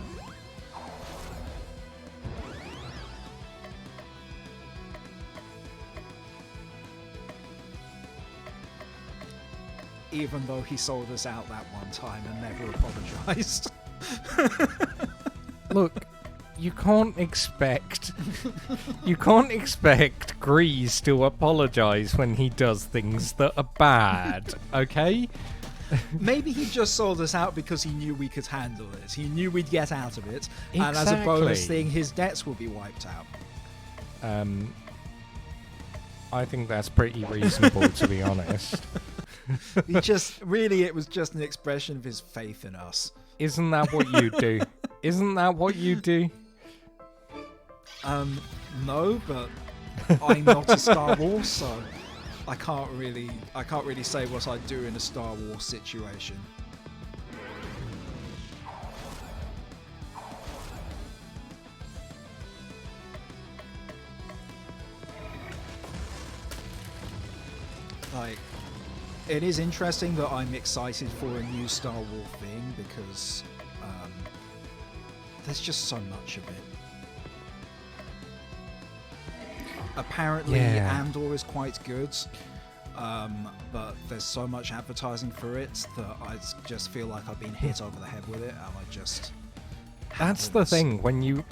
[SPEAKER 2] Even though he sold us out that one time and never apologized.
[SPEAKER 1] Look, you can't expect Grease to apologize when he does things that are bad, okay?
[SPEAKER 2] Maybe he just sold us out because he knew we could handle it. He knew we'd get out of it. And as a bonus
[SPEAKER 1] Exactly.
[SPEAKER 2] thing, his debts will be wiped out.
[SPEAKER 1] I think that's pretty reasonable, to be honest.
[SPEAKER 2] It was just an expression of his faith in us.
[SPEAKER 1] Isn't that what you do? Isn't that what you do?
[SPEAKER 2] No, but I'm not a Star Wars, so I can't really say what I'd do in a Star Wars situation. Like, it is interesting that I'm excited for a new Star Wars thing because there's just so much of it. Apparently,
[SPEAKER 1] Yeah.
[SPEAKER 2] Andor is quite good, but there's so much advertising for it that I just feel like I've been hit over the head with it, and I just.
[SPEAKER 1] That's the
[SPEAKER 2] haven't.
[SPEAKER 1] thing when you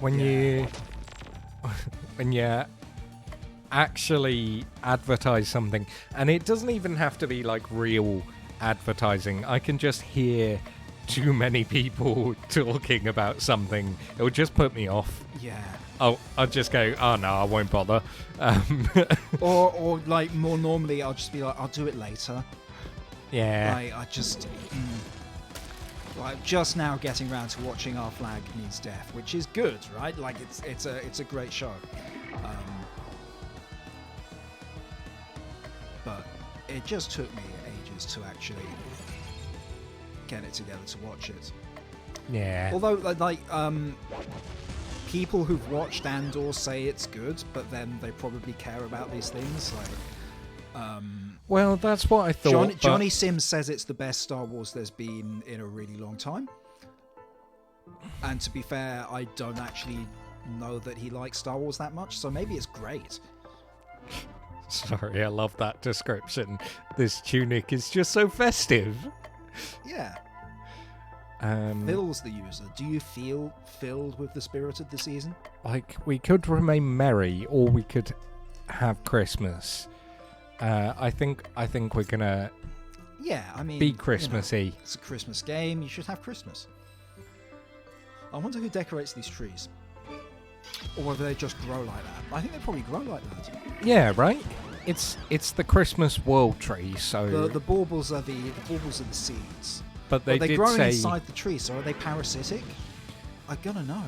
[SPEAKER 1] actually advertise something, and it doesn't even have to be like real advertising. I can just hear too many people talking about something. It would just put me off.
[SPEAKER 2] Yeah.
[SPEAKER 1] Oh, I'll just go, oh no, I won't bother.
[SPEAKER 2] Or like more normally, I'll just be like, I'll do it later.
[SPEAKER 1] Yeah.
[SPEAKER 2] Like I just. Like just now getting around to watching Our Flag Means Death, which is good, right? Like it's a great show. But it just took me ages to actually get it together to watch it.
[SPEAKER 1] Yeah.
[SPEAKER 2] Although, like, people who've watched Andor say it's good, but then they probably care about these things. Like,
[SPEAKER 1] Well, that's what I thought. but-
[SPEAKER 2] Johnny Sims says it's the best Star Wars there's been in a really long time. And to be fair, I don't actually know that he likes Star Wars that much, so maybe it's great.
[SPEAKER 1] Sorry, I love that description. This tunic is just so festive.
[SPEAKER 2] Yeah.
[SPEAKER 1] Um,
[SPEAKER 2] Phil's the user. Do you feel filled with the spirit of the season?
[SPEAKER 1] like, we could remain merry, or we could have Christmas. I think we're gonna
[SPEAKER 2] Yeah, I mean...
[SPEAKER 1] be
[SPEAKER 2] you know,
[SPEAKER 1] Christmassy.
[SPEAKER 2] it's a Christmas game. You should have Christmas. I wonder who decorates these trees. Or whether they just grow like that. I think they probably grow like that.
[SPEAKER 1] Yeah, right. It's the Christmas world tree, so
[SPEAKER 2] The baubles are the seeds.
[SPEAKER 1] But they
[SPEAKER 2] they're
[SPEAKER 1] did
[SPEAKER 2] growing
[SPEAKER 1] say
[SPEAKER 2] inside the tree, so are they parasitic? I gotta know.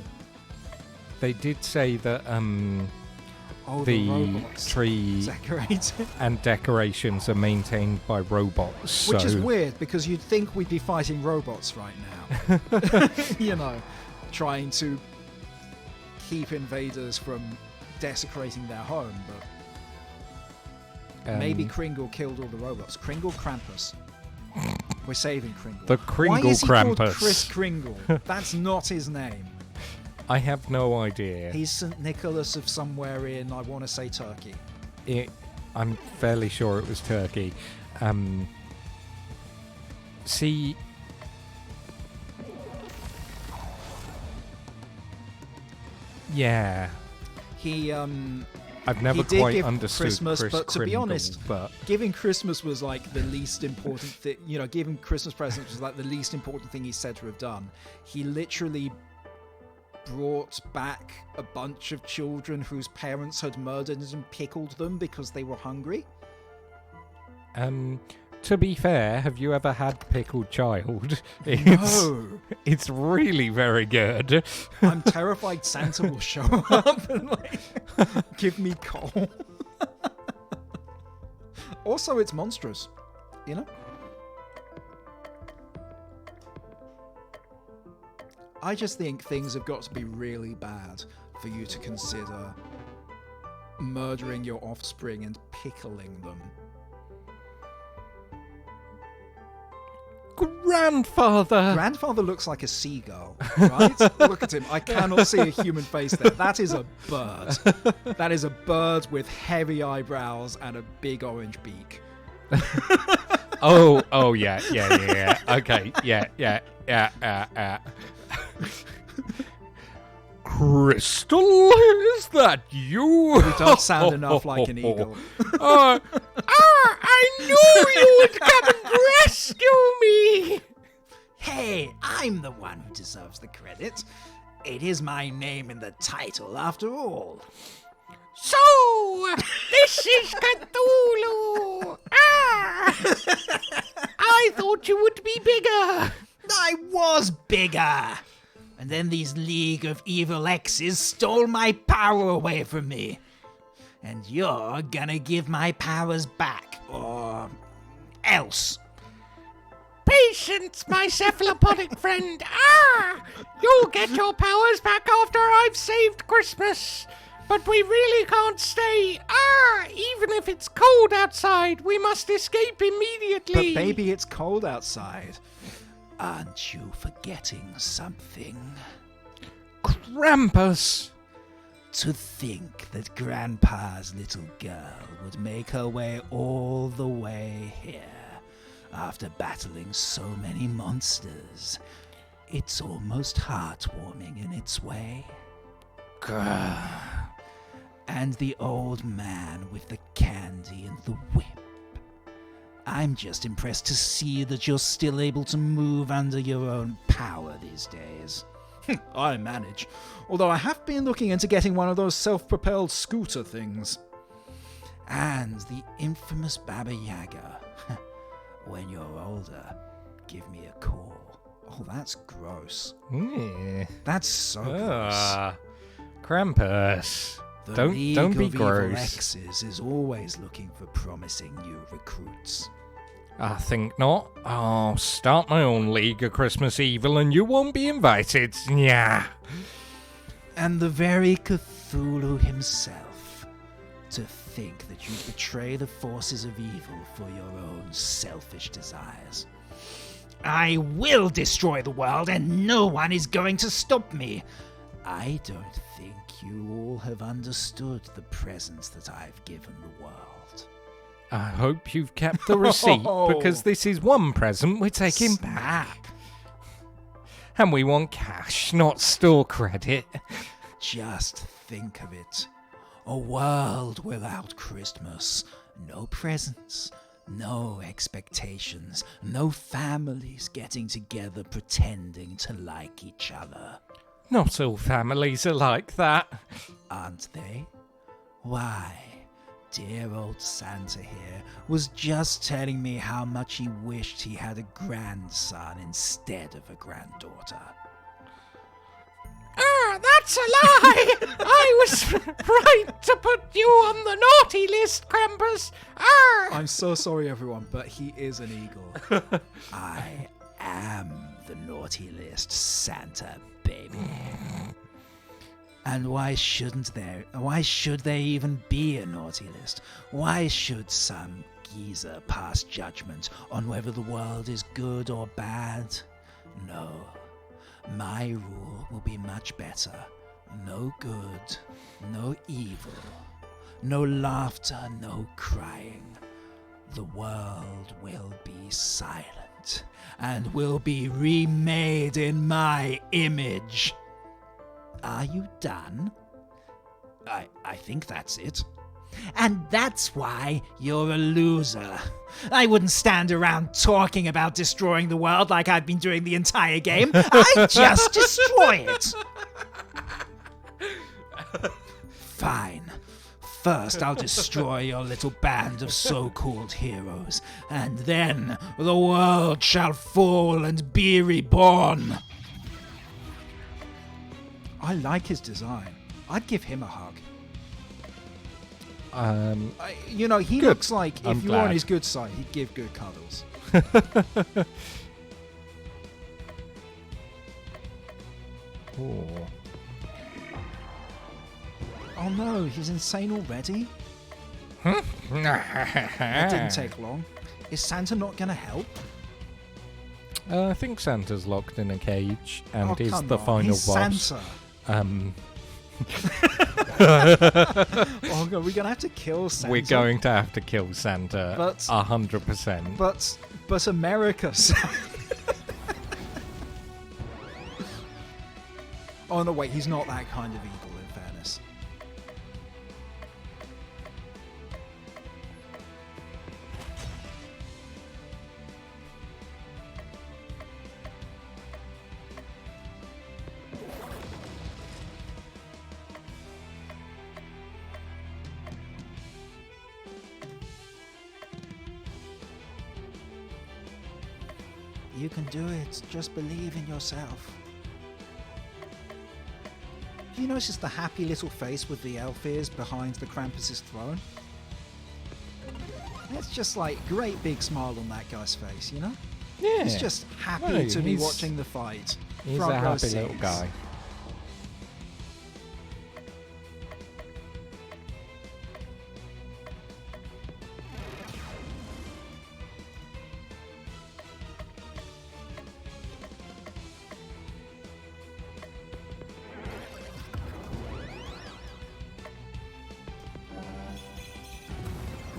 [SPEAKER 1] they did say that
[SPEAKER 2] The
[SPEAKER 1] the
[SPEAKER 2] robots
[SPEAKER 1] tree
[SPEAKER 2] decorated.
[SPEAKER 1] and decorations are maintained by robots.
[SPEAKER 2] Which is
[SPEAKER 1] so-
[SPEAKER 2] weird, because you'd think we'd be fighting robots right now. You know, trying to keep invaders from desecrating their home, but maybe Kringle killed all the robots. Kringle Krampus. We're saving Kringle.
[SPEAKER 1] The Kringle
[SPEAKER 2] Why is he called
[SPEAKER 1] Krampus.
[SPEAKER 2] Chris Kringle? That's not his name.
[SPEAKER 1] I have no idea.
[SPEAKER 2] He's St. Nicholas of somewhere in, I want to say, Turkey.
[SPEAKER 1] I'm fairly sure it was Turkey. See, yeah,
[SPEAKER 2] He
[SPEAKER 1] I've never
[SPEAKER 2] he did
[SPEAKER 1] quite
[SPEAKER 2] give
[SPEAKER 1] understood
[SPEAKER 2] Christmas,
[SPEAKER 1] Chris
[SPEAKER 2] but to be
[SPEAKER 1] Kringle,
[SPEAKER 2] honest,
[SPEAKER 1] but
[SPEAKER 2] giving Christmas was like the least important thing. You know, giving Christmas presents was like the least important thing he's said to have done. He literally brought back a bunch of children whose parents had murdered and pickled them because they were hungry.
[SPEAKER 1] to be fair, have you ever had pickled child?
[SPEAKER 2] No.
[SPEAKER 1] It's really very good.
[SPEAKER 2] I'm terrified Santa will show up and like give me coal. Also, it's monstrous, you know? I just think things have got to be really bad for you to consider murdering your offspring and pickling them.
[SPEAKER 1] Grandfather!
[SPEAKER 2] Grandfather looks like a seagull, right? Look at him. I cannot see a human face there. That is a bird. That is a bird with heavy eyebrows and a big orange beak.
[SPEAKER 1] Oh, yeah. Okay, yeah. Crystal, is that you?
[SPEAKER 2] You don't sound enough like an eagle.
[SPEAKER 4] I knew you would come and rescue me!
[SPEAKER 3] Hey, I'm the one who deserves the credit. It is my name in the title, after all.
[SPEAKER 4] So, this is Cthulhu! I thought you would be bigger!
[SPEAKER 3] I was bigger! And then these League of Evil X's stole my power away from me. And you're gonna give my powers back, or else.
[SPEAKER 4] Patience, my cephalopodic friend! You'll get your powers back after I've saved Christmas! But we really can't stay! Even if it's cold outside, we must escape immediately!
[SPEAKER 2] But baby, it's cold outside.
[SPEAKER 3] Aren't you forgetting something?
[SPEAKER 1] Krampus!
[SPEAKER 3] To think that Grandpa's little girl would make her way all the way here after battling so many monsters. It's almost heartwarming in its way. Grr. And the old man with the candy and the whip. I'm just impressed to see that you're still able to move under your own power these days.
[SPEAKER 2] I manage. Although I have been looking into getting one of those self-propelled scooter things.
[SPEAKER 3] And the infamous Baba Yaga. When you're older, give me a call.
[SPEAKER 2] Oh, that's gross.
[SPEAKER 1] Yeah.
[SPEAKER 2] That's so gross.
[SPEAKER 1] Krampus.
[SPEAKER 2] The
[SPEAKER 1] Don't
[SPEAKER 2] League
[SPEAKER 1] be
[SPEAKER 2] of Evil
[SPEAKER 1] gross.
[SPEAKER 2] X's is always looking for promising new recruits.
[SPEAKER 1] I think not. I'll start my own League of Christmas Evil and you won't be invited. Yeah.
[SPEAKER 3] And the very Cthulhu himself. To think that you betray the forces of evil for your own selfish desires. I will destroy the world and no one is going to stop me. I don't think you all have understood the presents that I've given the world.
[SPEAKER 1] I hope you've kept the receipt because this is one present we're taking back. And we want cash, not store credit.
[SPEAKER 3] Just think of it. A world without Christmas. No presents, no expectations, no families getting together pretending to like each other.
[SPEAKER 1] Not all families are like that.
[SPEAKER 3] Aren't they? Why? dear old Santa here was just telling me how much he wished he had a grandson instead of a granddaughter.
[SPEAKER 4] That's a lie! I was right to put you on the naughty list, Krampus!
[SPEAKER 2] I'm so sorry, everyone, but he is an eagle.
[SPEAKER 3] I am the naughty list, Santa, baby. And why should there even be a naughty list? Why should some geezer pass judgment on whether the world is good or bad? No. My rule will be much better. No good, no evil, no laughter, no crying. The world will be silent and will be remade in my image. Are you done? I think that's it. And that's why you're a loser. I wouldn't stand around talking about destroying the world like I've been doing the entire game. I'd just destroy it. Fine. First, I'll destroy your little band of so-called heroes, and then the world shall fall and be reborn.
[SPEAKER 2] I like his design. I'd give him a hug. He looks like
[SPEAKER 1] I'm
[SPEAKER 2] if you were on
[SPEAKER 1] glad.
[SPEAKER 2] his good side, he'd give good cuddles.
[SPEAKER 1] Oh.
[SPEAKER 2] Oh no, he's insane already? That didn't take long. Is Santa not going to help?
[SPEAKER 1] I think Santa's locked in a cage and
[SPEAKER 2] Oh,
[SPEAKER 1] is
[SPEAKER 2] come
[SPEAKER 1] the
[SPEAKER 2] on,
[SPEAKER 1] final
[SPEAKER 2] he's
[SPEAKER 1] boss.
[SPEAKER 2] Santa. Oh god, we're going to have to kill Santa.
[SPEAKER 1] We're going to have to kill Santa
[SPEAKER 2] But-
[SPEAKER 1] 100%.
[SPEAKER 2] But America. Oh no, wait, he's not that kind of evil, in fairness. You can do it. Just believe in yourself. Do you notice the happy little face with the elf ears behind the Krampus's throne? It's just like great big smile on that guy's face, you know?
[SPEAKER 1] Yeah.
[SPEAKER 2] He's just happy
[SPEAKER 1] No,
[SPEAKER 2] to be
[SPEAKER 1] he's-
[SPEAKER 2] watching the fight.
[SPEAKER 1] He's
[SPEAKER 2] Front
[SPEAKER 1] a
[SPEAKER 2] row
[SPEAKER 1] happy little
[SPEAKER 2] seats.
[SPEAKER 1] guy.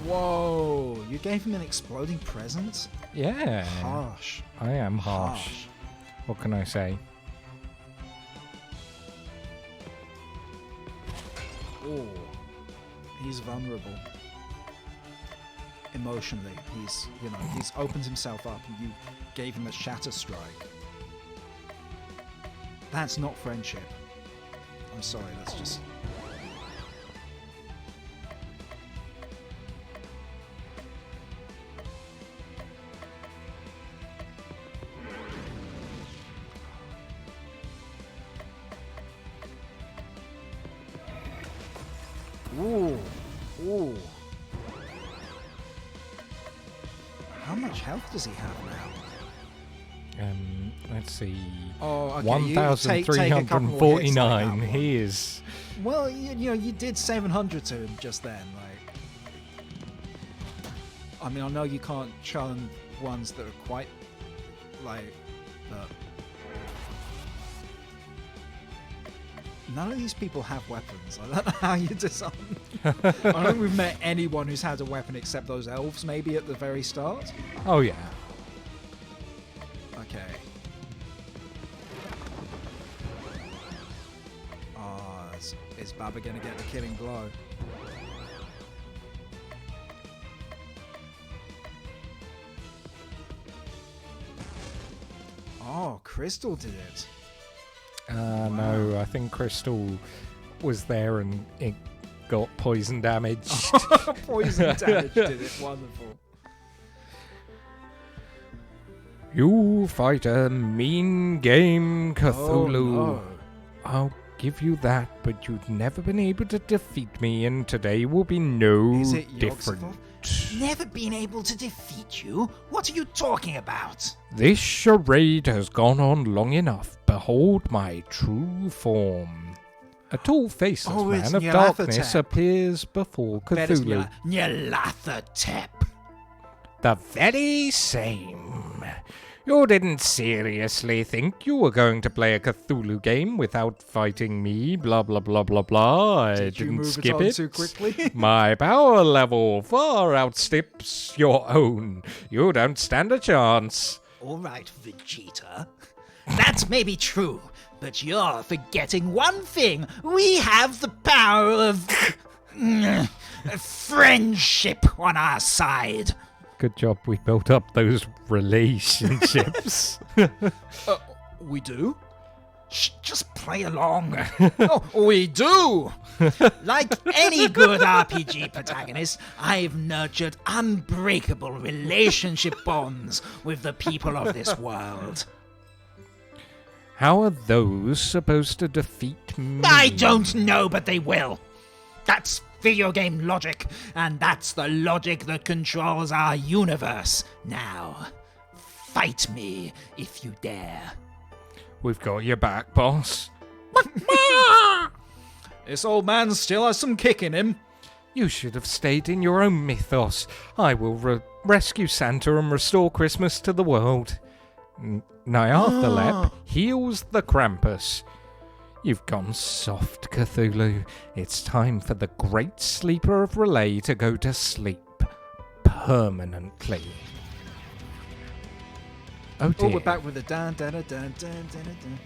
[SPEAKER 2] Whoa! You gave him an exploding present?
[SPEAKER 1] Yeah.
[SPEAKER 2] Harsh.
[SPEAKER 1] I am harsh. What can I say?
[SPEAKER 2] Oh, he's vulnerable. Emotionally, he's opened himself up and you gave him a shatter strike. That's not friendship. I'm sorry, that's just... Ooh. Ooh. How much health does he have now?
[SPEAKER 1] Let's see.
[SPEAKER 2] Oh, okay. You take a couple more hits like that
[SPEAKER 1] 1,349.
[SPEAKER 2] one.
[SPEAKER 1] He is.
[SPEAKER 2] Well, you did 700 to him just then. Like, I mean, I know you can't challenge ones that are quite like. None of these people have weapons. I don't know how you disarm. I don't think we've met anyone who's had a weapon except those elves, maybe at the very start.
[SPEAKER 1] Oh, yeah.
[SPEAKER 2] Okay. Is Baba gonna get the killing blow? Oh, Crystal did it.
[SPEAKER 1] No, I think Crystal was there and got poison damaged.
[SPEAKER 2] Poison damage did it. Wonderful.
[SPEAKER 1] You fight a mean game,
[SPEAKER 2] Oh,
[SPEAKER 1] Cthulhu.
[SPEAKER 2] no.
[SPEAKER 1] I'll give you that, but you've never been able to defeat me, and today will be no
[SPEAKER 2] Is it
[SPEAKER 1] different.
[SPEAKER 3] Never been able to defeat you? What are you talking about?
[SPEAKER 1] This charade has gone on long enough. Behold my true form. A tall, faceless
[SPEAKER 2] Oh, it's
[SPEAKER 1] man of
[SPEAKER 2] Nyarlathotep.
[SPEAKER 1] darkness appears before
[SPEAKER 3] Bet it's
[SPEAKER 1] Cthulhu.
[SPEAKER 3] Nyarlathotep.
[SPEAKER 1] The very same. You didn't seriously think you were going to play a Cthulhu game without fighting me, blah blah blah blah blah. I
[SPEAKER 2] Did you
[SPEAKER 1] didn't
[SPEAKER 2] move
[SPEAKER 1] skip
[SPEAKER 2] it on
[SPEAKER 1] it.
[SPEAKER 2] too quickly?
[SPEAKER 1] My power level far outstrips your own. You don't stand a chance.
[SPEAKER 3] All right, Vegeta. That may be true, but you're forgetting one thing. We have the power of friendship on our side.
[SPEAKER 1] Good job we built up those relationships.
[SPEAKER 2] We do?
[SPEAKER 3] Shh, just play along.
[SPEAKER 2] Oh, we do!
[SPEAKER 3] Like any good RPG protagonist, I've nurtured unbreakable relationship bonds with the people of this world.
[SPEAKER 1] How are those supposed to defeat me?
[SPEAKER 3] I don't know, but they will. That's video game logic, and that's the logic that controls our universe. Now, fight me if you dare.
[SPEAKER 1] We've got your back, boss.
[SPEAKER 2] This old man still has some kick in him.
[SPEAKER 1] You should have stayed in your own mythos. I will rescue Santa and restore Christmas to the world. Nyarlathotep heals the Krampus. You've gone soft, Cthulhu. It's time for the great sleeper of Relay to go to sleep. Permanently. Oh dear.
[SPEAKER 2] Oh, we're back with the dan dan dan dan dan dan dan.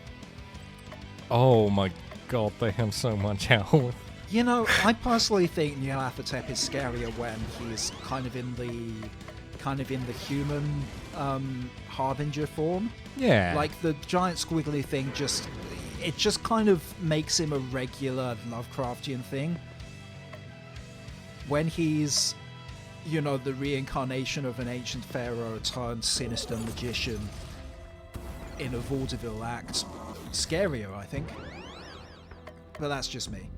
[SPEAKER 1] Oh my god, they have so much health.
[SPEAKER 2] You know, I personally think Nyarlathotep is scarier when he's kind of in the human harbinger form.
[SPEAKER 1] Yeah.
[SPEAKER 2] Like the giant squiggly thing it just kind of makes him a regular Lovecraftian thing. When he's, you know, the reincarnation of an ancient pharaoh turned sinister magician in a vaudeville act, scarier, I think. But that's just me.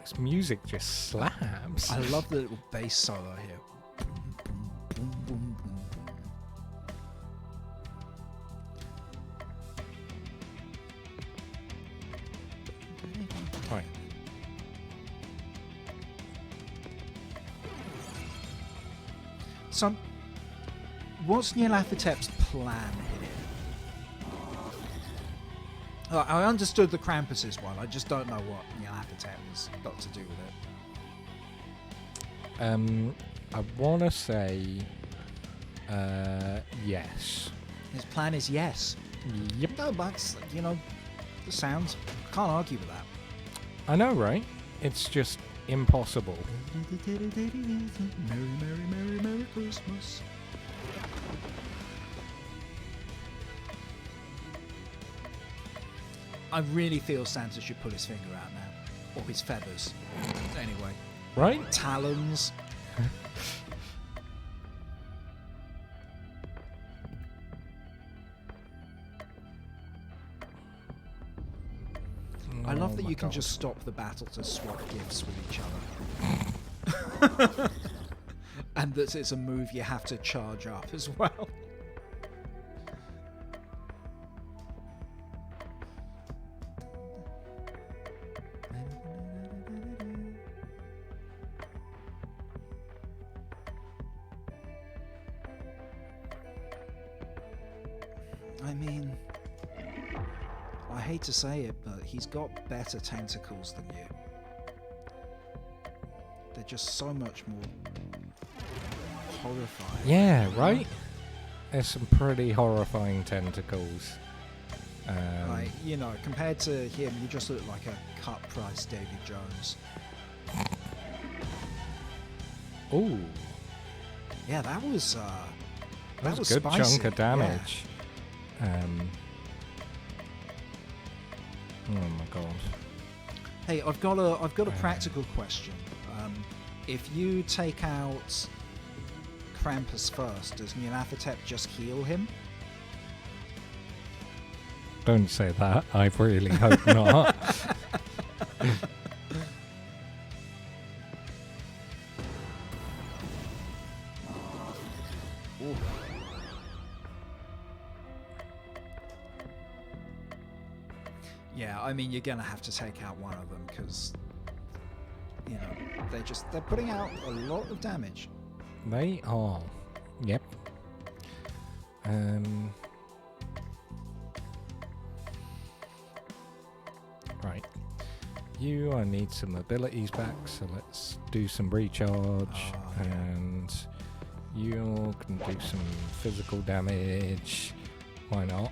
[SPEAKER 1] This music just slaps.
[SPEAKER 2] I love the little bass solo here. Boom, boom, boom, boom, boom.
[SPEAKER 1] Right.
[SPEAKER 2] So, what's Nyarlathotep's plan here? I understood the Krampus's one. I just don't know what Nyarlathotep's got to do with it.
[SPEAKER 1] I want to say, yes.
[SPEAKER 2] His plan is yes.
[SPEAKER 1] Yep.
[SPEAKER 2] No, but you know, the sounds. Can't argue with that.
[SPEAKER 1] I know, right? It's just impossible.
[SPEAKER 2] Merry, merry, merry, merry Christmas. I really feel Santa should pull his finger out now. Or his feathers. Anyway.
[SPEAKER 1] Right?
[SPEAKER 2] Talons. I love that
[SPEAKER 1] my
[SPEAKER 2] you can
[SPEAKER 1] God.
[SPEAKER 2] just stop the battle to swap gifts with each other. And that it's a move you have to charge up as well. I mean, I hate to say it, but he's got better tentacles than you. They're just so much more horrifying.
[SPEAKER 1] Yeah, right? There's some pretty horrifying tentacles.
[SPEAKER 2] Like, you know, compared to him, you just look like a cut-price David Jones.
[SPEAKER 1] Ooh.
[SPEAKER 2] Yeah, that was
[SPEAKER 1] That was a good
[SPEAKER 2] spicy.
[SPEAKER 1] chunk of damage. Oh my god.
[SPEAKER 2] Hey, I've got a practical question. If you take out Krampus first, does Nyarlathotep just heal him?
[SPEAKER 1] Don't say that. I really hope not.
[SPEAKER 2] Yeah, I mean, you're gonna have to take out one of them because, you know, they're putting out a lot of damage.
[SPEAKER 1] They are. Yep. Right. I need some abilities back, so let's do some recharge. And you can do some physical damage. Why not?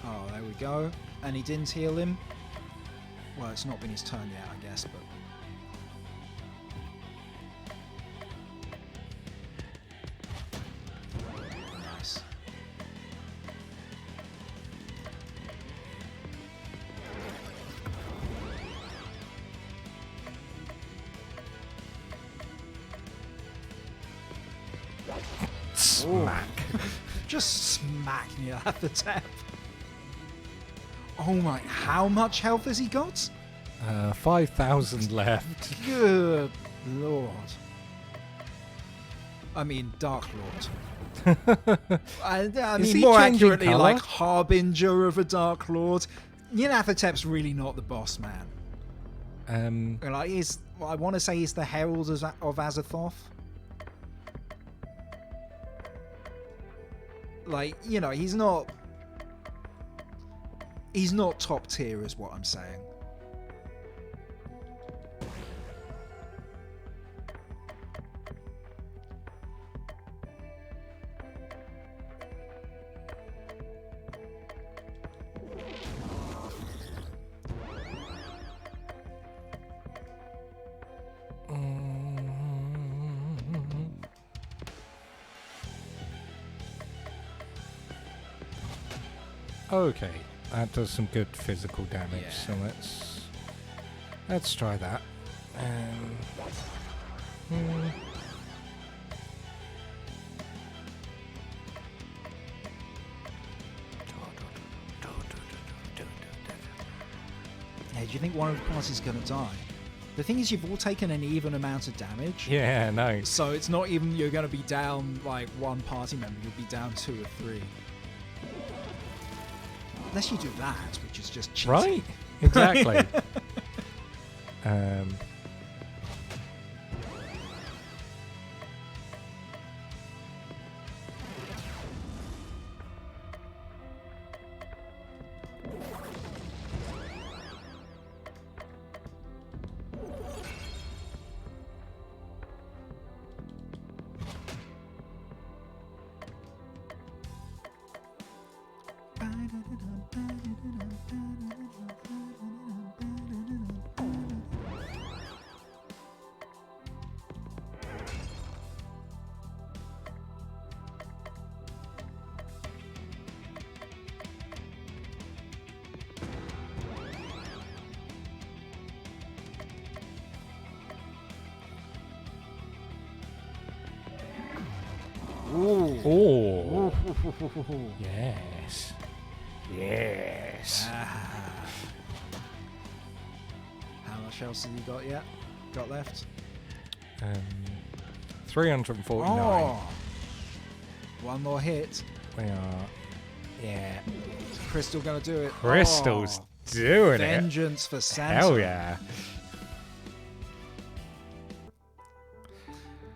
[SPEAKER 2] Oh, there we go. And he didn't heal him. Well, it's not been his turn yet, I guess, but... Nice.
[SPEAKER 1] Smack.
[SPEAKER 2] Just smack Nyarlathotep. Oh my, how much health has he got?
[SPEAKER 1] 5,000 left.
[SPEAKER 2] Good lord. I mean, Dark Lord. I
[SPEAKER 1] Is
[SPEAKER 2] mean,
[SPEAKER 1] he
[SPEAKER 2] more
[SPEAKER 1] changing
[SPEAKER 2] accurately,
[SPEAKER 1] colour?
[SPEAKER 2] like Harbinger of a Dark Lord. Nyarlathotep's really not the boss man. Like, I want to say he's the Herald of Azathoth. Like, you know, he's not top tier is what I'm saying.
[SPEAKER 1] Okay, that does some good physical damage.
[SPEAKER 2] Yeah.
[SPEAKER 1] So let's try that.
[SPEAKER 2] Hey, do you think one of the party's gonna die? The thing is, you've all taken an even amount of damage.
[SPEAKER 1] Yeah, no.
[SPEAKER 2] So it's not even you're gonna be down like one party member, you'll be down 2 or 3. Unless you do that, which is just cheating.
[SPEAKER 1] Right? Exactly. Oh. Yes. Yes.
[SPEAKER 2] How much else have you got left?
[SPEAKER 1] 349.
[SPEAKER 2] Oh, one more hit.
[SPEAKER 1] We are. Yeah.
[SPEAKER 2] Is Crystal gonna do it?
[SPEAKER 1] Crystal's
[SPEAKER 2] Oh,
[SPEAKER 1] doing it.
[SPEAKER 2] vengeance for Santa.
[SPEAKER 1] Hell yeah.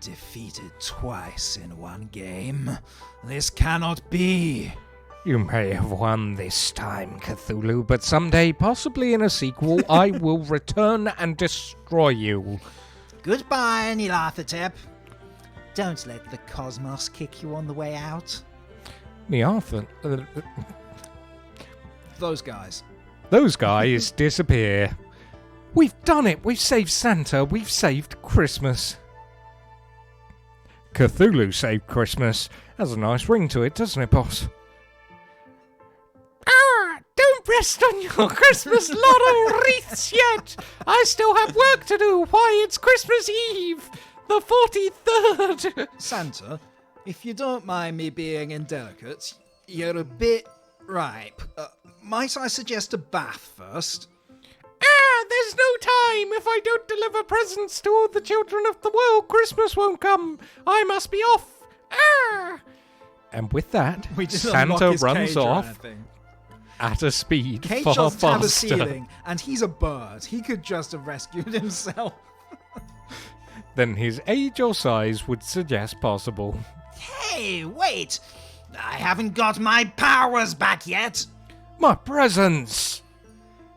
[SPEAKER 2] Defeated twice in one game. This cannot be.
[SPEAKER 1] You may have won this time, Cthulhu, but someday, possibly in a sequel, I will return and destroy you.
[SPEAKER 3] Goodbye, Nyarlathotep. Don't let the cosmos kick you on the way out.
[SPEAKER 1] The Arthur...
[SPEAKER 2] Those guys.
[SPEAKER 1] Those guys disappear. We've done it! We've saved Santa, we've saved Christmas. Cthulhu Saved Christmas. Has a nice ring to it, doesn't it, boss?
[SPEAKER 4] Don't rest on your Christmas laurel wreaths yet. I still have work to do. Why, it's Christmas Eve, the 43rd.
[SPEAKER 2] Santa, if you don't mind me being indelicate, you're a bit ripe. Might I suggest a bath first?
[SPEAKER 4] There's no time. If I don't deliver presents to all the children of the world, Christmas won't come. I must be off.
[SPEAKER 1] And with that,
[SPEAKER 2] We just unlock
[SPEAKER 1] Santa
[SPEAKER 2] his
[SPEAKER 1] runs
[SPEAKER 2] cage or
[SPEAKER 1] off
[SPEAKER 2] anything.
[SPEAKER 1] at a speed
[SPEAKER 2] Cage
[SPEAKER 1] far
[SPEAKER 2] doesn't have a
[SPEAKER 1] faster.
[SPEAKER 2] ceiling, and he's a bird. He could just have rescued himself.
[SPEAKER 1] Than his age or size would suggest possible.
[SPEAKER 3] Hey, wait! I haven't got my powers back yet!
[SPEAKER 1] My presents!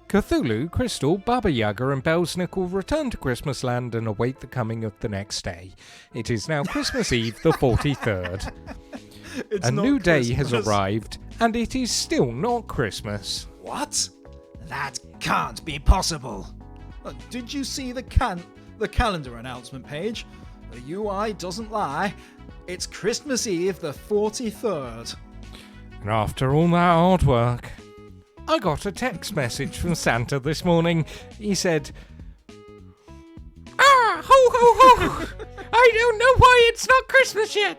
[SPEAKER 1] Cthulhu, Crystal, Baba Yaga and Belsnickel return to Christmasland and await the coming of the next day. It is now Christmas Eve, the 43rd.
[SPEAKER 2] It's
[SPEAKER 1] A
[SPEAKER 2] not
[SPEAKER 1] new day has
[SPEAKER 2] Christmas.
[SPEAKER 1] arrived, and it is still not Christmas.
[SPEAKER 2] What?
[SPEAKER 3] That can't be possible.
[SPEAKER 2] Did you see the calendar announcement page? The UI doesn't lie. It's Christmas Eve, the 43rd.
[SPEAKER 1] And after all that hard work, I got a text message from Santa this morning. He said,
[SPEAKER 4] Ho, ho, ho. I don't know why it's not Christmas yet.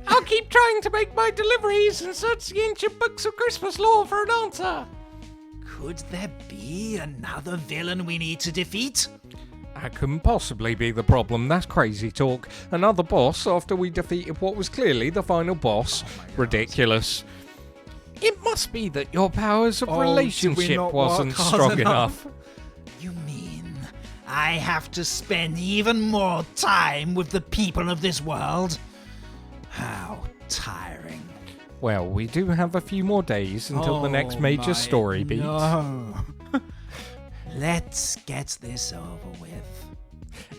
[SPEAKER 4] I'll keep trying to make my deliveries and search the ancient books of Christmas lore for an answer.
[SPEAKER 3] Could there be another villain we need to defeat?
[SPEAKER 1] that couldn't possibly be the problem. That's crazy talk. Another boss after we defeated what was clearly the final boss. Ridiculous. It must be that your powers of
[SPEAKER 2] Oh, did we
[SPEAKER 1] relationship
[SPEAKER 2] not
[SPEAKER 1] wasn't
[SPEAKER 2] work hard
[SPEAKER 1] strong
[SPEAKER 2] enough?
[SPEAKER 1] enough.
[SPEAKER 3] You mean I have to spend even more time with the people of this world? How tiring.
[SPEAKER 1] Well, we do have a few more days until the next major
[SPEAKER 2] my
[SPEAKER 1] story beat.
[SPEAKER 2] No.
[SPEAKER 3] Let's get this over with.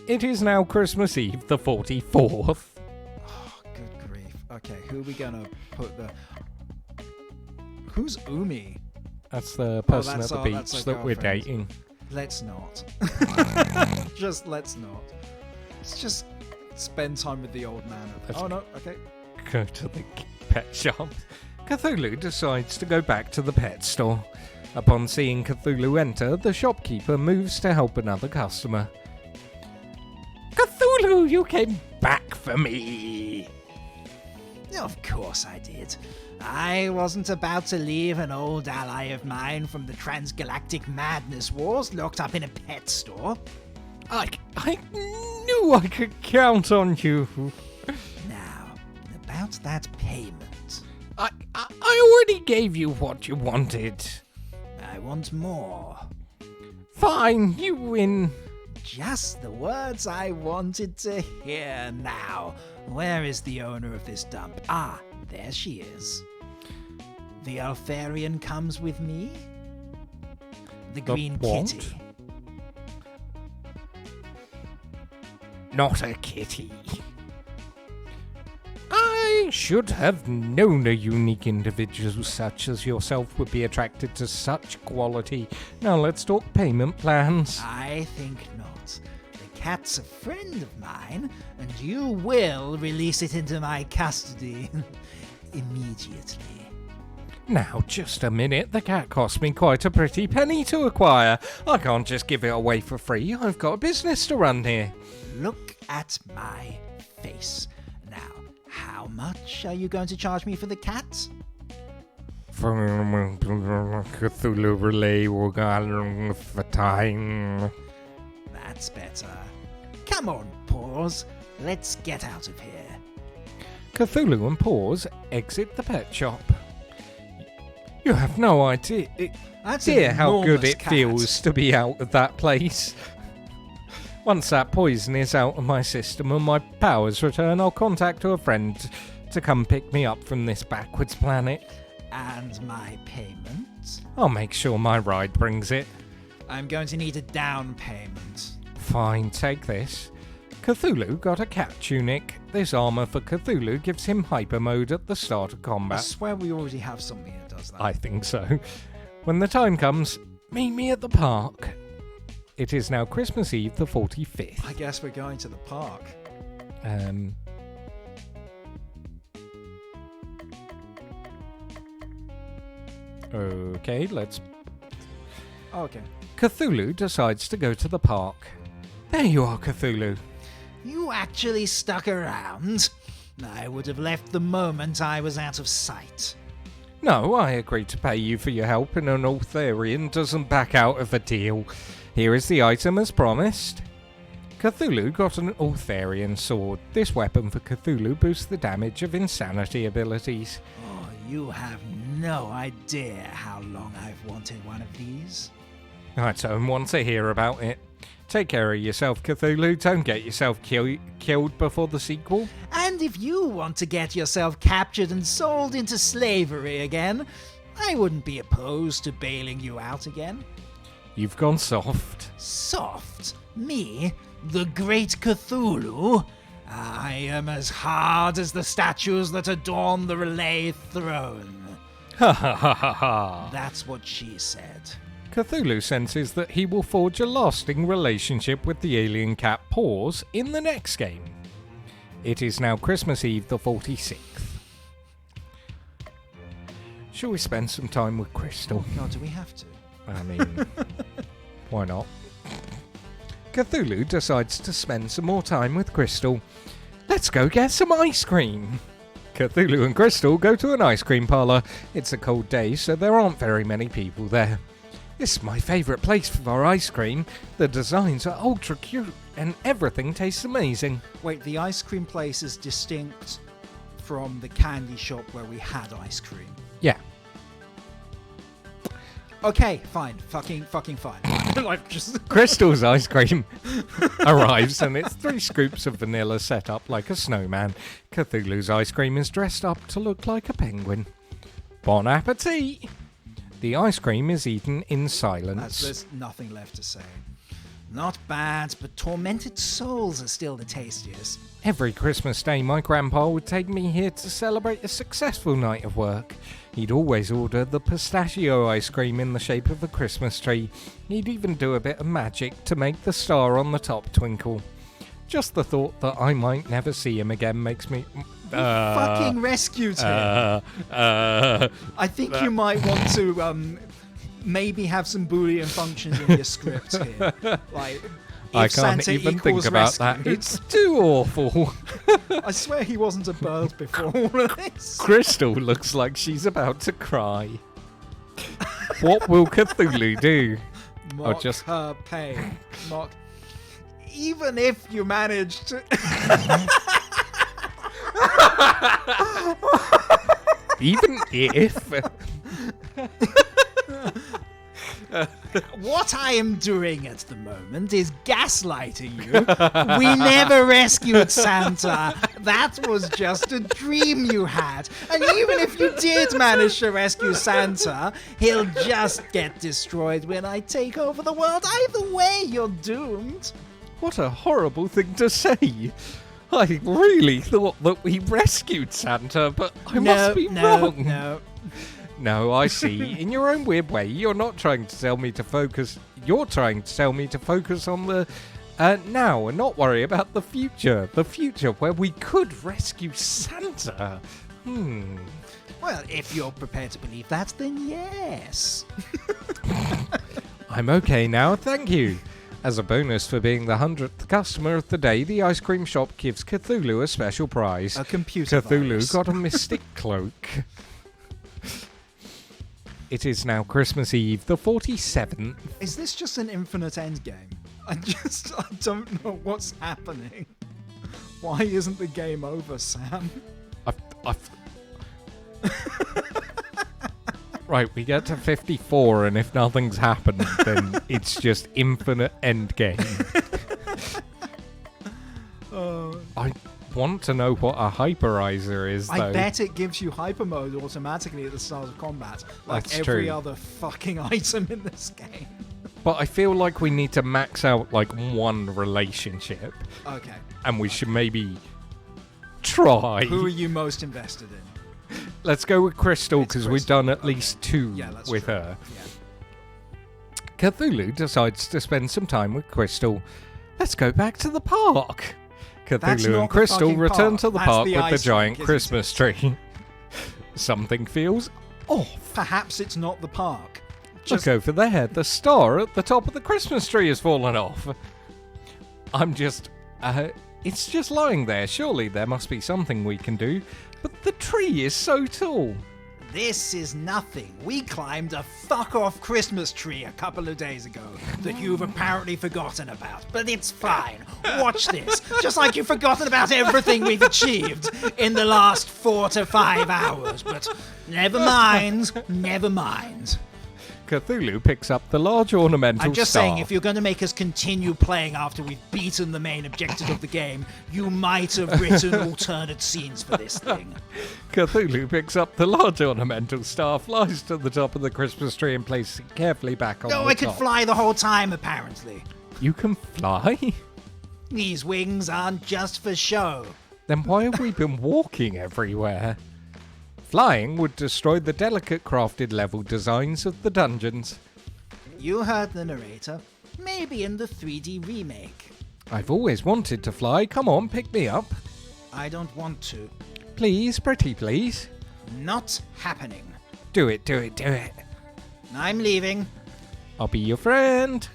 [SPEAKER 1] It is now Christmas Eve, the 44th.
[SPEAKER 2] Oh, good grief. Okay, who are we gonna put the... Who's Umi?
[SPEAKER 1] That's the person
[SPEAKER 2] that's
[SPEAKER 1] at the
[SPEAKER 2] our- that's
[SPEAKER 1] beach
[SPEAKER 2] our
[SPEAKER 1] that we're
[SPEAKER 2] girlfriend.
[SPEAKER 1] dating.
[SPEAKER 2] Let's not. Just let's not. Let's just spend time with the old man.
[SPEAKER 1] Let's-
[SPEAKER 2] Oh no, okay.
[SPEAKER 1] Go to the pet shop. Cthulhu decides to go back to the pet store. Upon seeing Cthulhu enter, the shopkeeper moves to help another customer.
[SPEAKER 4] Cthulhu, you came back for me.
[SPEAKER 3] Of course I did. I wasn't about to leave an old ally of mine from the transgalactic madness wars locked up in a pet store.
[SPEAKER 1] I knew I could count on you.
[SPEAKER 3] Now, about that payment.
[SPEAKER 1] I already gave you what you wanted.
[SPEAKER 3] I want more.
[SPEAKER 1] Fine, you win.
[SPEAKER 3] Just the words I wanted to hear now. Where is the owner of this dump? Ah, there she is. The Alfarian comes with me? The green
[SPEAKER 1] what?
[SPEAKER 3] kitty.
[SPEAKER 1] Not a kitty. I should have known a unique individual such as yourself would be attracted to such quality. Now let's talk payment plans.
[SPEAKER 3] I think not. The cat's a friend of mine, and you will release it into my custody immediately.
[SPEAKER 1] Now, just a minute. The cat cost me quite a pretty penny to acquire. I can't just give it away for free. I've got a business to run here.
[SPEAKER 3] Look at my face. Now, how much are you going to charge me for the cat?
[SPEAKER 1] Cthulhu relay for time.
[SPEAKER 3] That's better. Come on, Paws. Let's get out of here.
[SPEAKER 1] Cthulhu and Paws exit the pet shop. You have no idea.
[SPEAKER 2] That's an
[SPEAKER 1] Dear, how good
[SPEAKER 2] enormous
[SPEAKER 1] it
[SPEAKER 2] cat.
[SPEAKER 1] feels to be out of that place. Once that poison is out of my system and my powers return, I'll contact a friend to come pick me up from this backwards planet.
[SPEAKER 3] And my payment?
[SPEAKER 1] I'll make sure my ride brings it.
[SPEAKER 2] I'm going to need a down payment.
[SPEAKER 1] Fine, take this. Cthulhu got a cat tunic. This armor for Cthulhu gives him hyper mode at the start of
[SPEAKER 2] I
[SPEAKER 1] combat.
[SPEAKER 2] swear we already have something that does that.
[SPEAKER 1] I think so. When the time comes, meet me at the park. It is now Christmas Eve the 45th.
[SPEAKER 2] I guess we're going to the park.
[SPEAKER 1] Okay, let's...
[SPEAKER 2] Okay.
[SPEAKER 1] Cthulhu decides to go to the park. There you are, Cthulhu.
[SPEAKER 3] You actually stuck around. I would have left the moment I was out of sight.
[SPEAKER 1] No, I agreed to pay you for your help, and an Arthurian doesn't back out of a deal. Here is the item as promised. Cthulhu got an Arthurian sword. This weapon for Cthulhu boosts the damage of insanity abilities.
[SPEAKER 3] Oh, you have no idea how long I've wanted one of these.
[SPEAKER 1] I don't want to hear about it. Take care of yourself, Cthulhu. Don't get yourself killed before the sequel.
[SPEAKER 3] And if you want to get yourself captured and sold into slavery again, I wouldn't be opposed to bailing you out again.
[SPEAKER 1] You've gone soft.
[SPEAKER 3] Soft? Me? The great Cthulhu? I am as hard as the statues that adorn the relay throne.
[SPEAKER 1] Ha ha ha ha ha.
[SPEAKER 3] That's what she said.
[SPEAKER 1] Cthulhu senses that he will forge a lasting relationship with the alien cat Paws in the next game. It is now Christmas Eve the 46th. Shall we spend some time with Crystal?
[SPEAKER 2] God, do we have to?
[SPEAKER 1] I mean, why not? Cthulhu decides to spend some more time with Crystal. Let's go get some ice cream. Cthulhu and Crystal go to an ice cream parlour. It's a cold day, so there aren't very many people there. This is my favourite place for ice cream. The designs are ultra cute and everything tastes amazing.
[SPEAKER 2] Wait, the ice cream place is distinct from the candy shop where we had ice cream.
[SPEAKER 1] Yeah.
[SPEAKER 2] Okay, fine. Fucking fine. Like, just...
[SPEAKER 1] Crystal's ice cream arrives and it's 3 scoops of vanilla set up like a snowman. Cthulhu's ice cream is dressed up to look like a penguin. Bon appetit! The ice cream is eaten in silence.
[SPEAKER 2] There's nothing left to say.
[SPEAKER 3] Not bad, but tormented souls are still the tastiest.
[SPEAKER 1] Every Christmas day, my grandpa would take me here to celebrate a successful night of work. He'd always order the pistachio ice cream in the shape of a Christmas tree. He'd even do a bit of magic to make the star on the top twinkle. Just the thought that I might never see him again makes me...
[SPEAKER 2] Fucking rescued him. I think you might want to maybe have some Boolean functions in your script here. Like,
[SPEAKER 1] I
[SPEAKER 2] if
[SPEAKER 1] can't
[SPEAKER 2] Santa
[SPEAKER 1] even think
[SPEAKER 2] equals
[SPEAKER 1] about that.
[SPEAKER 2] rescued.
[SPEAKER 1] It's too awful.
[SPEAKER 2] I swear he wasn't a bird before all of this.
[SPEAKER 1] Crystal looks like she's about to cry. What will Cthulhu do?
[SPEAKER 2] Mock
[SPEAKER 1] just-
[SPEAKER 2] her pain. Mock. Even if you manage to...
[SPEAKER 1] Even if...
[SPEAKER 3] What I am doing at the moment is gaslighting you. We never rescued Santa. That was just a dream you had. And even if you did manage to rescue Santa, he'll just get destroyed when I take over the world. Either way, you're doomed.
[SPEAKER 1] What a horrible thing to say. I really thought that we rescued Santa, but I must be wrong.
[SPEAKER 2] No.
[SPEAKER 1] No, I see. In your own weird way, you're not trying to tell me to focus. You're trying to tell me to focus on the now and not worry about the future. The future where we could rescue Santa.
[SPEAKER 3] Well, if you're prepared to believe that, then yes.
[SPEAKER 1] I'm okay now, thank you. As a bonus for being the 100th customer of the day, the ice cream shop gives Cthulhu a special prize.
[SPEAKER 2] A computer
[SPEAKER 1] Cthulhu
[SPEAKER 2] virus.
[SPEAKER 1] got a mystic cloak. It is now Christmas Eve, the 47th.
[SPEAKER 2] Is this just an infinite endgame? I don't know what's happening. Why isn't the game over, Sam?
[SPEAKER 1] Right, we get to 54, and if nothing's happened, then it's just infinite endgame. I want to know what a hyperizer is, though.
[SPEAKER 2] I bet it gives you hyper mode automatically at the start of combat, like
[SPEAKER 1] That's
[SPEAKER 2] every
[SPEAKER 1] true.
[SPEAKER 2] other fucking item in this game.
[SPEAKER 1] But I feel like we need to max out like one relationship,
[SPEAKER 2] Okay.
[SPEAKER 1] and we should maybe try.
[SPEAKER 2] Who are you most invested in?
[SPEAKER 1] Let's go with Crystal,
[SPEAKER 2] It's
[SPEAKER 1] because we've
[SPEAKER 2] Crystal,
[SPEAKER 1] done at
[SPEAKER 2] okay.
[SPEAKER 1] least 2
[SPEAKER 2] Yeah, that's
[SPEAKER 1] with
[SPEAKER 2] true.
[SPEAKER 1] her.
[SPEAKER 2] Yeah.
[SPEAKER 1] Cthulhu decides to spend some time with Crystal. Let's go back to the park.
[SPEAKER 2] That's
[SPEAKER 1] Cthulhu
[SPEAKER 2] not
[SPEAKER 1] and
[SPEAKER 2] the
[SPEAKER 1] Crystal
[SPEAKER 2] fucking
[SPEAKER 1] return
[SPEAKER 2] park.
[SPEAKER 1] to the
[SPEAKER 2] That's
[SPEAKER 1] park
[SPEAKER 2] the
[SPEAKER 1] with the
[SPEAKER 2] ice
[SPEAKER 1] giant
[SPEAKER 2] rink, isn't
[SPEAKER 1] Christmas tree. Something feels off.
[SPEAKER 2] Perhaps it's not the park.
[SPEAKER 1] Look over there. The star at the top of the Christmas tree has fallen off. It's just lying there. Surely there must be something we can do. But the tree is so tall.
[SPEAKER 3] This is nothing. We climbed a fuck-off Christmas tree a couple of days ago that you've apparently forgotten about. But it's fine. Watch this. Just like you've forgotten about everything we've achieved in the last 4 to 5 hours. But never mind. Never mind.
[SPEAKER 1] Cthulhu picks up the large ornamental
[SPEAKER 3] I'm just
[SPEAKER 1] star.
[SPEAKER 3] saying, if you're going to make us continue playing after we've beaten the main objective of the game, you might have written alternate scenes for this thing.
[SPEAKER 1] Cthulhu picks up the large ornamental star, flies to the top of the Christmas tree and places it carefully back on
[SPEAKER 3] No,
[SPEAKER 1] the
[SPEAKER 3] I could
[SPEAKER 1] top.
[SPEAKER 3] fly the whole time, apparently.
[SPEAKER 1] You can fly?
[SPEAKER 3] These wings aren't just for show.
[SPEAKER 1] Then why have we been walking everywhere? Flying would destroy the delicate crafted level designs of the dungeons.
[SPEAKER 3] You heard the narrator. Maybe in the 3D remake.
[SPEAKER 1] I've always wanted to fly. Come on, pick me up.
[SPEAKER 3] I don't want to.
[SPEAKER 1] Please, pretty please.
[SPEAKER 3] Not happening.
[SPEAKER 1] Do it, do it, do it.
[SPEAKER 3] I'm leaving.
[SPEAKER 1] I'll be your friend.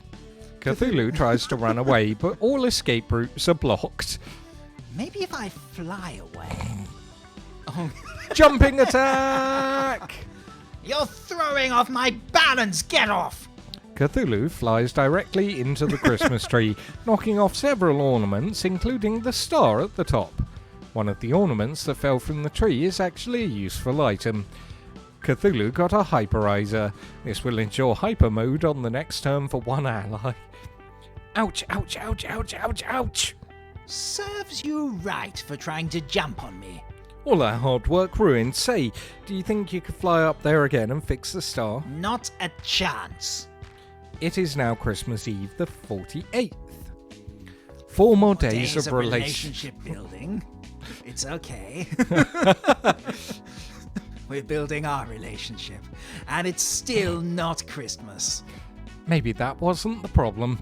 [SPEAKER 1] Cthulhu tries to run away, but all escape routes are blocked.
[SPEAKER 3] Maybe if I fly away.
[SPEAKER 1] Jumping attack!
[SPEAKER 3] You're throwing off my balance! Get off!
[SPEAKER 1] Cthulhu flies directly into the Christmas tree, knocking off several ornaments, including the star at the top. One of the ornaments that fell from the tree is actually a useful item. Cthulhu got a hyperizer. This will ensure hyper mode on the next turn for one ally. Ouch, ouch, ouch, ouch, ouch, ouch!
[SPEAKER 3] Serves you right for trying to jump on me.
[SPEAKER 1] All our hard work ruined. Say, do you think you could fly up there again and fix the star?
[SPEAKER 3] Not a chance.
[SPEAKER 1] It is now Christmas Eve, the 48th. 4 more days of
[SPEAKER 3] relationship building. It's okay. We're building our relationship, and it's still not Christmas.
[SPEAKER 1] Maybe that wasn't the problem.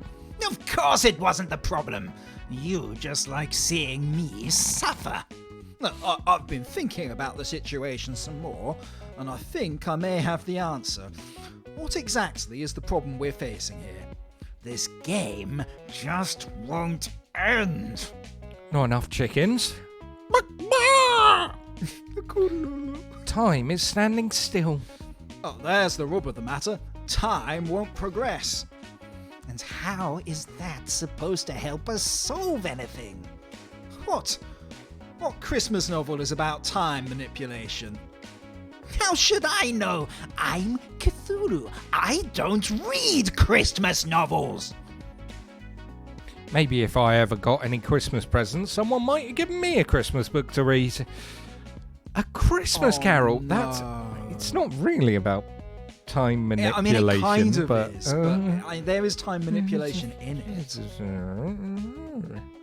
[SPEAKER 3] Of course it wasn't the problem. You just like seeing me suffer.
[SPEAKER 2] I've been thinking about the situation some more, and I think I may have the answer. What exactly is the problem we're facing here?
[SPEAKER 3] This game just won't end.
[SPEAKER 1] Not enough chickens. Time is standing still.
[SPEAKER 2] Oh, there's the rub of the matter. Time won't progress.
[SPEAKER 3] And how is that supposed to help us solve anything?
[SPEAKER 2] What? What Christmas novel is about time manipulation?
[SPEAKER 3] How should I know? I'm Cthulhu. I don't read Christmas novels.
[SPEAKER 1] Maybe if I ever got any Christmas presents, someone might have given me a Christmas book to read. A Christmas Carol?
[SPEAKER 2] no.
[SPEAKER 1] That's... It's not really about time
[SPEAKER 2] Yeah, I
[SPEAKER 1] manipulation,
[SPEAKER 2] mean, it kind of
[SPEAKER 1] but...
[SPEAKER 2] is, but there is time manipulation in it.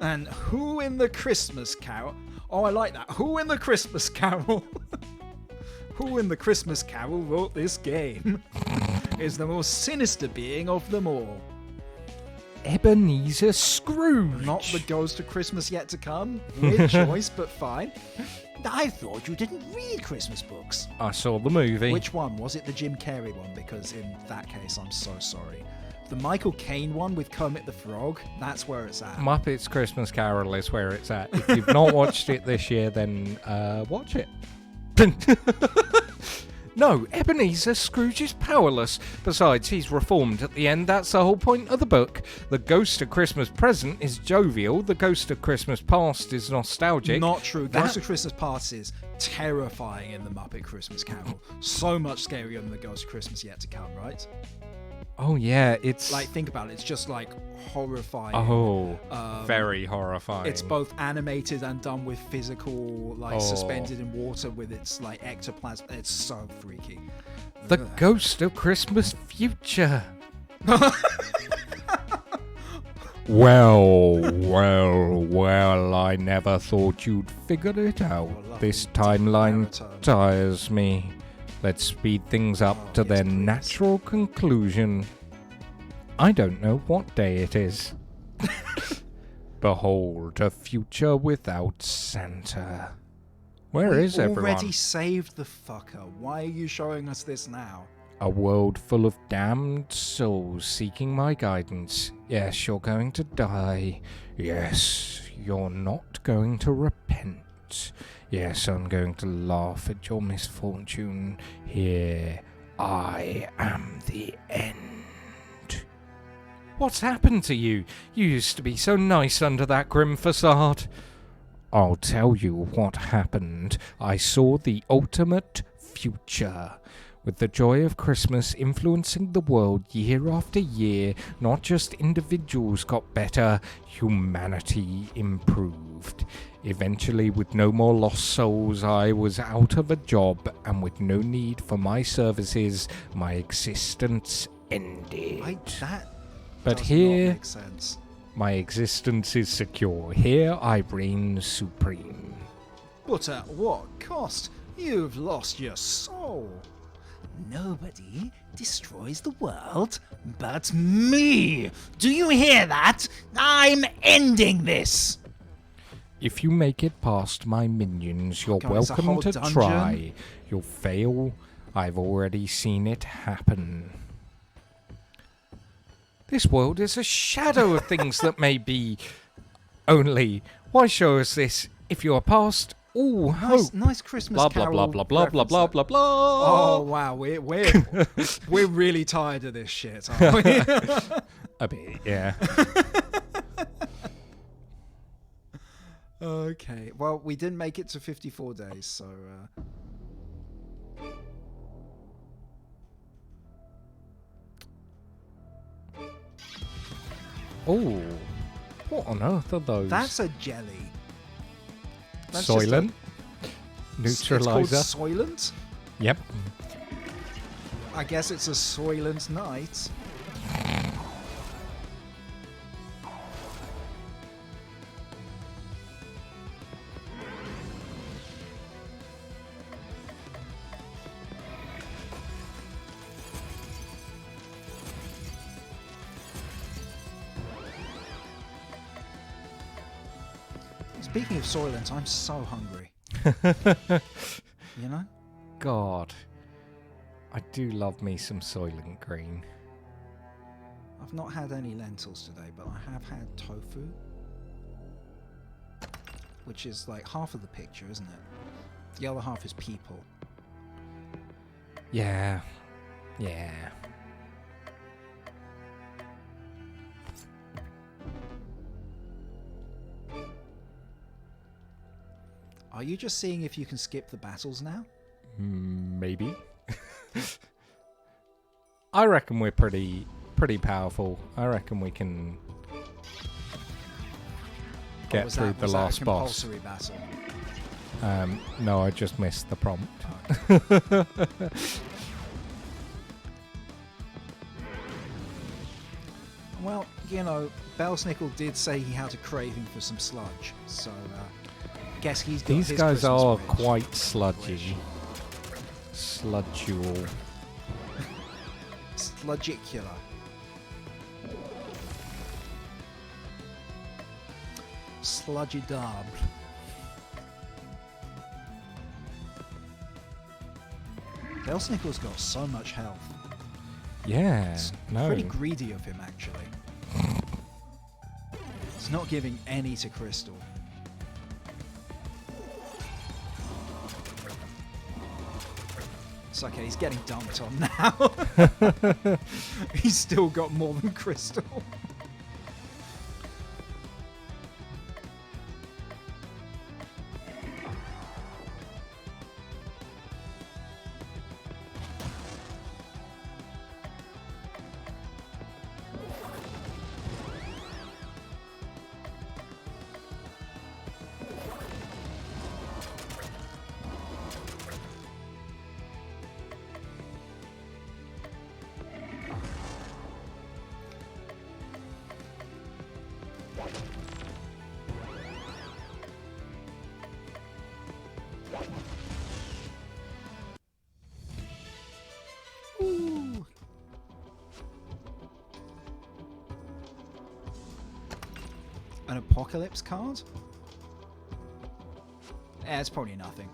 [SPEAKER 2] And who in the Christmas Carol? Oh, I like that. Who in the Christmas Carol? Who in the Christmas Carol wrote this game is the most sinister being of them all.
[SPEAKER 1] Ebenezer Scrooge.
[SPEAKER 2] Not the Ghost of Christmas Yet to Come. Weird choice, but fine.
[SPEAKER 3] I thought you didn't read Christmas books.
[SPEAKER 1] I saw the movie.
[SPEAKER 2] Which one? Was it the Jim Carrey one? Because in that case, I'm so sorry. The Michael Caine one with Kermit the Frog, that's where it's at.
[SPEAKER 1] Muppets Christmas Carol is where it's at. If you've not watched it this year, then watch it. No, Ebenezer Scrooge is powerless. Besides, he's reformed at the end. That's the whole point of the book. The Ghost of Christmas Present is jovial. The Ghost of Christmas Past is nostalgic.
[SPEAKER 2] Not true. Ghost of Christmas Past is terrifying in the Muppet Christmas Carol. So much scarier than the Ghost of Christmas Yet to Come, right?
[SPEAKER 1] Oh, yeah, it's...
[SPEAKER 2] Like, think about it. It's just, like, horrifying.
[SPEAKER 1] Oh, very horrifying.
[SPEAKER 2] It's both animated and done with physical, like, suspended in water with its, like, ectoplasm. It's so freaky.
[SPEAKER 1] The Ghost of Christmas Future. Well, I never thought you'd figured it out. This timeline tires me. Let's speed things up to their natural conclusion. I don't know what day it is. Behold, a future without Santa. Where is everyone?
[SPEAKER 2] Already saved the fucker. Why are you showing us this now?
[SPEAKER 1] A world full of damned souls seeking my guidance. Yes, you're going to die. Yes, you're not going to repent. Yes, I'm going to laugh at your misfortune. Here, I am the end. What's happened to you? You used to be so nice under that grim facade. I'll tell you what happened. I saw the ultimate future. With the joy of Christmas influencing the world year after year, not just individuals got better, humanity improved. Eventually, with no more lost souls, I was out of a job, and with no need for my services, my existence ended. But
[SPEAKER 2] does
[SPEAKER 1] here,
[SPEAKER 2] not make sense.
[SPEAKER 1] my existence is secure. Here I reign supreme.
[SPEAKER 2] But at what cost? You've lost your soul.
[SPEAKER 3] Nobody destroys the world but me. Do you hear that? I'm ending this.
[SPEAKER 1] If you make it past my minions, you're
[SPEAKER 2] God, it's a
[SPEAKER 1] welcome
[SPEAKER 2] whole
[SPEAKER 1] to
[SPEAKER 2] dungeon?
[SPEAKER 1] try. You'll fail. I've already seen it happen. This world is a shadow of things that may be. Only, why show us this if you are past all hope?
[SPEAKER 2] Nice Christmas
[SPEAKER 1] Blah blah
[SPEAKER 2] Carol
[SPEAKER 1] blah blah blah blah blah
[SPEAKER 2] reference
[SPEAKER 1] blah
[SPEAKER 2] there.
[SPEAKER 1] blah.
[SPEAKER 2] Oh wow, we're really tired of this shit, aren't we?
[SPEAKER 1] A bit, yeah.
[SPEAKER 2] Okay, well, we didn't make it to 54 days, so...
[SPEAKER 1] Oh, what on earth are those?
[SPEAKER 2] That's a jelly. That's just
[SPEAKER 1] Soylent
[SPEAKER 2] It's
[SPEAKER 1] neutralizer.
[SPEAKER 2] called Soylent?
[SPEAKER 1] Yep.
[SPEAKER 2] I guess it's a Soylent night. Speaking of Soylent, I'm so hungry. You know?
[SPEAKER 1] God, I do love me some Soylent Green.
[SPEAKER 2] I've not had any lentils today, but I have had tofu. Which is like half of the picture, isn't it? The other half is people.
[SPEAKER 1] Yeah.
[SPEAKER 2] Are you just seeing if you can skip the battles now?
[SPEAKER 1] Maybe. I reckon we're pretty powerful. I reckon we can get through the last boss.
[SPEAKER 2] Compulsory battle.
[SPEAKER 1] No, I just missed the prompt.
[SPEAKER 2] Well, you know, Belsnickel did say he had a craving for some sludge, so guess he's got
[SPEAKER 1] These
[SPEAKER 2] his
[SPEAKER 1] guys
[SPEAKER 2] Christmas
[SPEAKER 1] are
[SPEAKER 2] wish.
[SPEAKER 1] quite sludgy. Sludgual.
[SPEAKER 2] Sludgicular. Sludgy dub. Belsnickel's got so much health.
[SPEAKER 1] Yeah,
[SPEAKER 2] It's
[SPEAKER 1] no.
[SPEAKER 2] pretty greedy of him, actually. He's not giving any to Crystal. It's okay, he's getting dumped on now. He's still got more than Crystal. An apocalypse card? Yeah, it's probably nothing.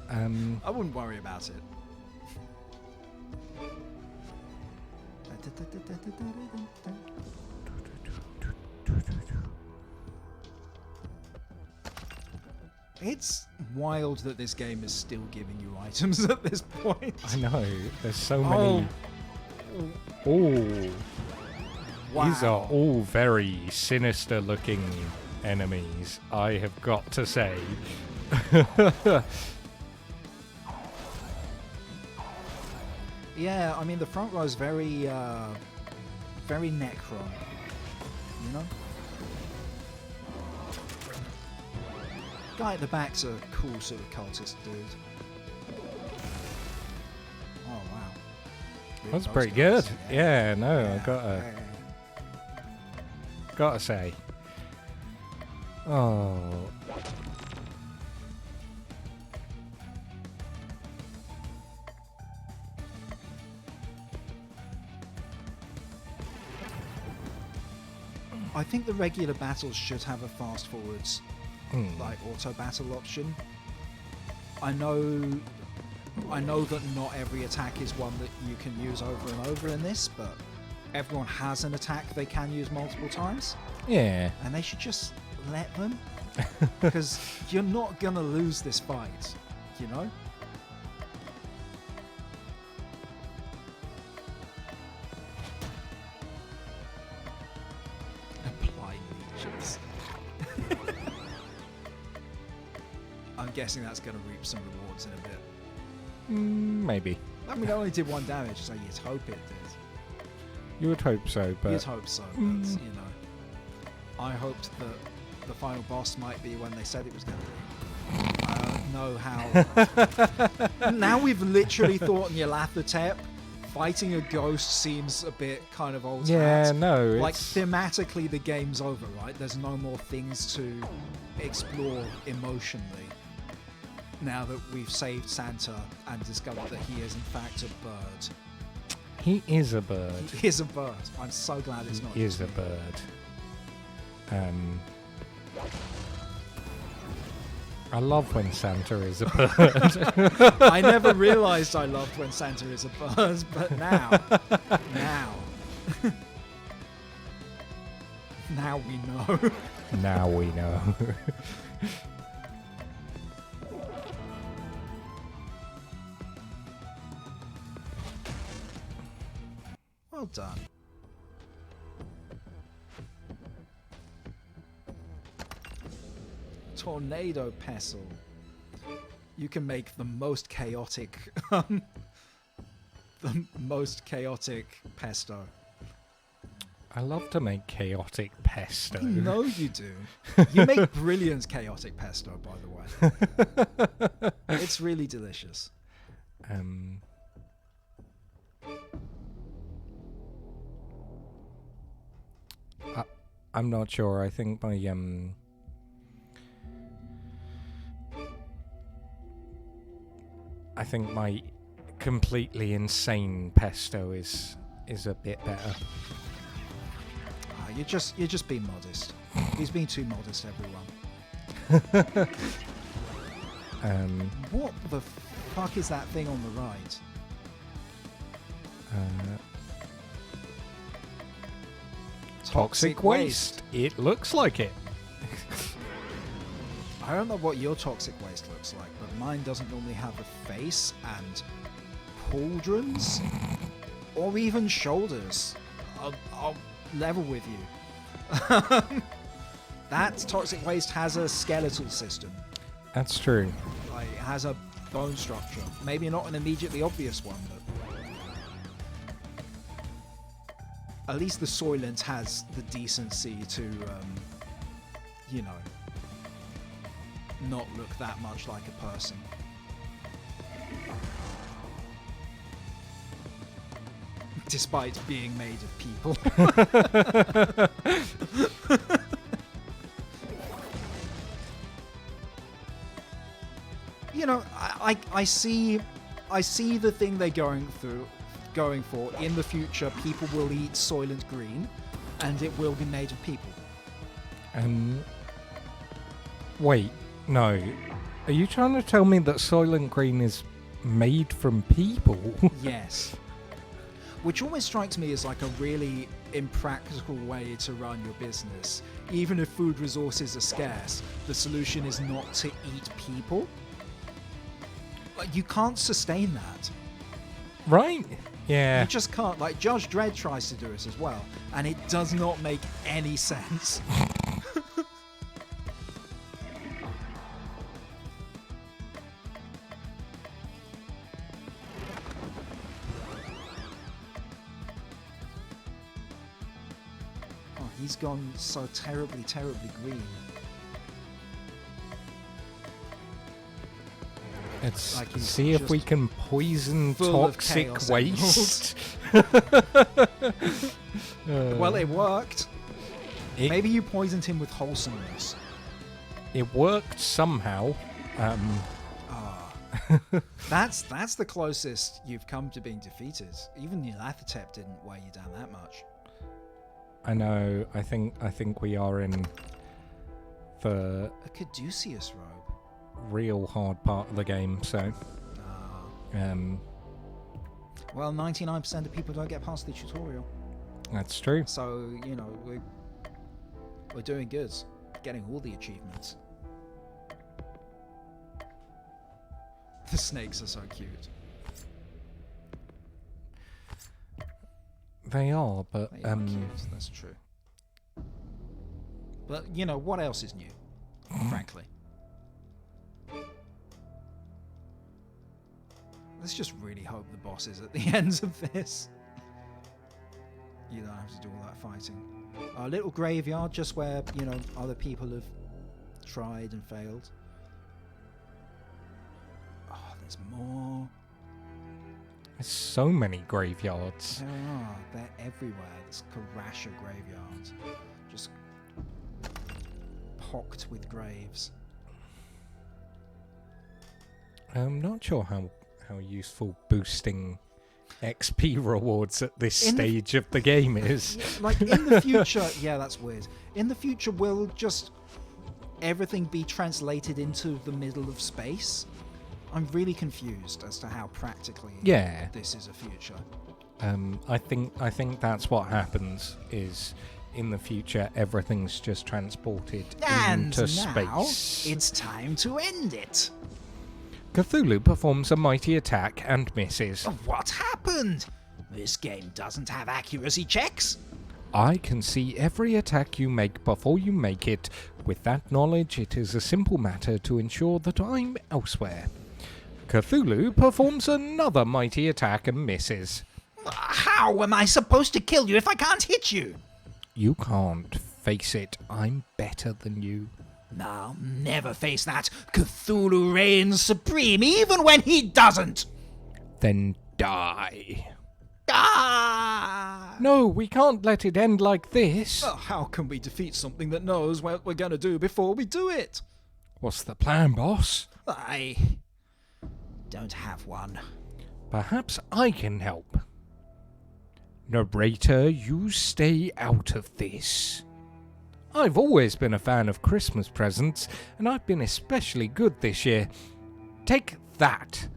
[SPEAKER 2] I wouldn't worry about it. It's wild that this game is still giving you items at this point.
[SPEAKER 1] I know. There's so many. Oh.
[SPEAKER 2] Wow.
[SPEAKER 1] These are all very sinister looking enemies, I have got to say.
[SPEAKER 2] Yeah, I mean the front row is very, very Necron, you know. Guy at the back's a cool sort of cultist dude. Oh wow,
[SPEAKER 1] That's
[SPEAKER 2] Those
[SPEAKER 1] pretty
[SPEAKER 2] guys,
[SPEAKER 1] good. Yeah, no,
[SPEAKER 2] yeah,
[SPEAKER 1] gotta say. Oh.
[SPEAKER 2] I think the regular battles should have a fast forwards, like auto battle option. I know that not every attack is one that you can use over and over in this, but everyone has an attack they can use multiple times,
[SPEAKER 1] Yeah.
[SPEAKER 2] and they should just let them, because you're not gonna lose this fight, you know. Apply leeches. I'm guessing that's gonna reap some rewards in a bit.
[SPEAKER 1] Maybe.
[SPEAKER 2] I mean, it only did 1 damage, so you'd hope it did.
[SPEAKER 1] You would hope so, but
[SPEAKER 2] You'd hope so, but you know, I hoped that the final boss might be when they said it was going to be. I don't know how. Now we've literally thought Nyarlathotep fighting a ghost seems a bit kind of old
[SPEAKER 1] yeah,
[SPEAKER 2] hat.
[SPEAKER 1] no,
[SPEAKER 2] Like
[SPEAKER 1] it's
[SPEAKER 2] thematically, the game's over, right? There's no more things to explore emotionally. Now that we've saved Santa and discovered that he is in fact a bird.
[SPEAKER 1] he is a bird.
[SPEAKER 2] He is a bird. I'm so glad it's not.
[SPEAKER 1] He is
[SPEAKER 2] just
[SPEAKER 1] a
[SPEAKER 2] me.
[SPEAKER 1] bird. I love when Santa is a bird.
[SPEAKER 2] I never realised I loved when Santa is a bird, but now, now we know.
[SPEAKER 1] Now we know.
[SPEAKER 2] Well done. Tornado pestle. You can make the most chaotic, pesto.
[SPEAKER 1] I love to make chaotic pesto.
[SPEAKER 2] I know you do. You make brilliant chaotic pesto, by the way. It's really delicious.
[SPEAKER 1] I'm not sure. I think my completely insane pesto is a bit better.
[SPEAKER 2] You're just being modest. He's being too modest, everyone. What the fuck is that thing on the right?
[SPEAKER 1] Toxic waste. It looks like it.
[SPEAKER 2] I don't know what your toxic waste looks like, but mine doesn't normally have a face and pauldrons or even shoulders. I'll level with you. That toxic waste has a skeletal system.
[SPEAKER 1] That's true.
[SPEAKER 2] Like, it has a bone structure. Maybe not an immediately obvious one, but at least the Soylent has the decency to, you know, not look that much like a person. Despite being made of people. You know, I see the thing they're going for. In the future, people will eat Soylent Green, and it will be made of people.
[SPEAKER 1] Wait, no. Are you trying to tell me that Soylent Green is made from people?
[SPEAKER 2] Yes. Which always strikes me as like a really impractical way to run your business. Even if food resources are scarce, the solution is not to eat people. Like, you can't sustain that.
[SPEAKER 1] Right? Yeah.
[SPEAKER 2] You just can't. Like, Judge Dredd tries to do it as well, and it does not make any sense. Oh, he's gone so terribly, terribly green.
[SPEAKER 1] Let's
[SPEAKER 2] Like he's
[SPEAKER 1] see if we
[SPEAKER 2] just
[SPEAKER 1] can poison
[SPEAKER 2] full of
[SPEAKER 1] toxic
[SPEAKER 2] chaos
[SPEAKER 1] waste.
[SPEAKER 2] Well, it worked.
[SPEAKER 1] It-
[SPEAKER 2] Maybe you poisoned him with wholesomeness.
[SPEAKER 1] It worked somehow.
[SPEAKER 2] That's the closest you've come to being defeated. Even Nyarlathotep didn't weigh you down that much.
[SPEAKER 1] I know. I think we are in the
[SPEAKER 2] A caduceus robe.
[SPEAKER 1] real hard part of the game. So,
[SPEAKER 2] Well, 99% of people don't get past the tutorial.
[SPEAKER 1] that's true.
[SPEAKER 2] So, you know, we're doing good. Getting all the achievements. The snakes are so cute.
[SPEAKER 1] They are, but
[SPEAKER 2] They are cute, that's true. But, you know, what else is new? Frankly. Let's just really hope the boss is at the ends of this. You don't have to do all that fighting. A little graveyard just where, you know, other people have tried and failed. Oh, there's more.
[SPEAKER 1] there's so many graveyards.
[SPEAKER 2] There are. They're everywhere. There's Karasha graveyards. Just pocked with graves.
[SPEAKER 1] I'm not sure how useful boosting XP rewards at this
[SPEAKER 2] In the-
[SPEAKER 1] stage of the game is.
[SPEAKER 2] Like, in the future... Yeah, that's weird. In the future, will just everything be translated into the middle of space? I'm really confused as to how practically
[SPEAKER 1] Yeah.
[SPEAKER 2] this is a future.
[SPEAKER 1] I think that's what happens is in the future everything's just transported
[SPEAKER 3] And
[SPEAKER 1] into
[SPEAKER 3] now
[SPEAKER 1] space.
[SPEAKER 3] it's time to end it.
[SPEAKER 1] Cthulhu performs a mighty attack and misses.
[SPEAKER 3] What happened? This game doesn't have accuracy checks.
[SPEAKER 1] I can see every attack you make before you make it. With that knowledge, it is a simple matter to ensure that I'm elsewhere. Cthulhu performs another mighty attack and misses.
[SPEAKER 3] How am I supposed to kill you if I can't hit you?
[SPEAKER 1] You can't face it. I'm better than you.
[SPEAKER 3] I'll never face that. Cthulhu reigns supreme even when he doesn't.
[SPEAKER 1] Then die.
[SPEAKER 3] Ah!
[SPEAKER 1] No, we can't let it end like this.
[SPEAKER 2] Well, how can we defeat something that knows what we're going to do before we do it?
[SPEAKER 1] What's the plan, boss?
[SPEAKER 3] I don't have one.
[SPEAKER 1] Perhaps I can help. Narrator, you stay out of this. I've always been a fan of Christmas presents, and I've been especially good this year. Take that.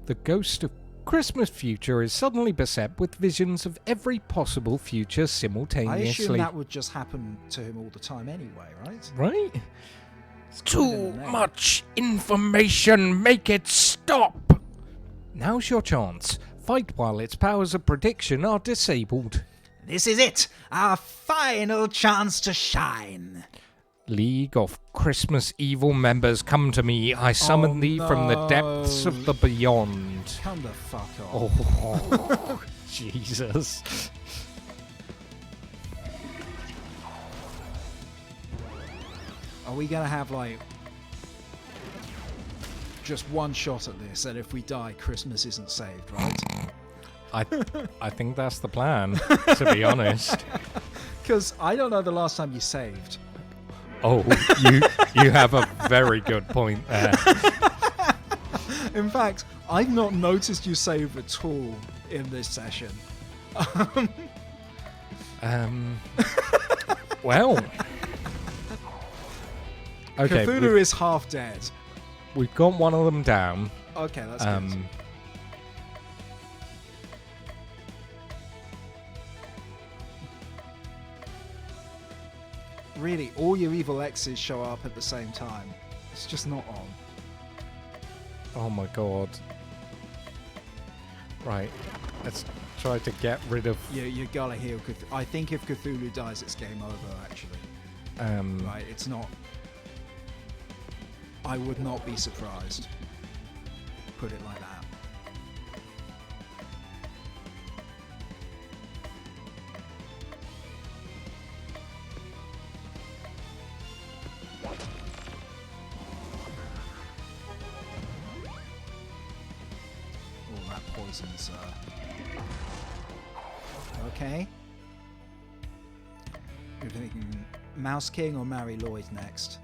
[SPEAKER 1] The ghost of Christmas future is suddenly beset with visions of every possible future
[SPEAKER 2] I
[SPEAKER 1] simultaneously.
[SPEAKER 2] assume that would just happen to him all the time anyway, right?
[SPEAKER 1] Right?
[SPEAKER 2] It's
[SPEAKER 1] Too
[SPEAKER 2] kind of in the name.
[SPEAKER 1] much information. Make it stop. Now's your chance. Fight while its powers of prediction are disabled.
[SPEAKER 3] This is it, our final chance to shine.
[SPEAKER 1] League of Christmas evil members, come to me. I summon thee from the depths of the beyond.
[SPEAKER 2] Come the fuck off.
[SPEAKER 1] Oh, Jesus.
[SPEAKER 2] Are we going to have, like, just one shot at this, and if we die, Christmas isn't saved, right?
[SPEAKER 1] I think that's the plan, to be honest.
[SPEAKER 2] Because I don't know the last time you saved.
[SPEAKER 1] Oh, you have a very good point there.
[SPEAKER 2] In fact, I've not noticed you save at all in this session.
[SPEAKER 1] Well. Okay.
[SPEAKER 2] Cthulhu is half dead.
[SPEAKER 1] We've got one of them down.
[SPEAKER 2] Okay, that's good. Really, all your evil exes show up at the same time. It's just not on.
[SPEAKER 1] Oh my god. Right. Let's try to get rid of...
[SPEAKER 2] You gotta heal Cthulhu. I think if Cthulhu dies, it's game over, actually. Right, it's not... I would not be surprised. Put it like that. Oh, that poison's... Okay. You're thinking Mouse King or Mary Lloyd next?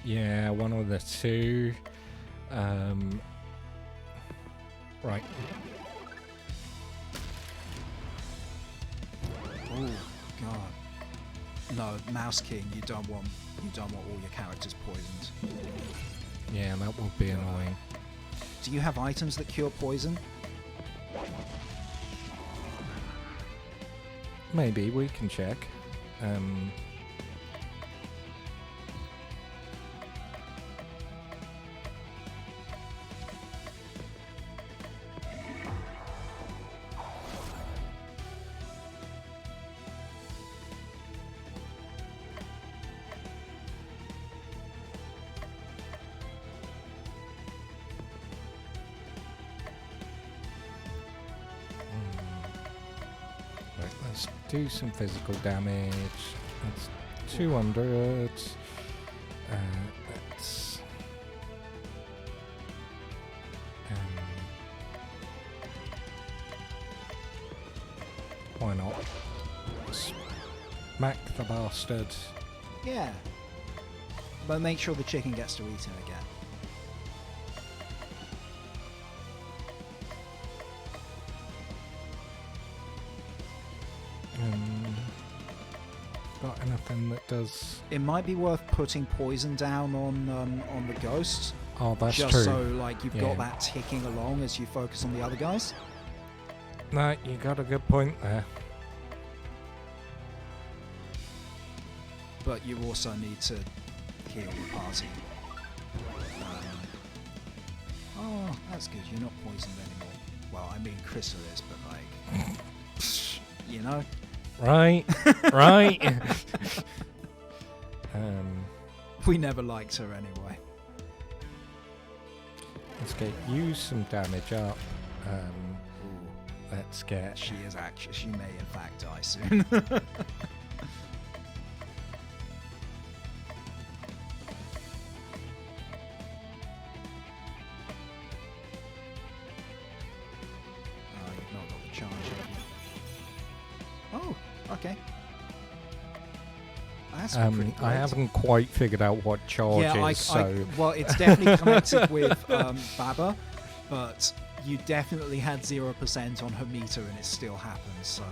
[SPEAKER 1] Yeah, one of the two. Right.
[SPEAKER 2] Oh god. No, Mouse King, you don't want all your characters poisoned.
[SPEAKER 1] Yeah, that would be annoying.
[SPEAKER 2] Do you have items that cure poison?
[SPEAKER 1] Maybe we can check. Right, let's do some physical damage. That's 200. Let's... why not? Smack the bastard.
[SPEAKER 2] Yeah. But make sure the chicken gets to eat him again.
[SPEAKER 1] Got anything that does...
[SPEAKER 2] It might be worth putting poison down on the ghost.
[SPEAKER 1] Oh, that's
[SPEAKER 2] just
[SPEAKER 1] true.
[SPEAKER 2] so like you've
[SPEAKER 1] Yeah.
[SPEAKER 2] got that ticking along as you focus on the other guys.
[SPEAKER 1] No, you got a good point there.
[SPEAKER 2] But you also need to heal the party. Oh, that's good. You're not poisoned anymore. Well, I mean, Crystal is, but like, you know.
[SPEAKER 1] Right, right.
[SPEAKER 2] We never liked her anyway.
[SPEAKER 1] Let's get you some damage up. Let's get...
[SPEAKER 2] She is actually. She may in fact die soon. You've not got the charge, have you? Oh, okay. That's pretty great.
[SPEAKER 1] I haven't quite figured out what charge is, so...
[SPEAKER 2] well, it's definitely connected with Baba, but you definitely had 0% on her meter and it still happens, so...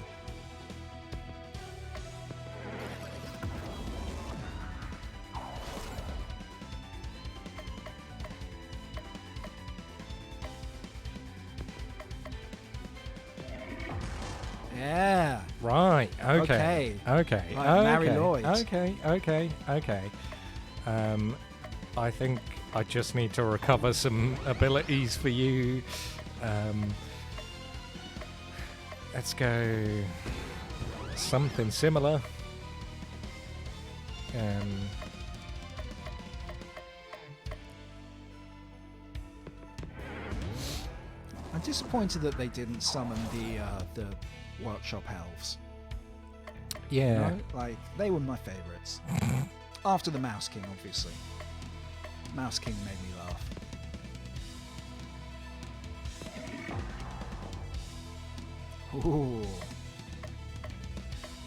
[SPEAKER 2] Yeah.
[SPEAKER 1] Right, okay. Okay,
[SPEAKER 2] Like Mary Lloyd.
[SPEAKER 1] Okay. I think I just need to recover some abilities for you. Let's go something similar.
[SPEAKER 2] I'm disappointed that they didn't summon the workshop elves.
[SPEAKER 1] Yeah.
[SPEAKER 2] You know? Like, they were my favourites. After the Mouse King, obviously. Mouse King made me laugh. Ooh.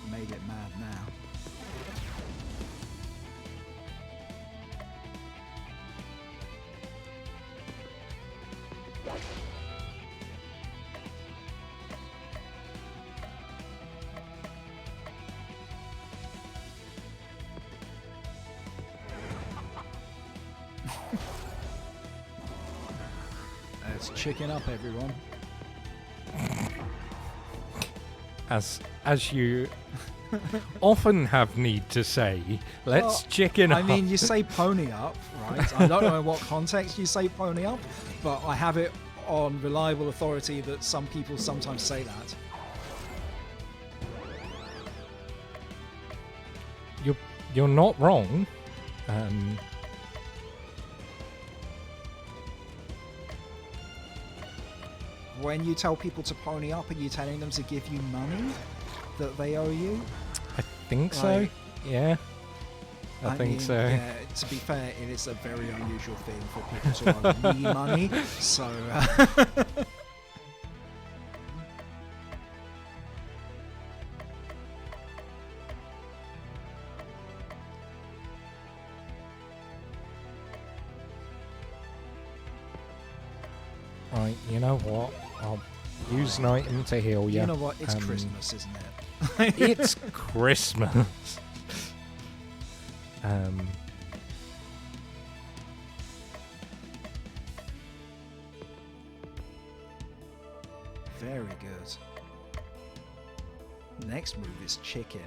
[SPEAKER 2] May get mad now. Let's chicken up, everyone.
[SPEAKER 1] As you often have need to say, let's chicken up.
[SPEAKER 2] I mean, you say pony up, right? I don't know in what context you say pony up, but I have it on reliable authority that some people sometimes say that.
[SPEAKER 1] You're not wrong.
[SPEAKER 2] When you tell people to pony up, are you telling them to give you money that they owe you?
[SPEAKER 1] I think so.
[SPEAKER 2] Like,
[SPEAKER 1] Yeah. I think
[SPEAKER 2] mean,
[SPEAKER 1] so.
[SPEAKER 2] Yeah, to be fair, it is a very unusual thing for people to owe me money. So.
[SPEAKER 1] Right, you know what? I'll use an item to heal you.
[SPEAKER 2] You know what? It's Christmas, isn't it?
[SPEAKER 1] It's Christmas.
[SPEAKER 2] Very good. Next move is chicken.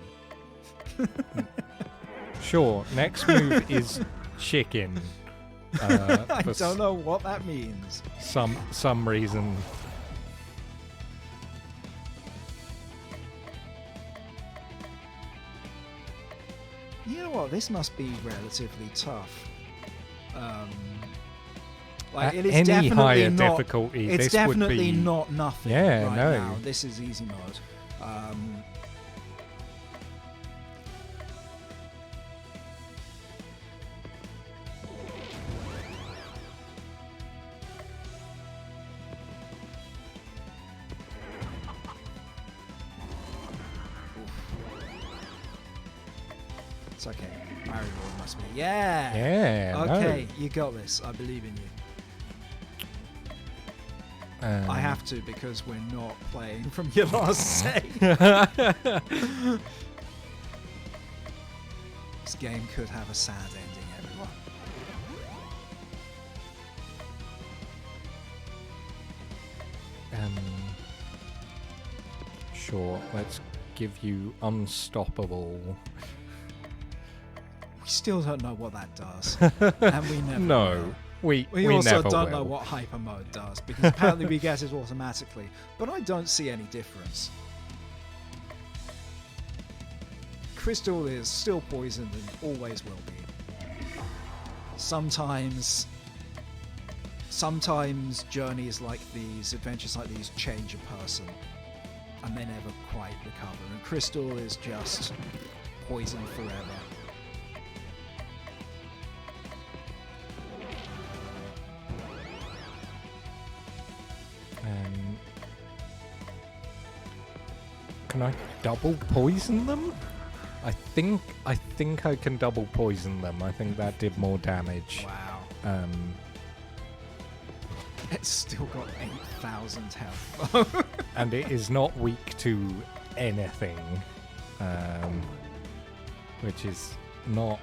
[SPEAKER 1] Sure. Next move is chicken.
[SPEAKER 2] I
[SPEAKER 1] For
[SPEAKER 2] don't know what that means.
[SPEAKER 1] some reason.
[SPEAKER 2] You know what? This must be relatively tough. Like, it is
[SPEAKER 1] any
[SPEAKER 2] definitely
[SPEAKER 1] higher
[SPEAKER 2] not,
[SPEAKER 1] difficulty,
[SPEAKER 2] it's
[SPEAKER 1] this
[SPEAKER 2] definitely
[SPEAKER 1] would be
[SPEAKER 2] not nothing
[SPEAKER 1] Yeah,
[SPEAKER 2] right
[SPEAKER 1] no.
[SPEAKER 2] now. This is easy mode. It's okay. Mario World must be. Yeah.
[SPEAKER 1] Yeah.
[SPEAKER 2] Okay, you got this. I believe in you.
[SPEAKER 1] No.
[SPEAKER 2] I have to because we're not playing from your last save. This game could have a sad ending, everyone.
[SPEAKER 1] Sure. Let's give you unstoppable.
[SPEAKER 2] We still don't know what that does, and we never
[SPEAKER 1] No.
[SPEAKER 2] will.
[SPEAKER 1] We
[SPEAKER 2] also
[SPEAKER 1] never
[SPEAKER 2] don't
[SPEAKER 1] will.
[SPEAKER 2] know what hyper mode does, because apparently we get it automatically, but I don't see any difference. Crystal is still poisoned and always will be. Sometimes journeys like these, adventures like these, change a person, and they never quite recover, and Crystal is just poisoned forever.
[SPEAKER 1] Can I double poison them? I think I can double poison them. I think that did more damage.
[SPEAKER 2] Wow. It's still got 8,000 health.
[SPEAKER 1] And it is not weak to anything, which is not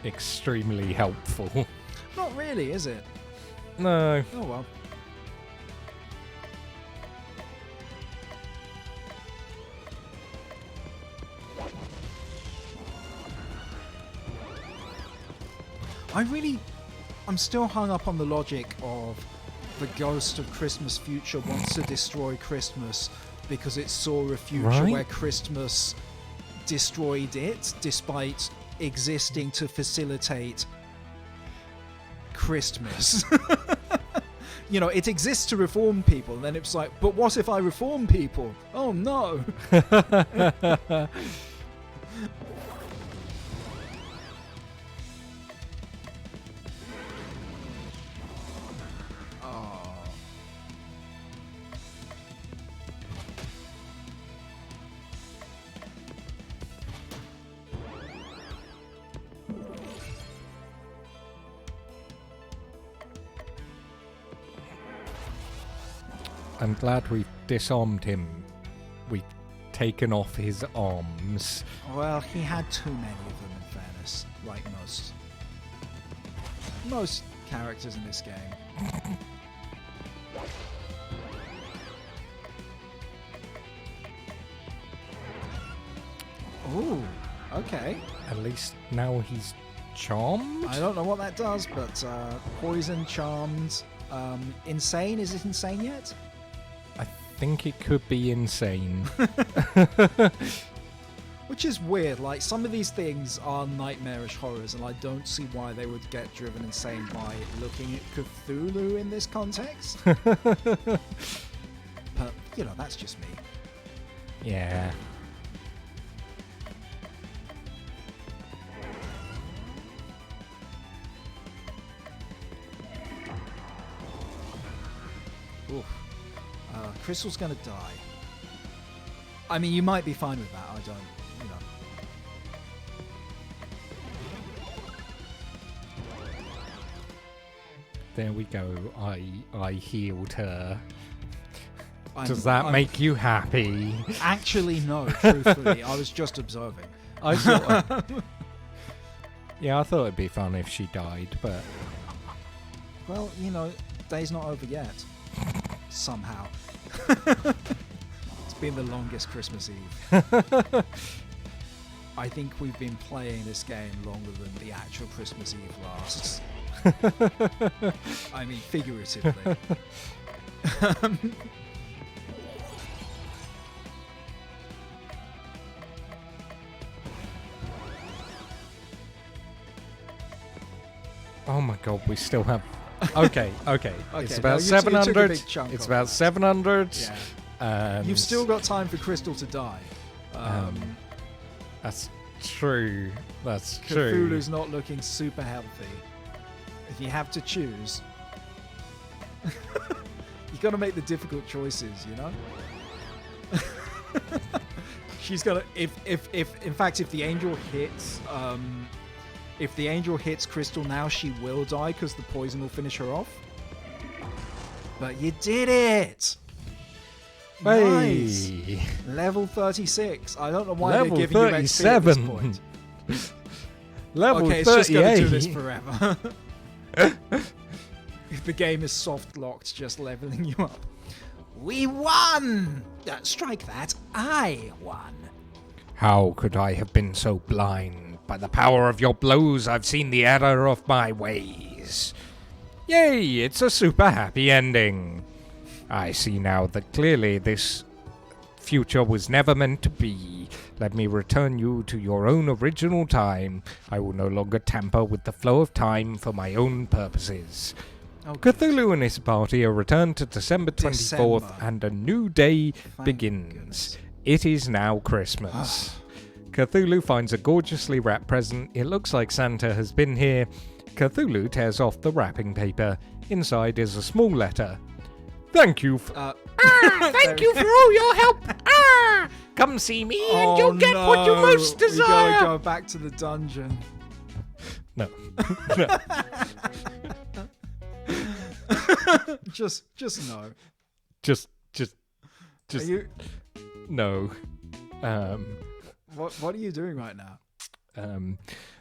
[SPEAKER 1] extremely helpful.
[SPEAKER 2] Not really, is it?
[SPEAKER 1] No.
[SPEAKER 2] Oh well. I'm still hung up on the logic of the ghost of Christmas future wants to destroy Christmas because it saw a future
[SPEAKER 1] Right.
[SPEAKER 2] where Christmas destroyed it despite existing to facilitate Christmas. You know, it exists to reform people, and then it's like, but what if I reform people? Oh no!
[SPEAKER 1] I'm glad we've disarmed him. We've taken off his arms.
[SPEAKER 2] Well, he had too many of them, in fairness, like most characters in this game. Ooh, okay.
[SPEAKER 1] At least now he's charmed?
[SPEAKER 2] I don't know what that does, but poison, charmed, insane. Is it insane yet?
[SPEAKER 1] I think it could be insane.
[SPEAKER 2] Which is weird. Like, some of these things are nightmarish horrors, and I don't see why they would get driven insane by looking at Cthulhu in this context. But, you know, that's just me.
[SPEAKER 1] Yeah.
[SPEAKER 2] Oof. Crystal's gonna die. I mean, you might be fine with that. I don't, you know.
[SPEAKER 1] There we go. I healed her. Does
[SPEAKER 2] I'm-
[SPEAKER 1] that make you happy?
[SPEAKER 2] Actually, no. Truthfully, I was just observing.
[SPEAKER 1] I thought. Yeah, I thought it'd be fun if she died, but
[SPEAKER 2] Well, you know, day's not over yet. Somehow. It's been the longest Christmas Eve. I think we've been playing this game longer than the actual Christmas Eve lasts. I mean, figuratively.
[SPEAKER 1] oh my god, we still have. Okay.
[SPEAKER 2] Okay,
[SPEAKER 1] It's
[SPEAKER 2] now
[SPEAKER 1] about
[SPEAKER 2] you took a
[SPEAKER 1] 700.
[SPEAKER 2] big chunk
[SPEAKER 1] It's
[SPEAKER 2] off
[SPEAKER 1] about
[SPEAKER 2] that.
[SPEAKER 1] 700.
[SPEAKER 2] Yeah.
[SPEAKER 1] And
[SPEAKER 2] You've still got time for Crystal to die.
[SPEAKER 1] That's true. That's true.
[SPEAKER 2] Cthulhu's not looking super healthy. If you have to choose, you got to make the difficult choices, you know. She's gonna if in fact if the angel hits Crystal now, she will die because the poison will finish her off. But you did it. Nice.
[SPEAKER 1] Hey.
[SPEAKER 2] Level 36. I don't know why
[SPEAKER 1] Level
[SPEAKER 2] they're giving you XP at this
[SPEAKER 1] 37.
[SPEAKER 2] point.
[SPEAKER 1] Level
[SPEAKER 2] Okay, it's just
[SPEAKER 1] 38.
[SPEAKER 2] going to do this forever. If the game is soft locked, just leveling you up.
[SPEAKER 3] We won! Strike that. I won.
[SPEAKER 1] How could I have been so blind? By the power of your blows, I've seen the error of my ways. Yay, it's a super happy ending. I see now that clearly this future was never meant to be. Let me return you to your own original time. I will no longer tamper with the flow of time for my own purposes.
[SPEAKER 2] Oh,
[SPEAKER 1] Cthulhu and his party are returned to December 24th,
[SPEAKER 2] December.
[SPEAKER 1] and a new day
[SPEAKER 2] Thank
[SPEAKER 1] begins.
[SPEAKER 2] goodness.
[SPEAKER 1] It is now Christmas. Cthulhu finds a gorgeously wrapped present. It looks like Santa has been here. Cthulhu tears off the wrapping paper. Inside is a small letter. Thank you for...
[SPEAKER 4] Thank you for all your help. Come see me and you'll get what you most
[SPEAKER 2] We
[SPEAKER 4] desire.
[SPEAKER 2] gotta go back to the dungeon.
[SPEAKER 1] No.
[SPEAKER 2] Just no.
[SPEAKER 1] Just...
[SPEAKER 2] Are you,
[SPEAKER 1] No.
[SPEAKER 2] what are you doing right now?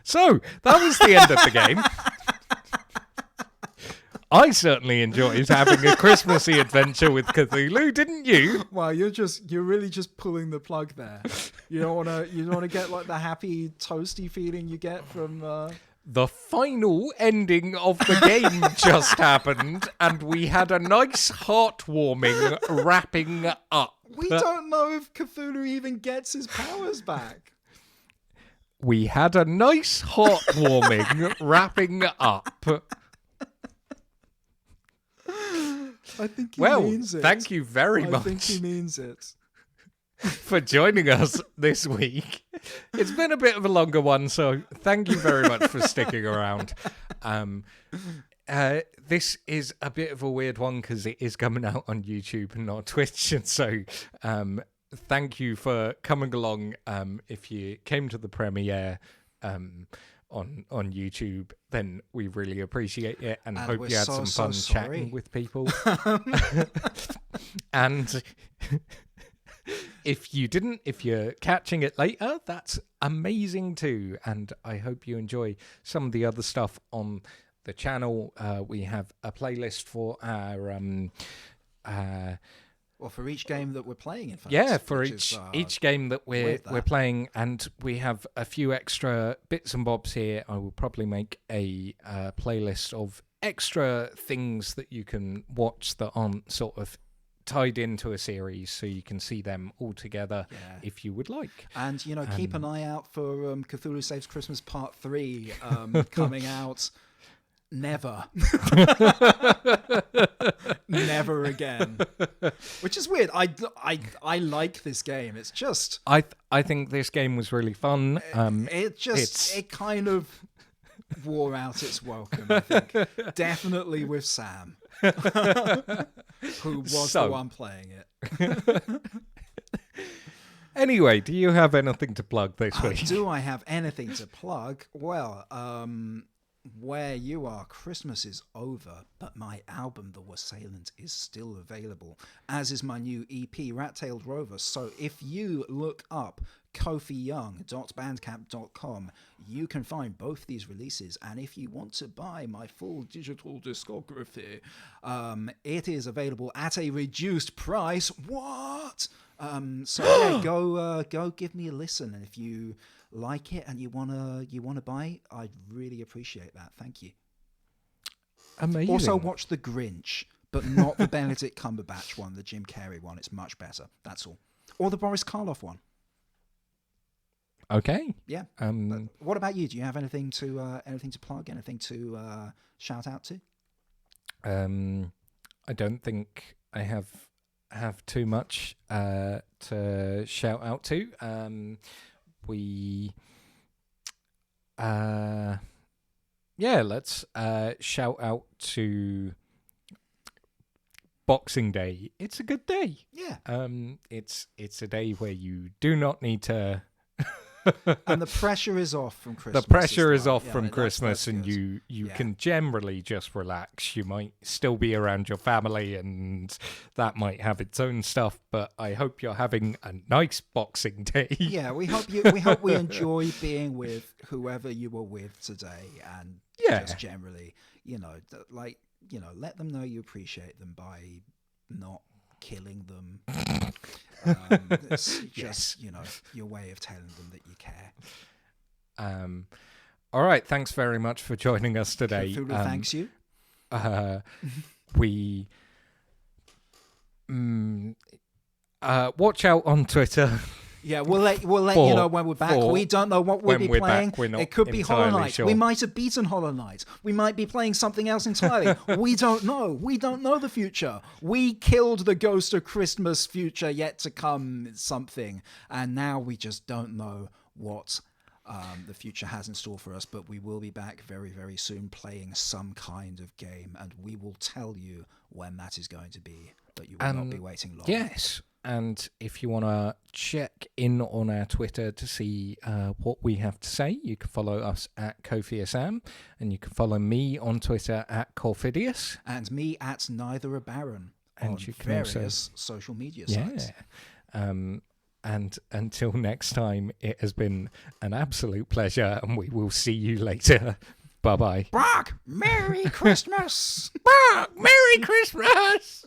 [SPEAKER 1] So, that was the end of the game. I certainly enjoyed having a Christmassy adventure with Cthulhu, didn't you?
[SPEAKER 2] Wow, you're really just pulling the plug there. You don't wanna get like the happy toasty feeling you get from
[SPEAKER 1] The final ending of the game just happened, and we had a nice heartwarming wrapping up.
[SPEAKER 2] we don't know if Cthulhu even gets his powers back.
[SPEAKER 1] We had a nice heartwarming wrapping up.
[SPEAKER 2] I think he
[SPEAKER 1] Well,
[SPEAKER 2] means it.
[SPEAKER 1] thank you very
[SPEAKER 2] I
[SPEAKER 1] much
[SPEAKER 2] think he means it.
[SPEAKER 1] for joining us this week. It's been a bit of a longer one, so thank you very much for sticking around. This is a bit of a weird one because it is coming out on YouTube and not Twitch, and so thank you for coming along. If you came to the premiere on YouTube, then we really appreciate it and
[SPEAKER 2] And
[SPEAKER 1] hope
[SPEAKER 2] we're
[SPEAKER 1] you had
[SPEAKER 2] so,
[SPEAKER 1] some
[SPEAKER 2] so
[SPEAKER 1] fun
[SPEAKER 2] sorry.
[SPEAKER 1] chatting with people. And if you're catching it later, that's amazing too. And I hope you enjoy some of the other stuff on the channel. We have a playlist for our
[SPEAKER 2] Or for each game that we're playing, in fact.
[SPEAKER 1] yeah, for
[SPEAKER 2] which
[SPEAKER 1] each game that we're
[SPEAKER 2] that.
[SPEAKER 1] playing, and we have a few extra bits and bobs here. I will probably make a playlist of extra things that you can watch that aren't sort of tied into a series, so you can see them all together if you would like.
[SPEAKER 2] And, keep an eye out for Cthulhu Saves Christmas Part 3 coming out. Never. Never again. Which is weird. I like this game. It's just...
[SPEAKER 1] I think this game was really fun.
[SPEAKER 2] It kind of wore out its welcome, I think. Definitely with Sam. Who was the one playing it.
[SPEAKER 1] Anyway, do you have anything to plug this week?
[SPEAKER 2] Do I have anything to plug? Well, where you are, Christmas is over, but my album, The Wassailant, is still available, as is my new EP, Rat-Tailed Rover. So if you look up kofiyoung.bandcamp.com, you can find both these releases. And if you want to buy my full digital discography, it is available at a reduced price. What? Go give me a listen. And if you like it and you wanna buy, I'd really appreciate that. Thank you.
[SPEAKER 1] Amazing.
[SPEAKER 2] Also watch The Grinch, but not the Benedict Cumberbatch one, the Jim Carrey one. It's much better. That's all. Or the Boris Karloff one.
[SPEAKER 1] Okay.
[SPEAKER 2] Yeah. What about you? Do you have anything to plug? Anything to shout out to?
[SPEAKER 1] I don't think I have too much to shout out to. Let's shout out to Boxing Day. It's a good day.
[SPEAKER 2] Yeah.
[SPEAKER 1] It's a day where you do not need to.
[SPEAKER 2] And the pressure is off from Christmas.
[SPEAKER 1] The pressure is off from
[SPEAKER 2] that's
[SPEAKER 1] Christmas, and
[SPEAKER 2] good.
[SPEAKER 1] you can generally just relax. You might still be around your family, and that might have its own stuff. But I hope you're having a nice Boxing Day.
[SPEAKER 2] Yeah, we hope we enjoy being with whoever you were with today, and just generally, let them know you appreciate them by not killing them. It's just your way of telling them that you care.
[SPEAKER 1] All right, thanks very much for joining us today.
[SPEAKER 2] Cthulhu thanks you.
[SPEAKER 1] We watch out on Twitter.
[SPEAKER 2] Yeah, we'll let you know when we're back. We don't know what we'll be playing. It could be Hollow Knight. Sure. We might have beaten Hollow Knight. We might be playing something else entirely. We don't know. We don't know the future. We killed the ghost of Christmas future yet to come something, and now we just don't know what the future has in store for us. But we will be back very, very soon playing some kind of game, and we will tell you when that is going to be. But you will not be waiting long.
[SPEAKER 1] Yes. And if you want to check in on our Twitter to see what we have to say, you can follow us at KofiaSam, and you can follow me on Twitter at Corfidius.
[SPEAKER 2] And me at Neither a Baron
[SPEAKER 1] and
[SPEAKER 2] on
[SPEAKER 1] you can
[SPEAKER 2] various social media sites.
[SPEAKER 1] And until next time, it has been an absolute pleasure, and we will see you later. Bye-bye.
[SPEAKER 2] Brock, Merry Christmas!
[SPEAKER 4] Brock, Merry Christmas!